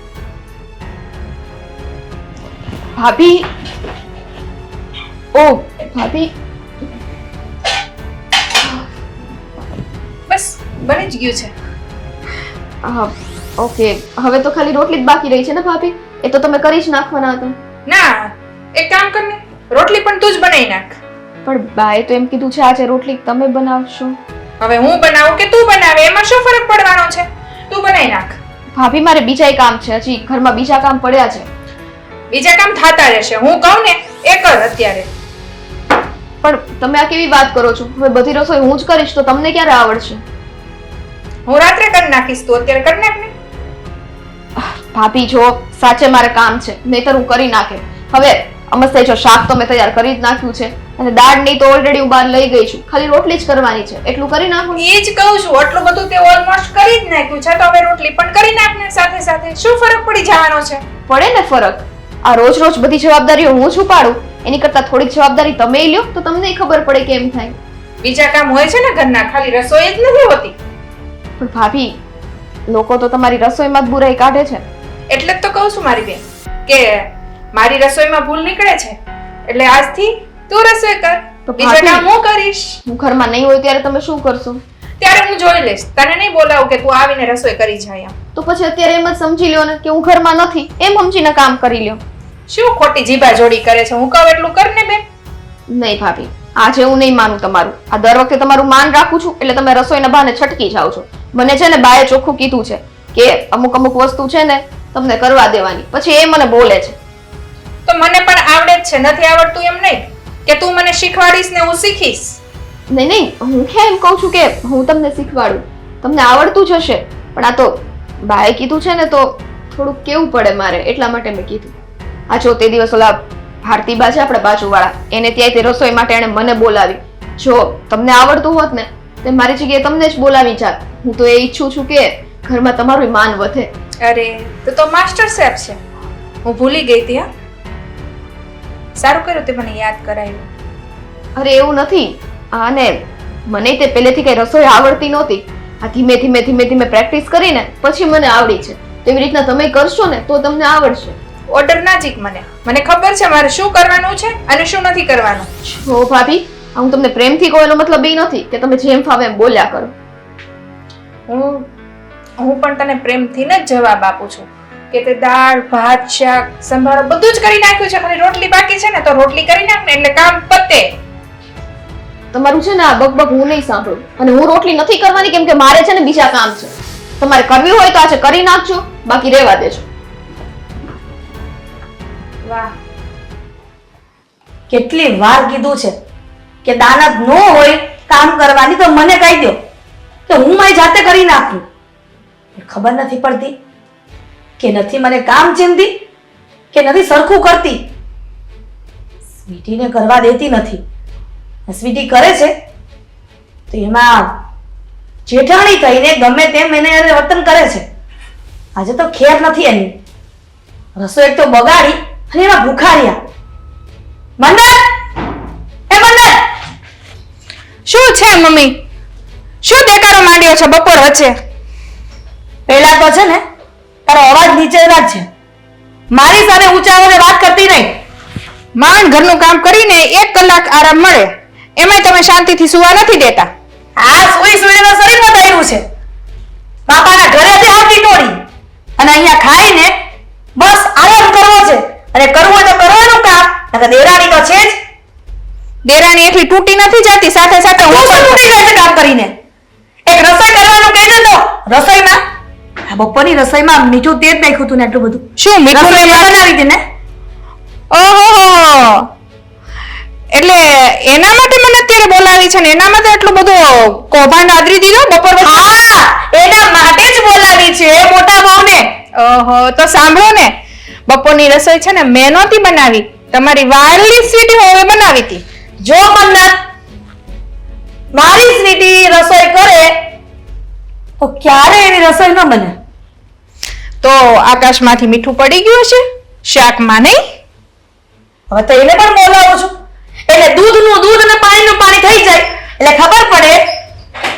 ભાભી ઓ ભાભી બસ બની જ ગયું છે. ઓકે, હવે તો ખાલી રોટલી જ બાકી રહી છે ને ભાભી? એ તો તમે કરી જ નાખવાના હતા. ના, એક કામ કર ને, રોટલી પણ તું જ બનાવી નાખ. પણ બાએ તો એમ કીધું છે આજે રોટલી તમે બનાવશો. હવે હું બનાવું કે તું બનાવે એમાં શું ફરક પડવાનો છે? તું બનાવી નાખ. ભાભી મારે બીજાય કામ છે, હજી ઘરમાં બીજા કામ પડ્યા છે. બીજા કામ થતા રહેશે, હું કહું ને એ કર અત્યારે. પણ તમે આ કેવી વાત કરો છો? હવે બધી રસોઈ હું જ કરીશ તો તમને ક્યારે આવડશે? હું રાત્રે કરી નાખીશ, તું અત્યારે કરી નાખ ને. ભાભી જો સાચે મારે કામ છે, નહીતર હું કરી નાખે. હવે અમસ્તે જો શાક તો મેં તૈયાર કરી જ નાખ્યું છે અને દાળ નહીં તો ઓલરેડી હું બહાર લઈ ગઈ છું, ખાલી રોટલી જ કરવાની છે, એટલું કરી નાખું. એ જ કહું છું, આટલું બધું તે ઓલમોસ્ટ કરી જ નાખ્યું છે, તો હવે રોટલી પણ કરી નાખ ને સાથે સાથે. શું ફરક પડી જવાનો છે? પડે ને ફરક. આ રોજ રોજ બધી જવાબદારીઓ હું છું પાડું, એની કરતા થોડીક જવાબદારી તમે લ્યો તો તમને ખબર પડે કેમ થાય. બીજા કામ હોય છે ને ઘરના, ખાલી રસોઈ જ નથી હોતી. પણ ભાભી લોકો તો તમારી રસોઈમાં જ બુરાઈ કાઢે છે. એટલે જ તો કહું છું મારી બેન કે મારી રસોઈમાં ભૂલ નીકળે છે એટલે આજથી તું રસોઈ કર, તો બીજા કામ હું કરીશ. હું ઘરમાં નહીં હોય ત્યારે તમે શું કરશો? ત્યારે હું જોઈ લઈશ, તને નહીં બોલાવું કે તું આવીને રસોઈ કરી જાય. તો પછી અત્યારે એમ જ સમજી લ્યો ને કે હું ઘરમાં નથી, એમ સમજીને કામ કરી લ્યો. શું ખોટી જીભા જોડી કરે છે? હું કહું એટલું કર ને બેન. નહીં ભાભી, આજે હું નહીં માનું તમારું. આ દર વખતે તમારું માન રાખું છું એટલે તમે રસોઈના બહાને છટકી જાઓ છો. મને છે ને બાએ ચોખ્ખું કીધું છે કે અમુક અમુક વસ્તુ છે ને તમને કરવા દેવાની, પછી એ મને બોલે છે. તો મને પણ આવડે જ છે, નથી આવડતું એમ નહીં કે તું મને શીખવાડીશ ને હું શીખીશ. નહીં નહીં, હું ક્યાં એમ કહું છું કે હું તમને શીખવાડું, તમને આવડતું જ હશે, પણ આ તો બાએ કીધું છે ને તો થોડુંક કેવું પડે મારે, એટલા માટે મેં કીધું. આ જો તે દિવસ ઓલા ભારતીબા છે આપણા બાજુવાળા, એને ત્યાં તે રસોઈ માટે એને મને બોલાવી. જો તમને આવડતું હોત ને તો મારી જગ્યાએ તમને જ બોલાવી જાત. હું તો એ ઈચ્છું છું કે ઘરમાં તમારું માન વધે. અરે તો માસ્ટર શેફ છે, હું ભૂલી ગઈ હતી. હા, સારું કર્યું તે મને યાદ કરાવ્યું. અરે એવું નથી, અને મને તે પહેલેથી કઈ રસોઈ આવડતી નહોતી. આ ધીમે ધીમે ધીમે ધીમે પ્રેક્ટિસ કરીને પછી મને આવડી છે. તેવી રીતના તમે કરશો ને તો તમને આવડશે. ઓર્ડર ના જીક મને ખબર છે મારે શું કરવાનું છે અને શું નથી કરવાનું. જો ભાભી, હું તમને પ્રેમથી કહું એનો મતલબ એ નથી કે તમે જેમ ફાવે એમ બોલ્યા કરો. હું પણ તને પ્રેમથી જ જવાબ આપું છું કે તે દાળ ભાત શાક સંભારો બધું જ કરી નાખ્યું છે, ખાલી રોટલી બાકી છે ને તો રોટલી કરી નાખ ને એટલે કામ પતે. તમારું છે ને આ બકબક હું નહીં સાંભળું, અને હું રોટલી નથી કરવાની કેમ કે મારે છે ને બીજા કામ છે. તમારે કરવી હોય તો આજે કરી નાખજો, બાકી રહેવા દેજો. વાહ, કેટલી વાર કીધું છે કે દાનત ન હોય કામ કરવાની તો મને કહી દો તો હું મારી જાતે કરી નાખું. ખબર નથી પડતી કે નથી મને કામ ચીંધી કે નથી સરખું કરતી. સ્વીટીને કરવા દેતી નથી, સ્વીટી કરે છે તો એમાં જેઠાણી થઈને ગમે તેમ એને વર્તન કરે છે. આજે તો ખેર નથી એની, રસોઈ એક તો બગાડી અને એમાં ભૂખાર્યા. મંડળ, એ મંડળ, મમ્મી શું દેકારો માંડ્યો છે બપોર વચ્ચે? પહેલા તો છે ને તારો અવાજ નીચે રાખજે. મારી સામે ઊંચા અવાજે વાત કરતી નહીં. માંડ ઘરનું કામ કરીને 1 કલાક આરામ મળે એમાંય તમે શાંતિથી સુવા નથી દેતા. આ સુઈ સુઈને શરીરમાં થયું છે. બાપાના ઘરેથી આવતી ટોળી અને અહીંયા ખાઈને બસ આરામ કરવો છે. અને કરવું હોય તો કરવાનું કામ. નકર દેરાણી તો છે જ. દેરાણી એટલી તૂટી નથી જતી, સાથે સાથે હું હું પણ પણ તૂટી જાય છે કામ કરીને. એક રસોઈ કરવાનું કહી દે તો રસોઈમાં આ બપોરની રસોઈમાં મીઠું તેજ નાખ્યું હતું ને એટલું બધું. શું મીઠું રસોઈ નહીં બનાવી હતી ને? ઓહો, એટલે એના માટે મને અત્યારે બોલાવી છે ને એના માટે એટલું બધું કૌભાંડ આદરી દીધો બપોર વચ્ચે? હા, એના માટે જ બોલાવી છે મોટા વહુને. ઓહો, તો સાંભળો ને, બપોરની રસોઈ છે ને મેં નહોતી બનાવી, તમારી વાલી સ્વીટી હોવે બનાવી હતી. જો મન્નત મારી સ્વીટી રસોઈ કરે તો ક્યારે એની રસોઈ ન બને. તો આકાશમાંથી મીઠું પડી ગયું હશે શાકમાં, નહીં? હવે તો એને પણ બોલાવું છું એટલે દૂધનું દૂધ અને પાણીનું પાણી થઈ જાય એટલે ખબર પડે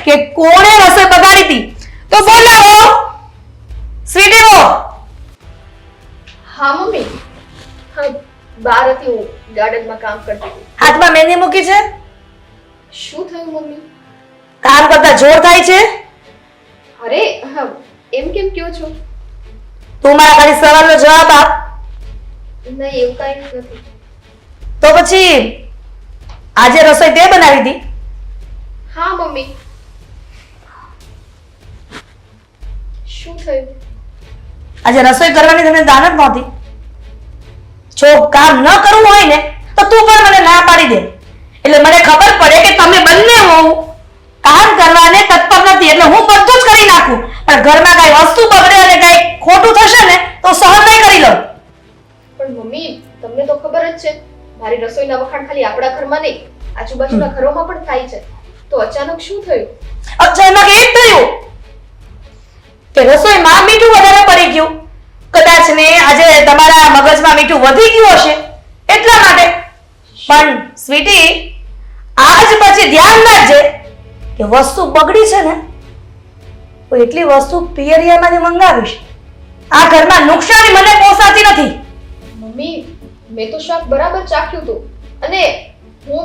કે કોણે રસોઈ બગાડી હતી. તો બોલાવો સ્વીટી વો. હા મમ્મી, હા બહાર હતી, હું ગાર્ડનમાં કામ કરતી હતી. હાથમાં મહેંદી મૂકી છે? શું થયું મમ્મી? કામ કરતા જોર થાય છે? અરે હા, એમ કેમ કહો છો? તું મારા ખાલી સવાલનો જવાબ આપ. નહીં, એવું કાંઈ નથી. તો પછી આજે રસોઈ તે બનાવી હતી? હા મમ્મી. શું થયું? આજે રસોઈ કરવાની તને દાનત નહોતી? જો કામ ન કરવું હોય ને તો તું પણ મને ના પાડી દે એટલે મને ખબર પડે કે તમે બંને હો કામ કરવાને તત્પર નથી એટલે હું બધું જ કરી નાખું પણ ઘરમાં કઈ વસ્તુ બગડે અને કઈ ખોટું થશે ને તો સહન નહીં કરી લઉં. પણ મમ્મી, તમને તો ખબર જ છે મારી રસોઈના વખાણ ખાલી આપણા ઘરમાં નહીં, આજુબાજુના ઘરોમાં પણ થાય છે. તો અચાનક શું થયું? અચાનક એ જ થયું કે રસોઈમાં મીઠું વધારે પડી ગયું. કદાચ ને આજે તમારા મગજમાં મીઠું વધી ગયું હશે એટલા માટે. પણ સ્વીટી આજ પછી ધ્યાન રાખજે કે વસ્તુ બગડી છે ને તો એટલી વસ્તુ પિયરિયામાંથી મંગાવીશ. આ ઘરમાં નુકસાની મને પોસાતી નથી. મમ્મી, મેં તો શાક બરાબર ચાખ્યું હતું અને હું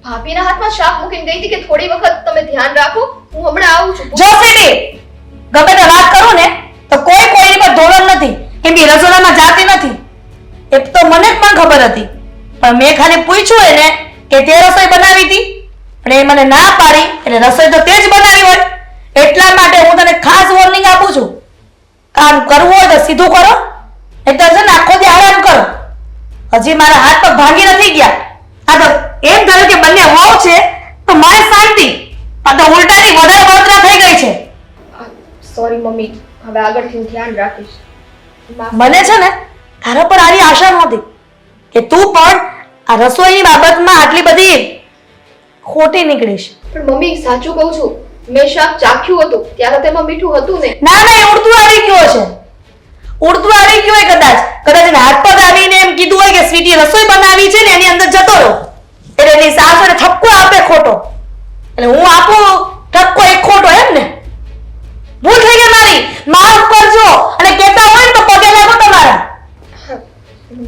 ભાભીના હાથમાં શાક મૂકીને ગઈ હતી કે થોડી વખત તમે ધ્યાન રાખો, હું હમણાં આવું છું. જો સ્વીટી ગમે તે વાત કરું ને તો કોઈ કોઈની પર ધોરણ નથી કેમ કે રસોડામાં જાતી નથી એ તો મને પણ ખબર હતી પણ મેં ખાલી પૂછ્યું એને કે તે રસોઈ બનાવી હતી અને એ મને ના પાડી એટલે રસોઈ તો તે જ બનાવી હોય એટલા માટે હું તને ખાસ વોર્નિંગ આપું છું. કામ કરવું હોય તો સીધું કરો એટલે છે ને આખો દી આરામ કરો. હજી મારા હાથ પગ ભાંગી નથી ગયા. આ તો એમ થયું કે બંને વહુ છે તો મારી શાંતિ, આ તો ઉલટાની વધારે બળતરા થઈ ગઈ છે. સોરી મમ્મી, હવે આગળથી હું ધ્યાન રાખીશ. મને છે ને તારા પર આવી આશા નહોતી કે તું પણ આ રસોઈની બાબતમાં આટલી બધી ખોટી નીકળીશ. પણ મમ્મી, સાચું કહું છું, મેં શાક ચાખ્યું હતું ત્યારે તેમાં મીઠું હતું ને. ના ના, એ ઉડતું આવી ગયું હશે. ઉડતું આવી ગયું હોય કદાચ એને હાથ પગ આવીને એમ કીધું હોય કે સ્વીટી રસોઈ બનાવી છે ને એની અંદર જતો રહો એટલે એની સાસુ એને ઠપકો આપે ખોટો એટલે હું આપું ઠપકો એક ખોટો એમ ને. ભૂલ થઈ ગઈ મારી, માફ કરજો અને કહેતા હોય ને તો પગે લાગો તમારા.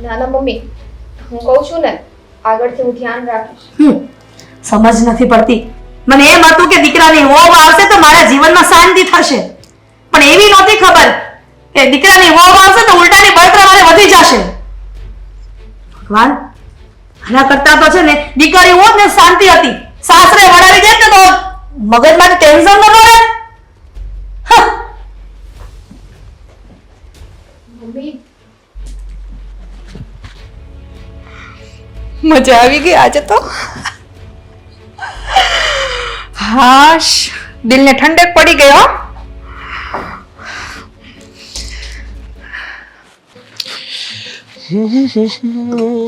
ના ના મમ્મી, હું કહું છું ને આગળથી હું ધ્યાન રાખીશ. સમજ નથી પડતી. મને એમ હતું કે દીકરાની વહુ આવશે તો મારા જીવનમાં શાંતિ થશે પણ એવી નહોતી ખબર કે દીકરાની વહુ આવશે તો ઉલટાની બળતરા મારે વધી જશે. ભગવાન, આના કરતા તો છે ને દીકરી હોત ને શાંતિ હતી. સાસરે વડાવી દે ને તો મગજમાં ટેન્શન ન રહે. મમ્મી, મજા આવી ગઈ આજે તો. હાશ, દિલને ઠંડક પડી ગઈ હો.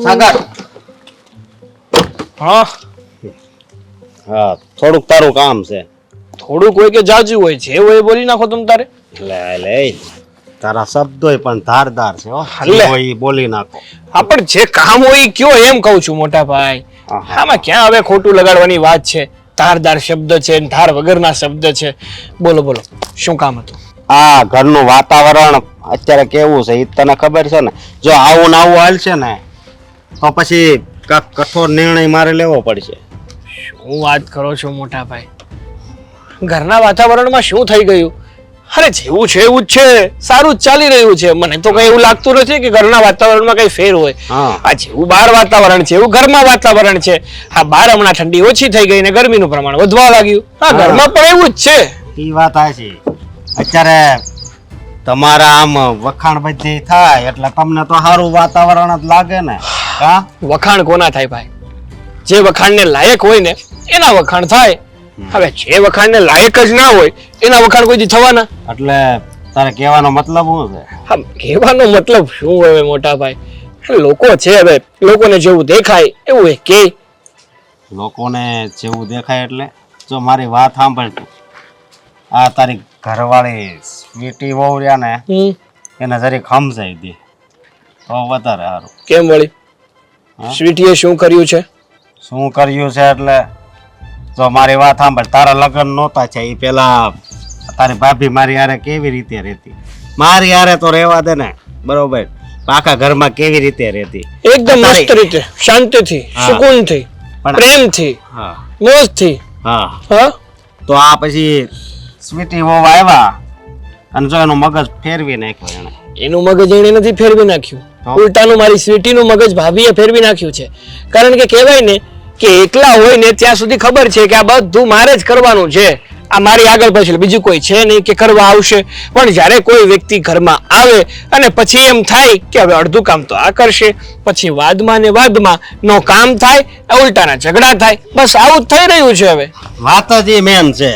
સાગર, હા હા, થોડુંક તારું કામ છે. થોડુંક હોય કે જાજુ હોય, જે હોય એ બોલી નાખો તમ તારે. લે તારા શબ્દોય પણ ધારદાર છે હો. લે. જે હોય ઈ બોલી નાખો. હા, પણ જે કામ હોય એ કયો એમ કહું છું મોટા ભાઈ. હા. આમાં ક્યાં હવે ખોટું લગાડવાની વાત છે? ધારદાર શબ્દ છે ને ધાર વગરના શબ્દ છે. બોલો બોલો, શું કામ હતું? આ ઘરનું વાતાવરણ અત્યારે કેવું છે એ તને ખબર છે ને. જો આવું ને આવું હાલશે ને તો પછી કાંઈક કઠોર નિર્ણય મારે લેવો પડશે. શું વાત કરો છો મોટા ભાઈ? ઘરના વાતાવરણમાં શું થઈ ગયું? અરે જેવું છે એવું જ છે, સારું જ ચાલી રહ્યું છે. મને તો કઈ એવું લાગતું નથી કે ઘરના વાતાવરણમાં કઈ ફેર હોય. હા. આ જેવું બહાર વાતાવરણ છે એવું ઘરમાં વાતાવરણ છે. આ બહાર હમણાં ઠંડી ઓછી થઈ ગઈ ને ગરમીનું પ્રમાણ વધવા લાગ્યું. હા, ઘરમાં પણ એવું જ છે. એ વાત સાચી. અત્યારે તમારા આમ વખાણ બધી થાય એટલે તમને તો સારું વાતાવરણ જ લાગે ને. હા, વખાણ કોના થાય ભાઈ? જે વખાણને લાયક હોય ને એના વખાણ થાય. હવે જે વખાણને લાયક જ ના હોય એના વખાણ કોઈથી થવાના? એટલે તારે કહેવાનો મતલબ શું છે? હા, કહેવાનો મતલબ શું હોય મોટા ભાઈ? લોકો છે, હવે લોકોને જેવું દેખાય એવું એ કે. લોકોને જેવું દેખાય એટલે જો મારી વાત સાંભળ તું. આ તારી ઘરવાળી સ્વીટી વહુ રહ્યા ને એને જરીક સમજાઈ દે તો વધારે સારું. કેમ વળી? સ્વીટીએ શું કર્યું છે? શું કર્યું છે એટલે જો મારી વાત સાંભળ. તારા લગ્ન નહોતા છે એ પેલા તારી ભાભી મારી હારે કેવી રીતે રહેતી? મારી હારે તો રહેવા દે ને, બરોબર? આખા ઘરમાં કેવી રીતે રહેતી? એકદમ મસ્ત રીતે, શાંતિથી, હા. સુકૂનથી, પણ- પ્રેમથી, હા મોજથી. હા. હા, તો આ પછી સ્વીટી વહુ આવ્યા અને જો એનું મગજ ફેરવી નાખ્યો એને. એનું મગજ એને નથી ફેરવી નાખ્યું. તો? ઉલટાનું મારી સ્વીટીનું મગજ ભાભીએ ફેરવી નાખ્યું છે. કારણ કે કહેવાય ને કે એકલા હોય ને ત્યાં સુધી ખબર છે કે આ બધું મારે જ કરવાનું છે, આ મારી આગળ પાછળ બીજું કોઈ છે નહીં કે કરવા આવશે. પણ જ્યારે કોઈ વ્યક્તિ ઘરમાં આવે અને પછી એમ થાય કે હવે અડધું કામ તો આ કરશે, પછી વાદમાં ને વાદમાં નો કામ થાય, ઉલટાના ઝઘડા થાય. બસ આવું જ થઈ રહ્યું છે હવે. વાત જ એ મેન છે,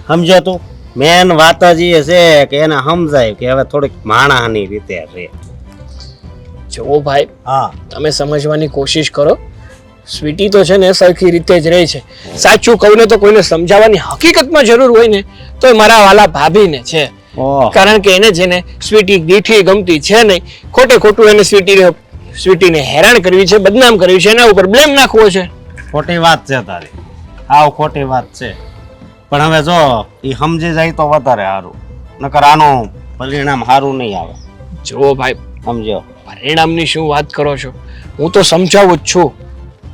સમજો તું? મેન વાત જ એ છે કે એને સમજાય કે હવે થોડીક માણાની રીતે રહે. જુઓ ભાઈ, હા, તમે સમજવાની કોશિશ કરો. સ્વીટી તો છે ને સરખી રીતે જ રહે છે. સાચું કહું ને તો કોઈને સમજાવવાની હકીકતમાં જરૂર હોય ને તો એ મારા વાલા ભાભીને છે. ઓહ, કારણ કે એને છે ને સ્વીટી દીઠી ગમતી છે નહીં. ખોટે ખોટું એને સ્વીટીને હેરાન કરવી છે, બદનામ કરવી છે, એના ઉપર બ્લેમ નાખવો છે. ખોટી વાત છે તારી, આવ ખોટી વાત છે. પણ હવે જો એ સમજી જાય તો વધારે સારું, નકર આનું પરિણામ સારું નહીં આવે. જુઓ ભાઈ, સમજો? પરિણામની શું વાત કરો છો? હું તો સમજાવું જ છું.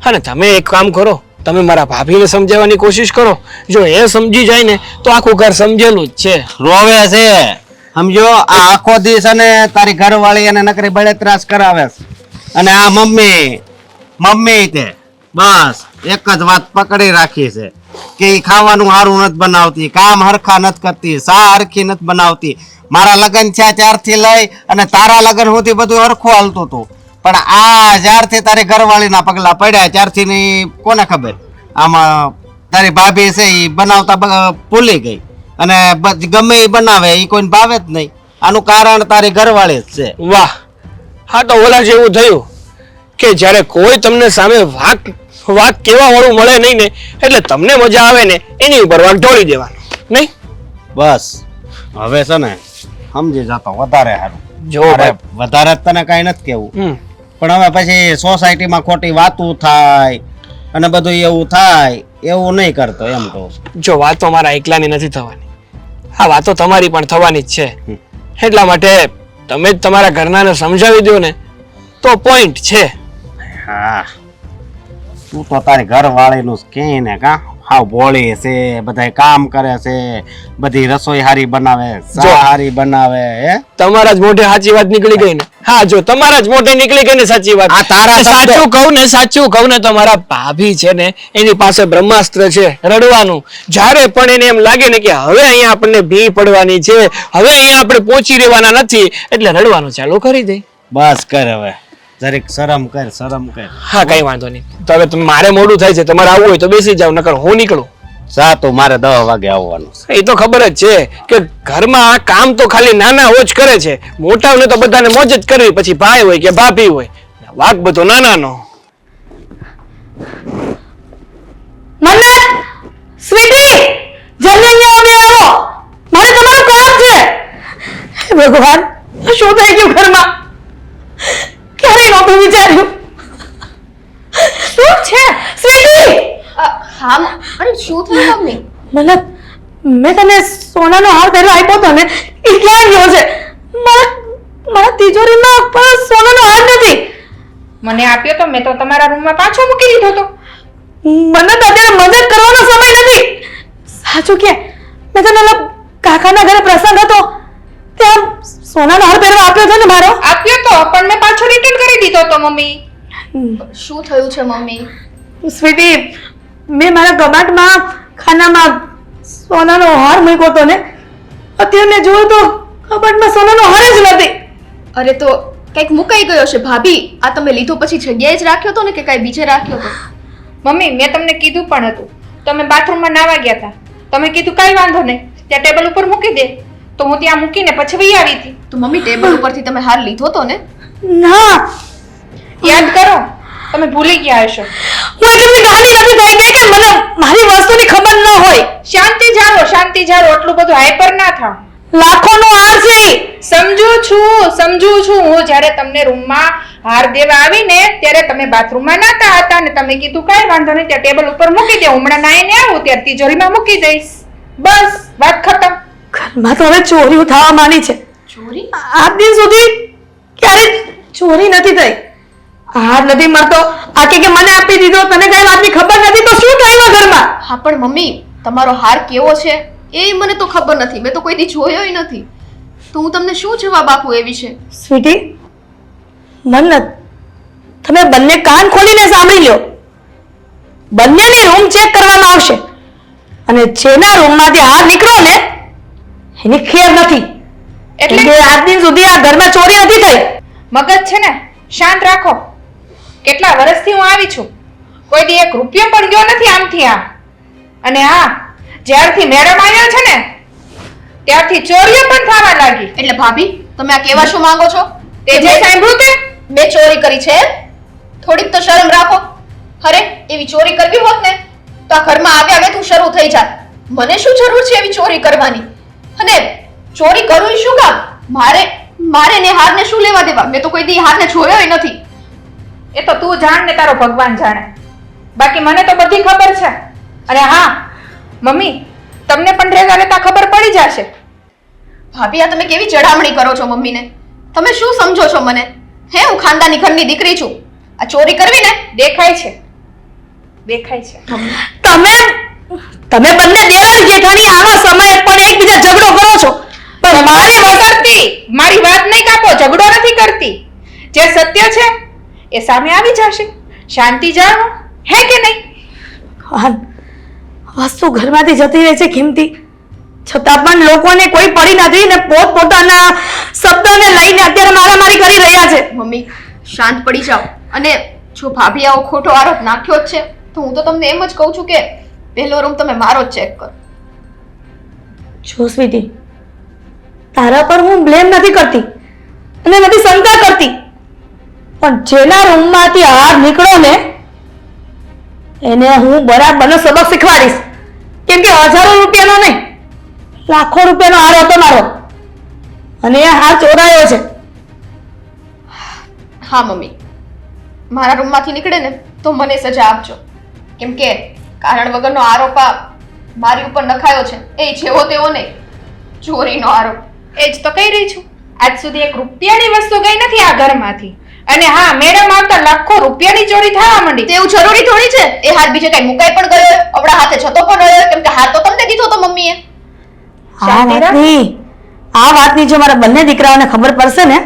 હા ને, તમે એક કામ કરો, તમે મારા ભાભીને સમજાવવાની કોશિશ કરો. જો એ સમજી જાય ને તો આખું ઘર સમજેલું જ છે. રોવે છે, સમજો? આ આખો દિવસ અને તારી ઘરવાળી એને નકરી બળેત્રાસ કરાવે છે. અને આ મમ્મી તે બસ એક જ વાત પકડી રાખી છે કે ઈ ખાવાનું સારું નથી બનાવતી, કામ હરખા નથી કરતી, સા હરખી નથી બનાવતી. મારા લગ્ન થયા ત્યારથી લઈ અને તારા લગ્ન સુધી બધું હરખું હાલતું હતું. પણ આ જ્યારથી તારી ઘરવાળીના પગલા પડ્યા ત્યારથી ની કોને ખબર આમાં તારી ભાભી છે એ બનાવતા ભૂલી ગઈ અને ગમે એ બનાવે એ કોઈને ભાવે જ નહીં. આનું કારણ તારી ઘરવાળી જ છે. વાહ, હા તો ઓલા જેવું થયું કે જ્યારે કોઈ તમને સામે વાત કેવા વાળું મળે નહીં ને એટલે તમને મજા આવે ને એની ઉપર વાંક ઢોળી દેવાનો નહીં. બસ હવે છે ને સમજી જતો વધારે સારું. જો અરે, ભાઈ, વધારે જ તને કઈ નથી કેવું, પણ હવે પછી સોસાયટીમાં ખોટી વાતું થાય અને બધું એવું થાય એવું નહીં કરતો એમ કહું છું. જો વાતો મારા એકલાની નથી થવાની, આ વાતો તમારી પણ થવાની જ છે. એટલા માટે તમે જ તમારા ઘરનાને સમજાવી દો ને તો પોઈન્ટ છે. હા, તું તો તારી ઘરવાળીનું જ કહે ને કા, હાવ બોળી છે, બધા કામ કરે છે, બધી રસોઈ હારી બનાવે, ચા હારી બનાવે. હે, તમારા જ મોઢે સાચી વાત નીકળી ગઈ ને. હા, જો તમારા જ મોઢે નીકળી ગઈ ને સાચી વાત. આ તારા સાચું કહું ને તો મારા ભાભી છે ને એની પાસે બ્રહ્માસ્ત્ર છે રડવાનું. જ્યારે પણ એને એમ લાગે ને કે હવે અહીંયા આપણને ભી પડવાની છે, હવે અહીંયા આપણે પહોંચી રહેવાના નથી, એટલે રડવાનું ચાલુ કરી દે. બસ કર હવે, જરીક શરમ કર. હા, કઈ વાંધો નહીં. તો હવે મારે મોડું થાય છે, તમારે આવવું હોય તો બેસી જાવ, નકર હું નીકળું. જા તું, મારે 10 વાગે આવવાનું છે. એ તો ખબર જ છે કે ઘરમાં આ કામ તો ખાલી નાના ઓછ કરે છે, મોટાઓને તો બધાને મોજ જ કરવી, પછી ભાઈ હોય કે ભાભી હોય, વાક બધો નાનાનો. મન્નત, સ્વીટી, જલ્દી અહીંયા આવો, મારે તમારું કામ છે. હે ભગવાન, આ શું થઈ ગયું ઘરમાં? ક્યારે નહોતું વિચાર્યું. શું છે સ્વીટી? હા અરે શું થયું મમ્મી? મને મેં તને સોનાનો હાર પહેરવા આપ્યો હતો ને એ ક્યાં ગયો છે? મારા તિજોરીમાં પણ સોનાનો હાર નથી. મને આપ્યો તો મેં તો તમારા રૂમમાં પાછો મૂકી દીધો તો. મને તો અત્યારે મદદ કરવાનો સમય નથી. સાચું કે મેં તને ઓલા કાકાના ઘરે પ્રસંગ હતો ત્યાં સોનાનો હાર પહેરવા આપ્યો હતો ને મારો. આપ્યો તો પણ મેં પાછો રિટર્ન કરી દીધો તો મમ્મી. શું થયું છે મમ્મી? સ્વીટી, મેં મારા કબાટમાં ખાનામાં સોનાનો હાર મૂક્યો હતો ને અત્યારે મેં જોયું તો કબાટમાં સોનાનો હાર જ નથી. અરે તો કંઈક મુકાઈ ગયો છે ભાભી. આ તમે લીધો પછી જગ્યાએ જ રાખ્યો હતો ને કે કાંઈ બીજે રાખ્યો હતો? મમ્મી મેં તમને કીધું પણ હતું. તમે બાથરૂમમાં નાવા ગયા હતા. તમે કીધું કાંઈ વાંધો નહીં, ત્યાં ટેબલ ઉપર મૂકી દે. તો હું ત્યાં મૂકીને પછી વહી આવી હતી. તો મમ્મી ટેબલ ઉપરથી તમે હાર લીધો હતો ને? ના, યાદ કરો, તમે ભૂલી ગયા હશો. હું એટલી બધી ગાંડી નથી થઈ ગઈ કે મને મારી વસ્તુની ખબર ન હોય. શાંતિ જાળવો, શાંતિ જાળવો. એટલું બધું હાઈપર ના થાવ. લાખોનો હાર છે ઈ. સમજુ છું હું. જ્યારે તમને રૂમમાં હાર દેવા આવીને ત્યારે તમે બાથરૂમમાં નાતા હતા ને તમે કીધું કાંઈ વાંધો નહીં, ત્યાં ટેબલ ઉપર મૂકી દે. હમણાં નાઈને આવું ત્યારે તિજોરીમાં મૂકી દઈશ. બસ વાત ખતમ. ઘરમાં તો હવે ચોરીઓ થવા માંડી છે. ચોરી? આજ દિન સુધી ક્યારે ચોરી નથી થઈ. હાર નથી મળતો. આ કે મને આપી દીધો, તને કઈ વાતની ખબર નથી તો શું થયું ઘરમાં? હા પણ મમ્મી તમારો હાર કેવો છે એ મને તો ખબર નથી. મેં તો કોઈ દી જોયોય નથી. તો હું તમને શું જવાબ આપું એ વિશે? સ્વીટી, મન્નત, તમે બંને કાન ખોલીને સાંભળી લો. બંનેની રૂમ ચેક કરવામાં આવશે અને જેના રૂમમાંથી હાર નીકળ્યો ને એની ખેર નથી. એટલે કે આજ દિન સુધી આ ઘરમાં ચોરી નથી થઈ. મગજ છે ને શાંત રાખો. કેટલા વર્ષથી હું આવી છું, કોઈ દી એક રૂપિયો પણ ગયો નથી આમથી આમ. અને હા, જ્યારથી મેડમ આવ્યો છે ને ત્યારથી ચોરીઓ પણ થવા લાગી. એટલે ભાભી તમે આ કેવા શું માંગો છો? તે જે સાંભળ્યું તે મેં ચોરી કરી છે? થોડીક તો શરમ રાખો. અરે એવી ચોરી કરવી હોત ને તો આ ઘરમાં આવ્યા તું શરૂ થઈ જાત. મને શું જરૂર છે એવી ચોરી કરવાની? અને ચોરી કરવું શું કામ? મારે ને હારને શું લેવા દેવા? મેં તો કોઈ દી હારને જોયો નથી. એ તો તું જાણ ને તારો ભગવાન જાણે. બાકી મને તો બધી ખબર છે. અને હા મમ્મી, તમને પણ રહેતા રહેતા ખબર પડી જશે. ભાભી આ તમે કેવી ચડામણી કરો છો મમ્મીને? તમે શું સમજો છો મને? હે હું ખાનદાની ઘરની દીકરી છું. આ ચોરી કરવી ને દેખાય છે. તમે બંને દેવર જેઠાણી આવા સમયે પણ એકબીજા ઝઘડો કરો છો. પણ મારી વાત કરતી, મારી વાત નહીં કાપો. ઝઘડો નથી કરતી. જે સત્ય છે એ સામે આવી જશે. શાંતિ જાળવો, હે કે નહીં? વસ્તુ ઘરમાંથી જતી રહે છે કિંમતી, છતાં પણ લોકોને કોઈ પડી નથી ને પોતપોતાના શબ્દોને લઈને અત્યારે મારામારી કરી રહ્યા છે. મમ્મી શાંત પડી જાઓ. અને જો ભાભી આવો ખોટો આરોપ નાખ્યો જ છે તો હું તો તમને એમ જ કહું છું કે પહેલો રૂમ તમે મારો જ ચેક કરો. જો સ્વીટી, તારા પર હું બ્લેમ નથી કરતી અને નથી શંકા કરતી, પણ જેના રૂમમાંથી હાર નીકળો ને એને હું બરાબરનો સબક શીખવાડીશ. કેમ કે હજારો રૂપિયાનો નહીં, લાખો રૂપિયાનો હાર હતો મારો અને એ હાર ચોરાયો છે. હા મમ્મી, મારા રૂમમાંથી નીકળે ને તો મને સજા આપજો. કેમ કે કારણ વગરનો આરોપ મારી ઉપર નખાયો છે. એ જેવો તેવો નહીં, ચોરીનો આરોપ. એ જ તો કહી રહી છું. આજ સુધી એક રૂપિયાની વસ્તુ ગઈ નથી આ ઘરમાંથી. અને હા, મેડમ આવતા લાખો રૂપિયાની ચોરી થવા માંડી. તે એવું જરૂરી થોડી છે એ હાર બીજે કઈ મુકાઈ પણ ગયો આપણા હાથે જતો પણ રહ્યો? કેમ કે હાર તો તમને દીધો તો મમ્મીએ. આ વાતની જો મારા બંને દીકરાઓને ખબર પડશે ને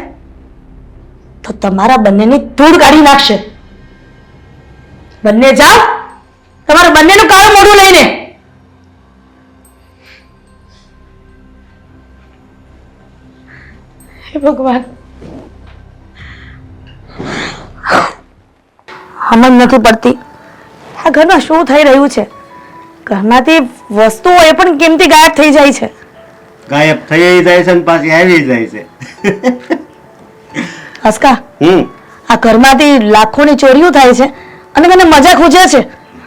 તો તમારા બંનેની ધૂળ કાઢી નાખશે. બંને જાઓ તમારા બંનેનું કાળું મોઢું લઈને. હે ભગવાન, સમજ નથી પડતી આ ઘરમાં શું થઈ રહ્યું છે. ઘરમાંથી વસ્તુઓ એ પણ કેમથી ગાયબ થઈ જાય છે. ગાયબ થઈ જાય છે ને પાછી આવી જાય છે. હસકા, આ ઘરમાંથી લાખોની ચોરીઓ થાય છે અને મને મજા ખૂજે છે.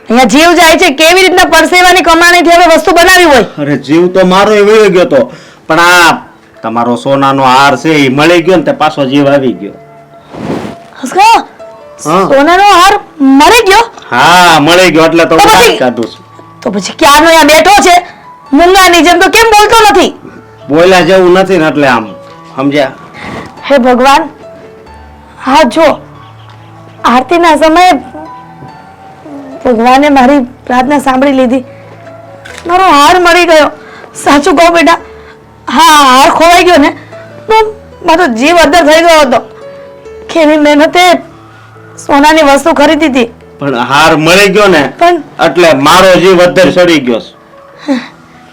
અહીંયા જીવ જાય છે. કેવી રીતના પરસેવાની કમાણીથી હવે વસ્તુ બનાવી હોય. અરે જીવ તો મારો વયો ગયો તો, પણ આ તમારો સોનાનો હાર છે એ મળી ગયો ને તે પાછો જીવ આવી ગયો. હસકા, સોનાનો હાર મળી ગયો? હા મળી ગયો એટલે તો હું વાત કાઢું છું. તો પછી ક્યારનો અહીંયા બેઠો છે મૂંગાની જેમ તો કેમ બોલતો નથી? બોલ્યા જેવું નથી ને એટલે આમ સમજ્યા. હે ભગવાન, હા જો આરતીના સમયે ભગવાને મારી પ્રાર્થના સાંભળી લીધી. મારો હાર મળી ગયો. સાચું કહું બેટા, હા હાર ખોવાઈ ગયો ને તો મારો જીવ અદ્દર થઈ ગયો હતો કે એની મહેનતે સોનાની વસ્તુ ખરીદી હતી. પણ હાર મળી ગયો ને પણ એટલે મારો જીવ અદ્ધર ચડી ગયો છે.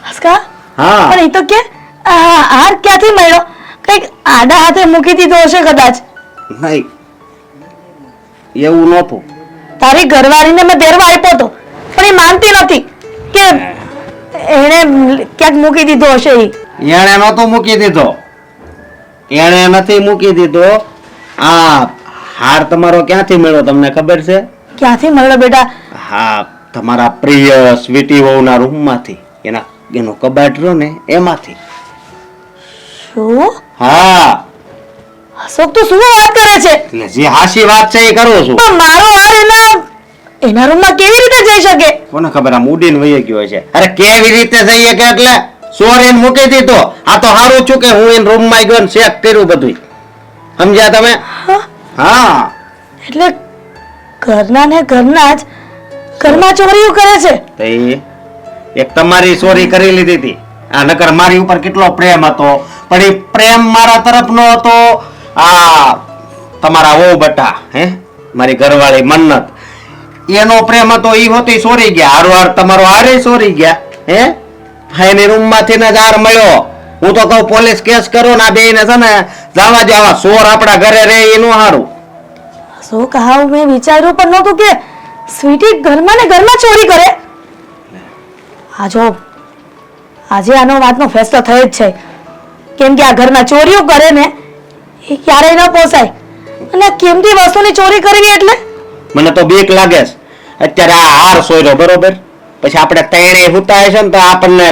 હસકા હા પણ એ તો કે આ હાર ક્યાંથી મળ્યો? કઈક આડા હાથે મૂકી દીધો હશે કદાચ. નહીં એવું નહોતું. તારી ઘરવાળીને મેં પહેરવા આપ્યો હતો પણ એ માનતી નથી કે એણે ક્યાંક મૂકી દીધો હશે. એણે નહોતો મૂકી દીધો, એણે નથી મૂકી દીધો. આ હાર તમારો ક્યાંથી મળ્યો તમને ખબર છે? ક્યાંથી મળ્યો બેટા? હા, તમારા પ્રિય સ્વીટી વહુના રૂમમાંથી, એનો કબાટ રહ્યો ને એમાંથી. શું? હા, અશોક તું શું વાત કરે છે? એટલે જે હાસી વાત છે એ કરું છું. પણ મારો હાર એના રૂમમાં કેવી રીતે જઈ શકે? કોને ખબર, આમ ઉડીને વહી ગયો છે. અરે કેવી રીતે જઈએ કે એટલે ચોરીને મૂકી દીધો. આ તો સારું છું કે હું એને રૂમમાં ગયો ને ચેક કર્યું બધું. સમજ્યા તમે? હા, એટલે ઘરના ને ઘરના જ ઘરમાં ચોરીઓ કરે છે. તો એ એક તમારી ચોરી કરી લીધી હતી. આ નકર મારી ઉપર કેટલો પ્રેમ હતો, પણ એ પ્રેમ મારા તરફનો હતો. આ તમારા વહુ બટા હે મારી ઘરવાળી મન્નત, એનો પ્રેમ હતો. ઈ હોતી ચોરી ગયા, હારો તમારો હારે ચોરી ગયા. હે એની રૂમ માંથી ને જ હાર મળ્યો. હું તો કહું પોલીસ કેસ કરો ને આ બેયને છે ને જવા દેવા. ચોર આપણા ઘરે રહે એનું હારું. શું કહું, મેં વિચાર્યું પણ નહોતું કે સ્વીટી ઘરમાં ને ઘરમાં ચોરી કરે. આ જો આજે આનો વાતનો ફેસલો થયો જ છે. કેમ કે આ ઘરમાં ચોરીઓ કરે ને એ ક્યારેય ન પોસાય. અને આ કિંમતી વસ્તુની ચોરી કરવી એટલે મને તો બીક લાગે છે. અત્યારે આ હાર સોયરો બરોબર, પછી આપણે ત્રણેય હુતાય છે ને તો આપણને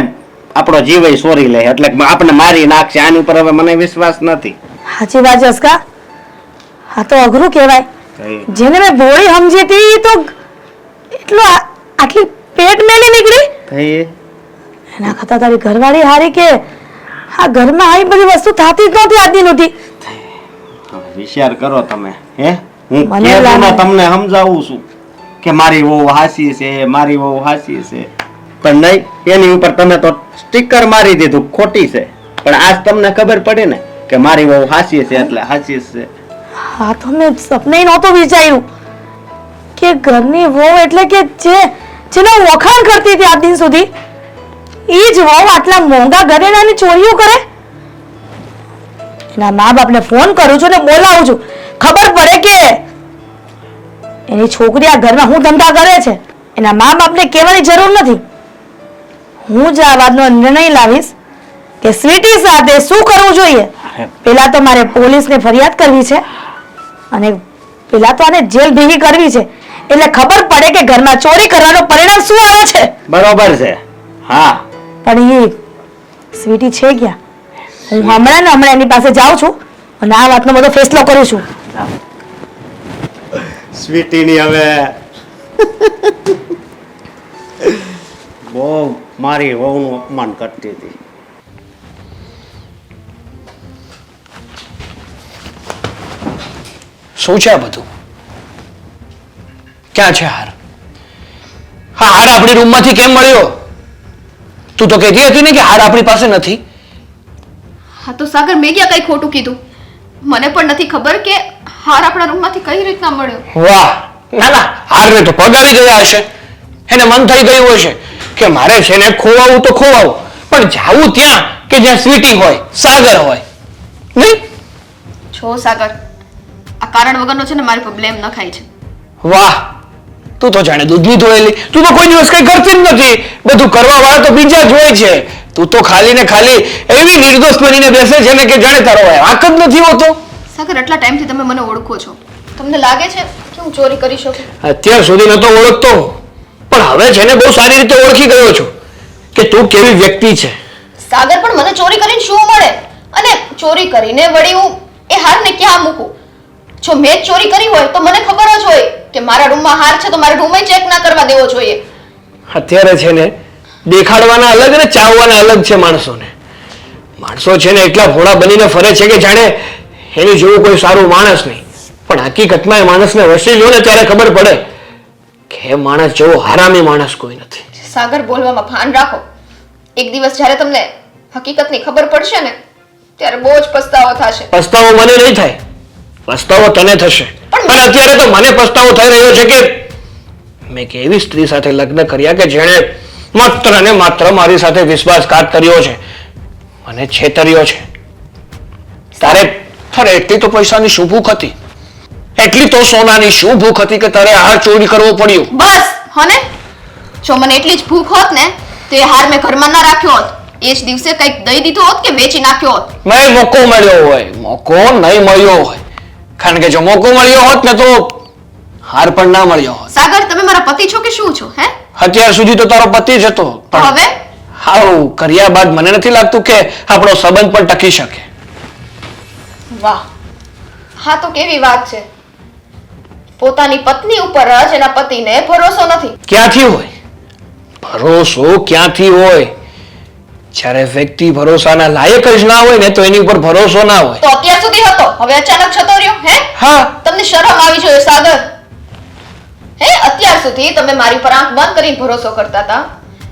આપણો જીવ સોરી લે, એટલે આપણને મારી નાખશે. આની ઉપર હવે મને વિશ્વાસ નથી. સાચી વાત છે અસ્કા, આ તો અઘરું કહેવાય. જેને મેં ભોળી સમજી હતી તો એટલો આટલી પેટ મેલી નીકળી. એના કરતા તારી ઘરવાળી હારી કે આ ઘરમાં આવી બધી વસ્તુ થતી જ નહોતી આદિ નહોતી. વિચાર કરો તમે. હે હું મને કેવું લાગે- ને તમને સમજાવું છું કે મારી વહુ હાસી છે, મારી વહુ હાસી છે, પણ નહીં, એની ઉપર તમે તો સ્ટીકર મારી દીધું ખોટી છે. પણ આજ તમને ખબર પડી ને કે મારી વહુ હાસી છે એટલે હાસી છે. હા તો મેં સપને નહોતું વિચાર્યું કે ઘરની વહુ એટલે કે જેનો વખાણ કરતી હતી આજ દિન સુધી એ જ વહુ આટલા મોંઘા ઘરેણાની ચોરીઓ કરે. એના મા બાપને ફોન કરું છું ને બોલાવું છું, ખબર પડે કે એની છોકરી આ ઘરમાં હું ધંધા કરે છે. એના મા બાપને કહેવાની જરૂર નથી. હું જ આ વાતનો નિર્ણય લાવીશ કે સ્વીટી સાથે શું કરવું જોઈએ. પેલા તો મારે પોલીસને ફરિયાદ કરવી છે અને પેલા તો આને જેલ ભેગી કરવી છે, એટલે ખબર પડે કે ઘરમાં ચોરી કરવાનું પરિણામ શું આવે છે. બરોબર છે. હા, પણ એ સ્વીટી છે ક્યાં? હું હમણાં એની પાસે જાઉં છું અને આ વાતનો બધો ફેસલો કરું છું. સ્વીટીની હવે બહુ મારી વહુનું અપમાન કરતી હતી. શું છે આ બધું? ક્યાં છે હાર? હા, હાર આપણી રૂમમાંથી કેમ મળ્યો? તું તો કહેતી હતી ને કે હાર આપણી પાસે નથી. હા તો સાગર, મેં ક્યાં કઈ ખોટું કીધું? મને પણ નથી ખબર કે હાર આપણા રૂમમાંથી કઈ રીતના મળ્યો. વાહ, ના ના, હારને તો પગ આવી ગયા હશે. એને મન થઈ ગયું હશે કે મારે છે ને ખોવાવું તો ખોવાવું, પણ જાવું ત્યાં કે જ્યાં સ્વીટી હોય, સાગર હોય. નહીં? છો સાગર, આ કારણ વગરનો છે ને મારી પર બ્લેમ નખાય છે. વાહ, તું તો જાણે દૂધની ધોયેલી. તું તો કોઈ દિવસ કઈ કરતી જ નથી. બધું કરવા વાળા તો બીજા જ હોય છે. તું તો ખાલી ને ખાલી એવી નિર્દોષ બનીને બેસે છે ને કે જાણે તારો વાંક જ નથી હોતો. સાગર, આટલા ટાઈમથી તમે મને ઓળખો છો, તમને લાગે છે કે હું ચોરી કરી શકું? અત્યાર સુધી નતો ઓળખતો, પણ હવે છે ને બહુ સારી રીતે ઓળખી ગયો છું કે તું કેવી વ્યક્તિ છે. સાગર, પણ મને ચોરી કરીને શું મળે? અને ચોરી કરીને વળી હું એ હારને ક્યાં મૂકું? જો મેં જ ચોરી કરી હોય તો મને ખબર જ હોય કે મારા રૂમમાં હાર છે તો મારે રૂમે ચેક ના કરવા દેવો જોઈએ. અત્યારે છે ને દેખાડવાના અલગ અને ચાવવાના અલગ છે માણસોને. માણસો છે ને એટલા ભોળા બનીને ફરે છે કે જાણે એની જેવું કોઈ સારું માણસ નહીં, પણ હકીકતમાં એ માણસને વસી લો ને ત્યારે ખબર પડે કે એ માણસ જેવો હરામી માણસ કોઈ નથી. સાગર, બોલવામાં ભાન રાખો. એક દિવસ જ્યારે તમને હકીકતની ખબર પડશે ને ત્યારે બહુ જ પસ્તાવો થશે. પસ્તાવો મને નહીં થાય, પસ્તાવો તને થશે. અને અત્યારે તો મને પસ્તાવો થઈ રહ્યો છે કે મેં કે એવી સ્ત્રી સાથે લગ્ન કર્યા કે જેણે માત્ર ને માત્ર મારી સાથે વિશ્વાસઘાત કર્યો છે, મને છેતર્યો છે. તારે એટલી તો પૈસાની શું ભૂખ હતી, એટલી તો સોનાની શું ભૂખ હતી કે તારે હાર ચોરી કરવો પડ્યો? બસ હોને, જો મને એટલી જ ભૂખ હોત ને તો એ હાર મેં ઘરમાં ના રાખ્યો હોત, એ જ દિવસે કંઈક દઈ દીધો હોત કે વેચી નાખ્યો હોત. મેં મોકો મળ્યો હોય, મોકો નહીં મળ્યો હોય. કારણ કે જો મોકો મળ્યો હોત ને તો હાર પણ ના મળ્યો હોત. સાગર, તમે મારા પતિ છો કે શું છો? હે, અત્યાર સુધી તો તારો પતિ જ હતો, પણ હવે હાઉ કર્યા બાદ મને નથી લાગતું કે આપણો સંબંધ પણ ટકી શકે. વાહ, હા તો કેવી વાત છે. પોતાની પત્ની ઉપર જ એના પતિને ભરોસો નથી. ક્યાંથી હોય ભરોસો? ક્યાંથી હોય? જ્યારે વ્યક્તિ ભરોસાના લાયક જ ના હોય ને તો એની ઉપર ભરોસો ના હોય. તો અત્યાર સુધી હતો, હવે અચાનક જતો રહ્યો. હે, હા, તમને શરમ આવી જોઈએ સાગર. હે, અત્યાર સુધી તમે મારી પર આંખ બંધ કરીને ભરોસો કરતા હતા.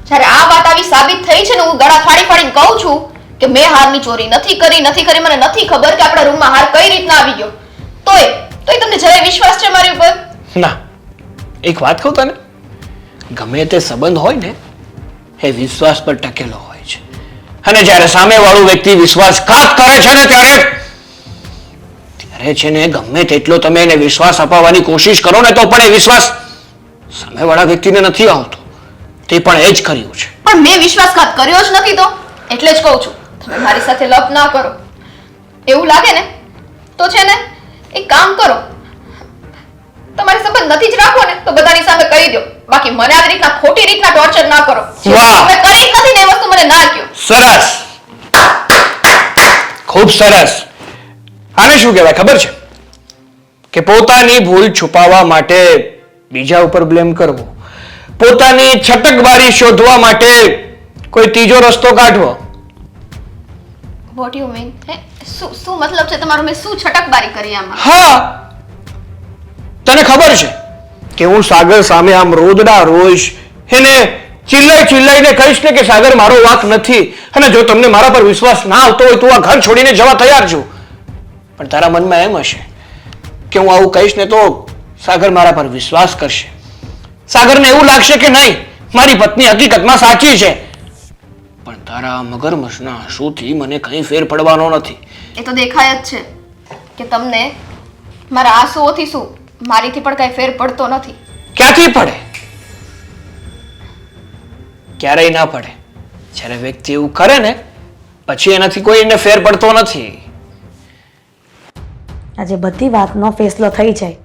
જ્યારે આ વાત આવી સાબિત થઈ છે ને, હું ગળા ફાડી ફાડીને કહું છું કે મેં હારની ચોરી નથી કરી, મને નથી ખબર કે આપણા રૂમમાં હાર કઈ રીતના આવી ગયો. તોય તમને જરાય વિશ્વાસ છે મારી ઉપર? ના, એક વાત કહું તને, ગમે તે સંબંધ હોય ને એ વિશ્વાસ પર ટકેલો હોય છે. અને જ્યારે સામેવાળો વ્યક્તિ વિશ્વાસઘાત કરે છે ને ત્યારે છે ને ગમે તેટલો તમે એને વિશ્વાસ અપાવવાની કોશિશ કરો ને તો પણ એ વિશ્વાસ સામેવાળા વ્યક્તિને નથી આવતો. તે પણ એ જ કર્યું છે. પણ મેં વિશ્વાસઘાત કર્યો જ નથી તો એટલે જ કહું છું તમે મારી સાથે લપ ના કરો. એવું લાગે ને તો છે ને એક કામ કરો, તમારી સંબંધ નથી જ રાખવો ને તો બધાની સામે કહી દો, બાકી મને આવી રીતના ખોટી રીતના ટોર્ચર ના કરો. વાહ, તમે કરી જ નથી ને એ વસ્તુ મને ના કહો. સરસ, ખૂબ સરસ. આને શું કહેવાય ખબર છે? કે પોતાની ભૂલ છુપાવવા માટે બીજા ઉપર બ્લેમ કરવો, પોતાની છટકબારી શોધવા માટે કોઈ ત્રીજો રસ્તો કાઢવો. What you mean? શું મતલબ છે તમારો? મેં શું છટકબારી કરી આમાં? હા, તને ખબર છે કે હું સાગર સામે આમ રોદડા રોઈશ, એને ચિલ્લાઈને કહીશ ને કે સાગર મારો વાંક નથી, અને જો તમને મારા પર વિશ્વાસ ના આવતો હોય તો આ ઘર છોડીને જવા તૈયાર છું. પણ તારા મનમાં એમ હશે કે હું આવું કહીશ ને તો સાગર મારા પર વિશ્વાસ કરશે, સાગરને એવું લાગશે કે નહીં મારી પત્ની હકીકતમાં સાચી છે. પણ તારા મગરમચ્છના આંસુથી મને કંઈ ફેર પડવાનો નથી. એ તો દેખાય જ છે કે તમને મારા આંસુઓથી શું, મારીથી પણ કઈ ફેર પડતો નથી. ક્યાંથી પડે? ક્યારેય ના પડે. જ્યારે વ્યક્તિ એવું કરે ને પછી એનાથી કોઈને ફેર પડતો નથી. આજે બધી વાતનો ફેસલો થઈ જાય,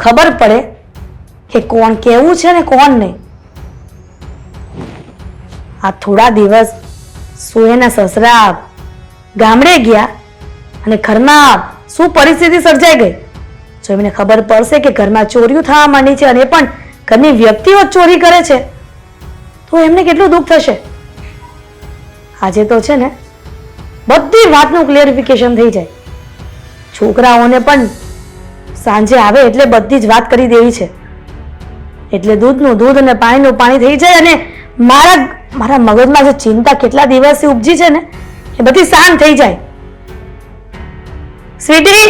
ખબર પડે કે કોણ કેવું છે ને કોણ નહીં. આ થોડા દિવસ સુએના સસરા ગામડે ગયા અને ઘરમાં શું પરિસ્થિતિ સર્જાઈ ગઈ. જો એમને ખબર પડશે કે ઘરમાં ચોરીઓ થવા માંડી છે અને એ પણ ઘરની વ્યક્તિઓ જ ચોરી કરે છે તો એમને કેટલું દુઃખ થશે. આજે તો છે ને બધી વાતનું ક્લિયરિફિકેશન થઈ જાય. છોકરાઓને પણ સાંજે આવે એટલે બધી જ વાત કરી દેવી છે, એટલે દૂધનું દૂધ અને પાણીનું પાણી થઈ જાય અને મારા મગજમાં જે ચિંતા કેટલા દિવસથી ઉપજી છે ને એ બધી શાંત થઈ જાય. સ્વીટી,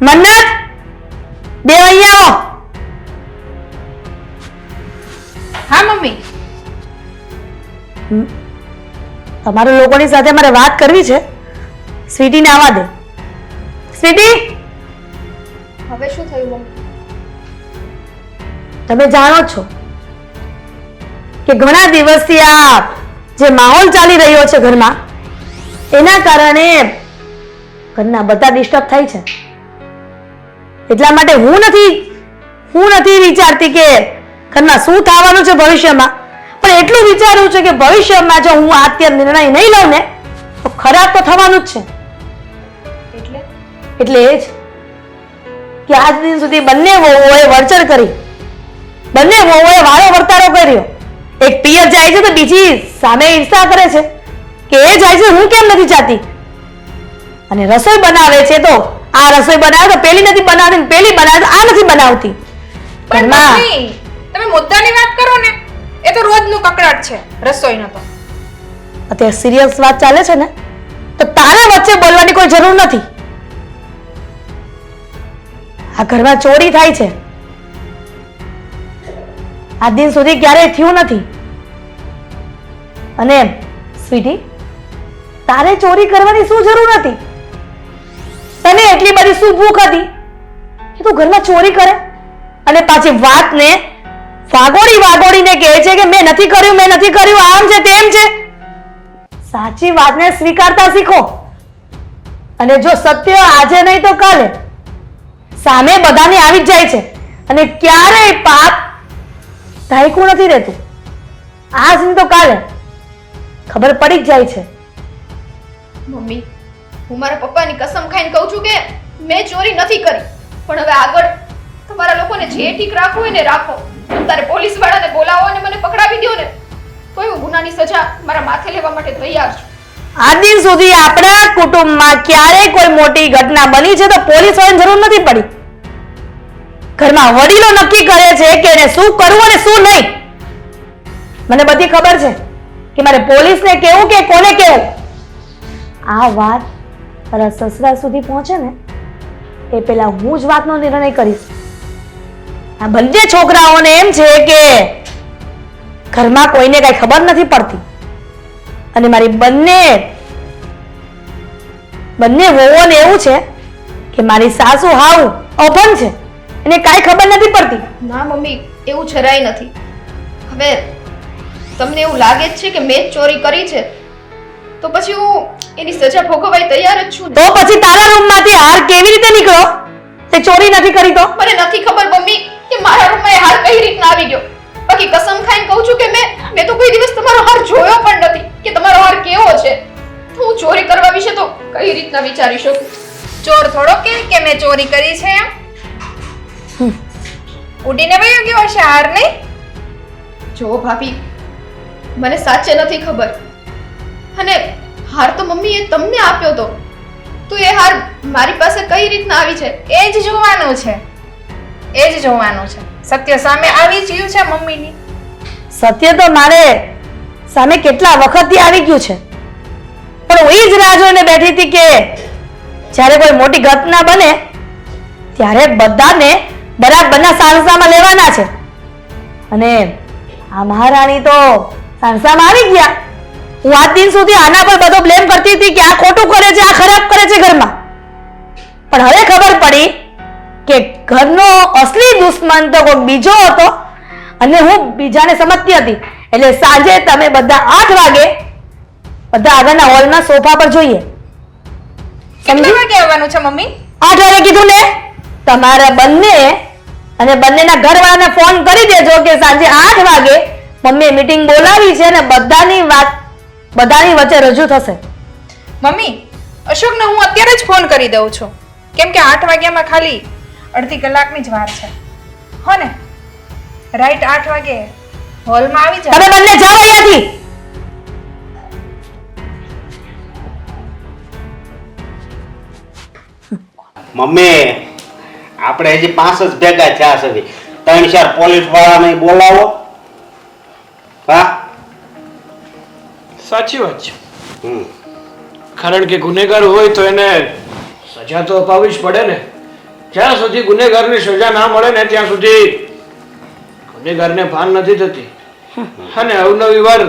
મન્નત, બે અહીંયા આવો. હા મમ્મી. તમારા લોકોની સાથે મારે વાત કરવી છે. સ્વીટીને આવવા દે. સ્વીટી, હવે શું થયું મમ્મી? તમે જાણો છો કે ઘણા દિવસથી આ જે માહોલ ચાલી રહ્યો છે ઘરમાં એના કારણે ઘરના બધા ડિસ્ટર્બ થાય છે. એટલા માટે હું નથી વિચારતી કે ઘરમાં શું થવાનું છે ભવિષ્યમાં, પણ એટલું વિચારું છું કે ભવિષ્યમાં જો હું અત્યારે નિર્ણય નહીં લઉં ને તો ખરાબ તો થવાનું જ છે. એટલે એ જ કે આજ દિન સુધી બંને વહુઓએ વરચર કરી બંને વહુએ વાળો વર્તારો કર્યો. એક પિયર જાય છે તો બીજી સામે ઈર્ષા કરે છે કે એ જાય છે હું કેમ નથી જાતી. અને રસોઈ બનાવે છે તો આ રસોઈ બનાવે તો પેલી નથી બનાવતી, પેલી બનાવે તો આ નથી બનાવતી. પણ ઘરમાં મમ્મી, તમે મુદ્દાની વાત કરો ને, એ તો રોજનું કકડાટ છે રસોઈનો તો. અત્યારે સિરિયસ વાત ચાલે છે ને, તો તારે વચ્ચે બોલવાની કોઈ જરૂર નથી. આ ઘરમાં ચોરી થાય છે, આ દિન સુધી ક્યારેય થયું નથી. અને સ્વીટી, તારે ચોરી કરવાની શું જરૂર હતી? તને એટલી બધી શું ભૂખ હતી કે તું ઘરમાં ચોરી કરે? અને પાછી વાતને વાગોડીને કહે છે કે મેં નથી કર્યું, મેં નથી કર્યું, આમ છે તેમ છે. સાચી વાતને સ્વીકારતા શીખો. અને જો સત્ય આજે નહીં તો કાલે સામે બધાને આવી જ જાય છે. અને ક્યારેય પાપ ઢાંકવું નથી રહેતું. આજ નહીં તો કાલે ખબર પડી જ જાય છે. મમ્મી, હું મારા પપ્પાની કસમ ખાઈને કહું છું કે મેં ચોરી નથી કરી. પણ હવે આગળ તમારા લોકોને જે ઠીક રાખવું હોય ને રાખો. તારે પોલીસ વાળાને બોલાવો અને મને પકડાવી દો ને, કોઈ હું ગુનાની સજા મારા માથે લેવા માટે તૈયાર છું. આ દિન સુધી આપણા કુટુંબમાં ક્યારેય કોઈ મોટી ઘટના બની છે તો પોલીસ વાળાની જરૂર નથી પડી. ઘરમાં વડીલો નક્કી કરે છે કે એને શું કરવું અને શું નહીં. મને બધી ખબર છે કે મારે પોલીસને કહેવું કે કોને કહેવું. આ વાત તારા સસરા સુધી પહોંચે ને એ પહેલા હું જ વાતનો નિર્ણય કરીશ. આ બંને છોકરાઓને એમ છે કે ઘરમાં કોઈને કઈ ખબર નથી પડતી અને મારી બંને વહુઓને એવું છે કે મારી સાસુ હાવ અભણ છે, એને કાંઈ ખબર નથી પડતી. ના મમ્મી, એવું જરાય નથી. હવે તમને એવું લાગે જ છે કે મેં જ ચોરી કરી છે તો પછી હું એની સજા ભોગવવા તૈયાર જ છું ને. તો પછી તારા રૂમમાંથી હાર કેવી રીતે નીકળ્યો? તે ચોરી નથી કરી તો? મને નથી ખબર મમ્મી કે મારા રૂમમાં એ હાર કઈ રીતના આવી ગયો. બાકી કસમ ખાઈને કહું છું કે મેં તો કોઈ દિવસ તમારો હાર જોયો પણ નથી કે તમારો હાર કેવો છે. હું ચોરી કરવા વિશે તો કઈ રીતના વિચારી શકું? ચોર થોડો કે મેં ચોરી કરી છે એમ. ઉડીને વયો ગયો હશે હાર નહીં? જો ભાભી, મને સાચે નથી ખબર. અને હાર તો મમ્મીએ તમને આપ્યો તો એ હાર મારી પાસે કઈ રીતના આવી છે એ જ જોવાનું છે, એ જ જોવાનું છે. સત્ય સામે આવી જ ગયું છે મમ્મીની. સત્ય તો મારે સામે કેટલા વખતથી આવી ગયું છે, પણ હું એ જ રાહ જોઈને બેઠી હતી કે જ્યારે કોઈ મોટી ઘટના બને ત્યારે બધાને બરાબરના સાણસામાં લેવાના છે. અને આ મહારાણી તો સાણસામાં આવી ગયા. હું આજ દિન સુધી આના પર બધો બ્લેમ કરતી હતી કે આ ખોટું કરે છે, આ ખરાબ કરે છે ઘરમાં. પણ હવે ખબર પડી કે ઘરનો અસલી દુશ્મન તો કોઈ બીજો હતો અને હું બીજાને સમજતી હતી. એટલે સાંજે તમે બધા 8 વાગે બધા આગળના હોલમાં સોફા પર જોઈએ. કેટલા વાગે આવવાનું છે મમ્મી? 8 વાગે કીધું ને. તમારા બંને અને બંનેના ઘરવાળાને ફોન કરી દેજો કે સાંજે 8 વાગે મમ્મીએ મીટિંગ બોલાવી છે અને બધાની વચ્ચે રજૂ થશે. મમ્મી, અશોકને હું અત્યારે જ ફોન કરી દઉં છું, કેમ કે 8 વાગ્યામાં ખાલી અડધી કલાકની જ વાર છે. હો ને? રાઈટ 8 વાગે હોલમાં આવી જાવ. તમે બંને જાઓ અહીંયાથી. મમ્મી, આપણે હજી 5 જ ભેગા થયા છે. 3-4 પોલીસ વાળાને બોલાવો. હા, સાચી વાત છે. કારણ કે ગુનેગાર હોય તો એને સજા તો અપાવવી જ પડે ને. જ્યાં સુધી ગુનેગારની સજા ના મળે ને ત્યાં સુધી ગુનેગારને ભાન નથી થતી અને અવનવી વાર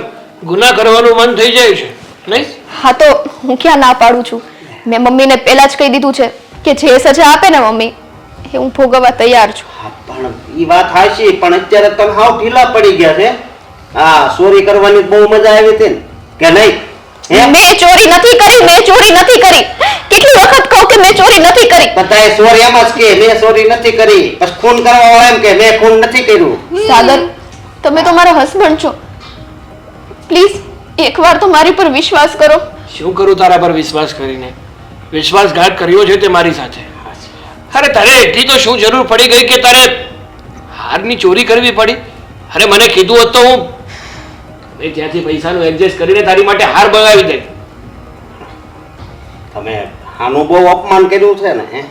ગુના કરવાનું મન થઈ જાય છે, નહીં? હા, તો હું ક્યાં ના પાડું છું. મેં મમ્મીને પહેલા જ કહી દીધું છે કે જે સજા આપે ને મમ્મી એ હું ભોગવવા તૈયાર છું. હા, પણ ઈ વાત હાચી, પણ અત્યારે તમે હાવ ઢીલા પડી ગયા છે. હા, ચોરી કરવાની બહુ મજા આવી હતી ને કે નહીં? મેં ચોરી નથી કરી, મેં ચોરી નથી કરી. કેટલી વખત કહું કે મેં ચોરી નથી કરી. બધાએ ચોરી એમ જ કે મેં ચોરી નથી કરી, પછી ખૂન કરવા વાળા એમ કે મેં ખૂન નથી કર્યું. સાગર, તમે તો મારા હસબન્ડ છો. પ્લીઝ એકવાર તો મારી પર વિશ્વાસ કરો. શું કરું તારા પર વિશ્વાસ કરીને? વિશ્વાસઘાત કર્યો છે તે મારી સાથે. અરે તારે એટલી તો શું જરૂર પડી ગઈ કે તારે હારની ચોરી કરવી પડી? અરે મને કીધું હોત તો હું મેં ત્યાંથી પૈસાનું એડજસ્ટ કરીને તારી માટે હાર બનાવી દે. તમે આનું બહુ અપમાન કર્યું છે ને, હે?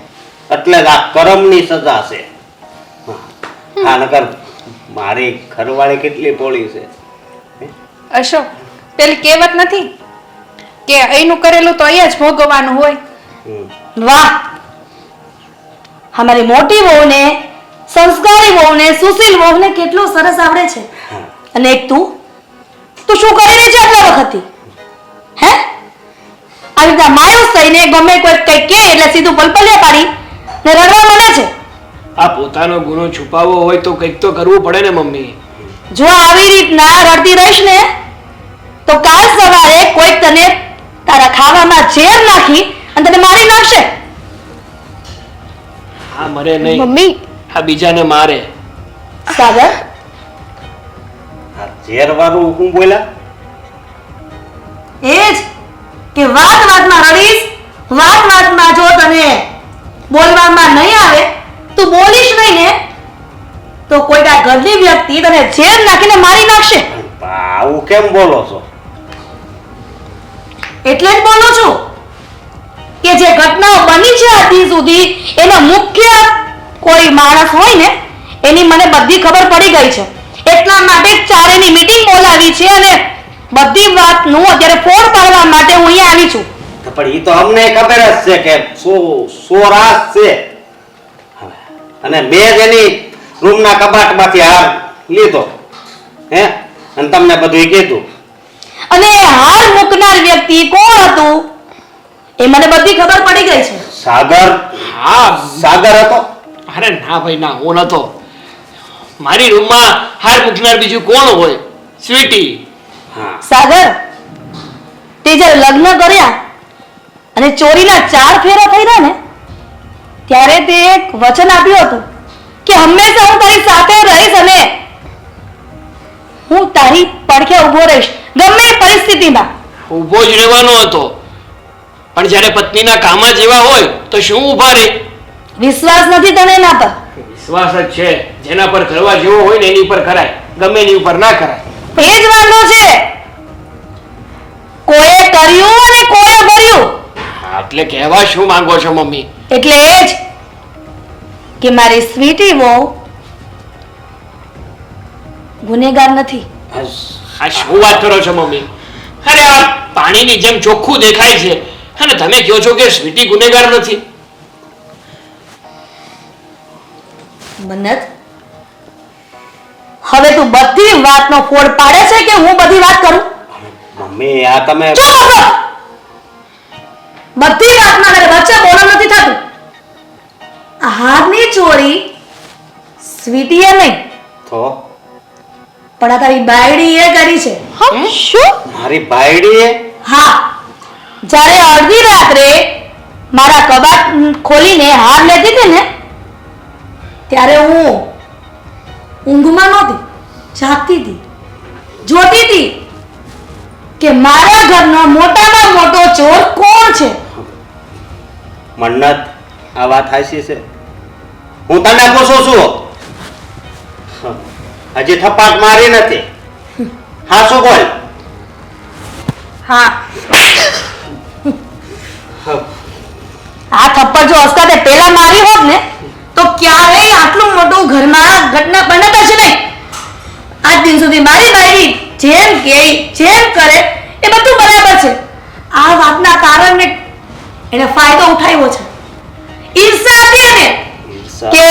એટલે જ આ કરમની સજા છે. હા, નકર મારી ઘરવાળી કેટલી ભોળી છે. અશોક, પેલી કહેવત નથી કે અહીંનું કરેલું તો અહીંયા જ ભોગવવાનું હોય. વાહ, અમારી મોટી વહુને, સંસ્કારી વહુને, સુશીલ વહુને કેટલું સરસ આવડે છે. અને એક તું શું કરી રહી છે આટલા વખતથી? હે, આવી રીતના માયુસ થઈને ગમે કોઈ કઈ કે એટલે સીધું પલપલિયા પાડી ને રડવા માંડે છે. આ પોતાનો ગુનો છુપાવવો હોય તો કંઈક તો કરવું પડે ને મમ્મી. જો આવી રીતના રડતી રહીશ ને તો કાલ સવારે કોઈ તને તારા ખાવામાં ઝેર નાખી અને તને મારી નાખશે. હા, મરે નહીં, મમ્મી આ બીજાને મારે. સાગર, આ ઝેરવાળું હું બોલ્યા? એ જ કે વાત વાતમાં રડીશ, વાત વાતમાં જો તને બોલવામાં નહીં આવે, તું બોલીશ નહીં ને તો કોઈ ઘરની વ્યક્તિ તને ઝેર નાખીને મારી નાખશે. આવું કેમ બોલો છો? એટલે જ બોલું છું કે જે ઘટનાઓ બની છે આજ સુધી એનો મુખ્ય કોઈ માણસ હોય ને એની મને બધી ખબર પડી ગઈ છે. એટલા માટે ચારેની મીટિંગ બોલાવી છે અને બધી વાતનું અત્યારે ફોડ પાડવા માટે હું અહીંયા આવી છું. પણ એ તો અમને ખબર જ છે કે સો રાસ છે. અને મેં જ એની રૂમના કબાટમાંથી હાર લીધો, હે, અને તમને બધું કીધું. અને હાર મૂકનાર વ્યક્તિ કોણ હતું એ મને બધી ખબર પડી ગઈ છે. સાગર. હા, સાગર હતો. અરે ના ભાઈ ના, હું નતો. મારી રૂમમાં હાર મૂકનાર બીજું કોણ હોય? સ્વીટી. હા, સાગર, તે જ્યારે લગ્ન કર્યા અને ચોરીના 4 ફેરા થયા ને ત્યારે તે એક વચન આપ્યું હતું કે હંમેશા હું તારી સાથે રહીશ અને હું તારી પડખે ઊભો રહીશ ગમે એ પરિસ્થિતિમાં. ઊભો જ રહેવાનો હતો, પણ જ્યારે પત્નીના કામા જેવા હોય તો શું ઊભા રહે? વિશ્વાસ નથી તને એના પર? વિશ્વાસ જ છે. જેના પર કરવા જેવો હોય ને એની પર કરાય, ગમે એની ઉપર ના કરાય. એ જ વાંધો છે, કોઈએ કર્યું અને કોઈએ ભર્યું. હા, એટલે કહેવા શું માંગો છો મમ્મી? એટલે એ જ કે મારી સ્વીટી વહુ ગુનેગાર નથી. આ શું વાત કરો છો મમ્મી? અરે આ પાણીની જેમ ચોખ્ખું દેખાય છે અને તમે કહો છો કે સ્વીટી ગુનેગાર નથી. મન્નત, હવે તું બધી વાતનો ફોડ પાડે છે કે હું બધી વાત કરું? મમ્મી આ તમે ચૂપ રહો! બધી વાતમાં મારે વચ્ચે બોલવાનું નથી થતું. આ હારની ચોરી સ્વીટીએ નહીં તો પણ આ તારી બાયડીએ કરી છે. શું? મારી બાયડીએ? હા, જ્યારે અડધી રાત્રે મારા કબાટ ખોલીને હાર લેતી હતી ને ત્યારે હું ઊંઘમાં નહોતી, જાગતી હતી, જોતી હતી કે મારા ઘરનો મોટામાં મોટો ચોર કોણ છે. મન્નત, આ વાત હાચી છે? હું તને પૂછું છું, હજી થપ્પાટ મારી નથી. હા, શું બોલ? હા, આ થપ્પડ જો હસકાતે પહેલા મારી હોત ને તો ક્યારેય આટલું મોટું ઘરમાં ઘટના બનત જ નહીં. આજ દિન સુધી મારી બાયડી જેમ કે જેમ કરે એ બધું બરાબર છે. આ વાતના કારણે એને ફાયદો ઉઠાવ્યો છે. ઈર્ષા હતી એને કે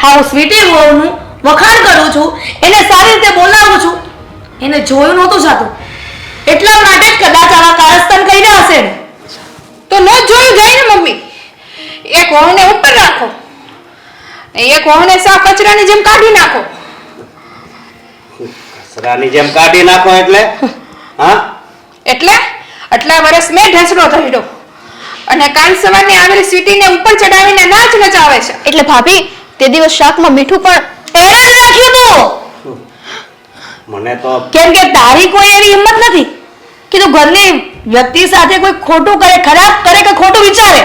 હા હું સ્વીટી વહુનું વખાણ કરું છું, એને સારી રીતે બોલાવું છું, એને જોયું નહોતું જાતું એટલા માટે જ કદાચ આવા કારસ્તાન કર્યા હશે ને. તો ન જોયું જાય ને મમ્મી. એક વહુને ઉપર રાખો, એક વહુને સાફ કચરાની જેમ કાઢી નાખો. કચરાની જેમ કાઢી નાખો એટલે? હા, એટલે આટલા વર્ષ મેં ઢેસડો ધર્યો અને કાલ સવારની આવેલી સ્વીટીને ઉપર ચડાવીને નાચ નચાવે છે. એટલે ભાભી તે દિવસ શાકમાં મીઠું પણ એને જ રાખ્યું તું. મને તો કેમ કે તારી કોઈ એવી હિંમત નથી કે તું ઘરની વ્યક્તિ સાથે કોઈ ખોટું કરે, ખરાબ કરે કે ખોટું વિચારે.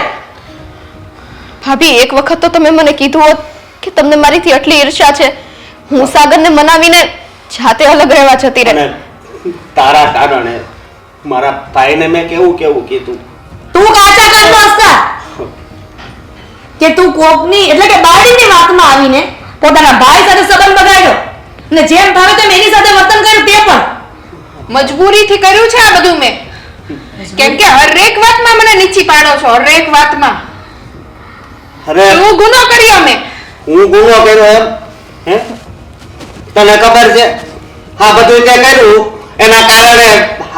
ભાભી એક વખત તો તમે મને કીધું હોત કે તમને મારીથી આટલી ઈર્ષ્યા છે હું સાગરને મનાવીને જાતે અલગ રહેવા જતી રહે. અને તારા કારણે મારા ભાઈને મેં કેવું કીધું. તું કાચા કાચો હસતા કે તું કોકની એટલે કે બાળીની વાતમાં આવીને પોતાના ભાઈ સાથે સંબંધ બગાડ્યો અને જેમ ભાવે તેમ એની સાથે વર્તન કર્યું તે પણ મજબૂરીથી કર્યું છે આ બધું મેં. કેમ કે હરેક વાતમાં મને નીચી પાડો છો, હરેક વાતમાં. અરે શું ગુનો કર્યો મેં? હું ગુનો કર્યો એમ? હે? તને ખબર છે આ બધું તે કર્યું એના કારણે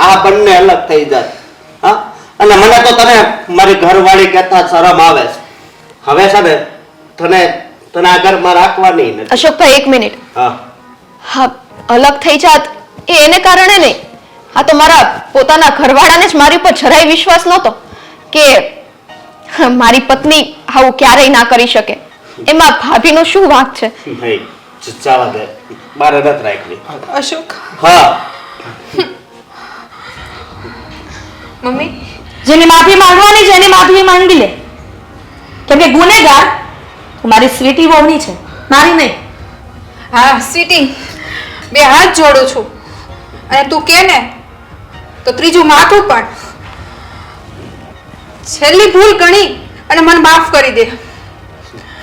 આ બંને અલગ થઈ જાય. હા, અને મને તો તને મારી ઘરવાળી કહેતા શરમ આવે છે. હવે છે ને તને આ ઘરમાં રાખવાની નથી. અશોકભાઈ એક મિનિટ. હા, હા અલગ થઈ જાત એ એને કારણે નહીં, આ તો મારા પોતાના ઘરવાળાને જ મારી ઉપર જરાય વિશ્વાસ નહોતો કે મારી પત્ની આવું ક્યારેય ના કરી શકે. એમાં ભાભીનો શું વાંક છે? નહીં ચાવા દે, મારે નથી રાખવી. અશોક, હા, મમ્મી જેની માફી માંગવાની છે એની માફી માંગી લે. કેમ કે ગુનેગાર મારી સ્વીટી વહુની છે, મારી નહીં. હા સ્વીટી, બે હાથ જોડું છું અને તું કે ને તો ત્રીજું માથું પણ. છેલ્લી ભૂલ ગણી અને મને માફ કરી દે.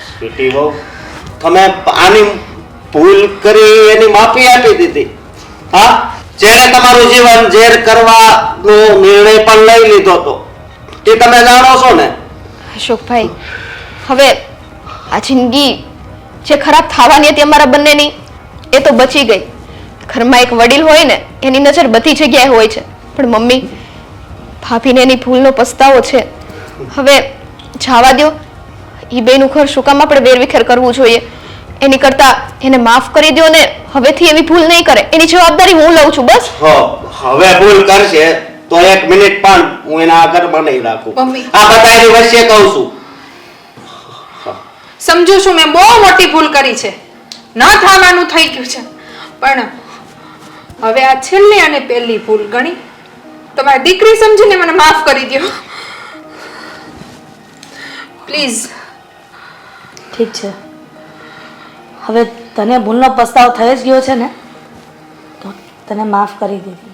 સ્વીટી વહુ, તમે આની ભૂલ કરી એની માફી આપી દીધી. હા, જેને તમારું જીવન ઝેર કરવાનો નિર્ણય પણ લઈ લીધો હતો તે તમે જાણો છો ને. અશોકભાઈ હવે આ જિંદગી જે ખરાબ થવાની હતી અમારા બંનેની એ તો બચી ગઈ. ઘરમાં એક વડીલ હોય ને એની નજર બધી જગ્યાએ હોય છે, પણ મમ્મી ભાભીને એની ભૂલનો પસ્તાવો છે. હવે જવા દો, એ બેનું ઘર શું કામ આપણે વેરવિખેર કરવું જોઈએ? એની કરતા એને માફ કરી દો ને હવેથી એવી ભૂલ નહીં કરે. એની જવાબદારી હું લઉં છું બસ. હવે ભૂલ કરશે તો 1 મિનિટ પણ હું એના ઘરમાં નહીં રાખું. મમ્મી. આ બધાની વચ્ચે કહું છું. સમજુ છું મેં બહુ મોટી ભૂલ કરી છે, ન થવાનું થઈ ગયું છે, પણ હવે આ છેલ્લી અને પહેલી ભૂલ ગણી. તમારી દીકરી સમજીને મને માફ કરી દો પ્લીઝ. ઠીક છે, હવે તને ભૂલનો પસ્તાવો થઈ જ ગયો છે ને તો તને માફ કરી દીધી.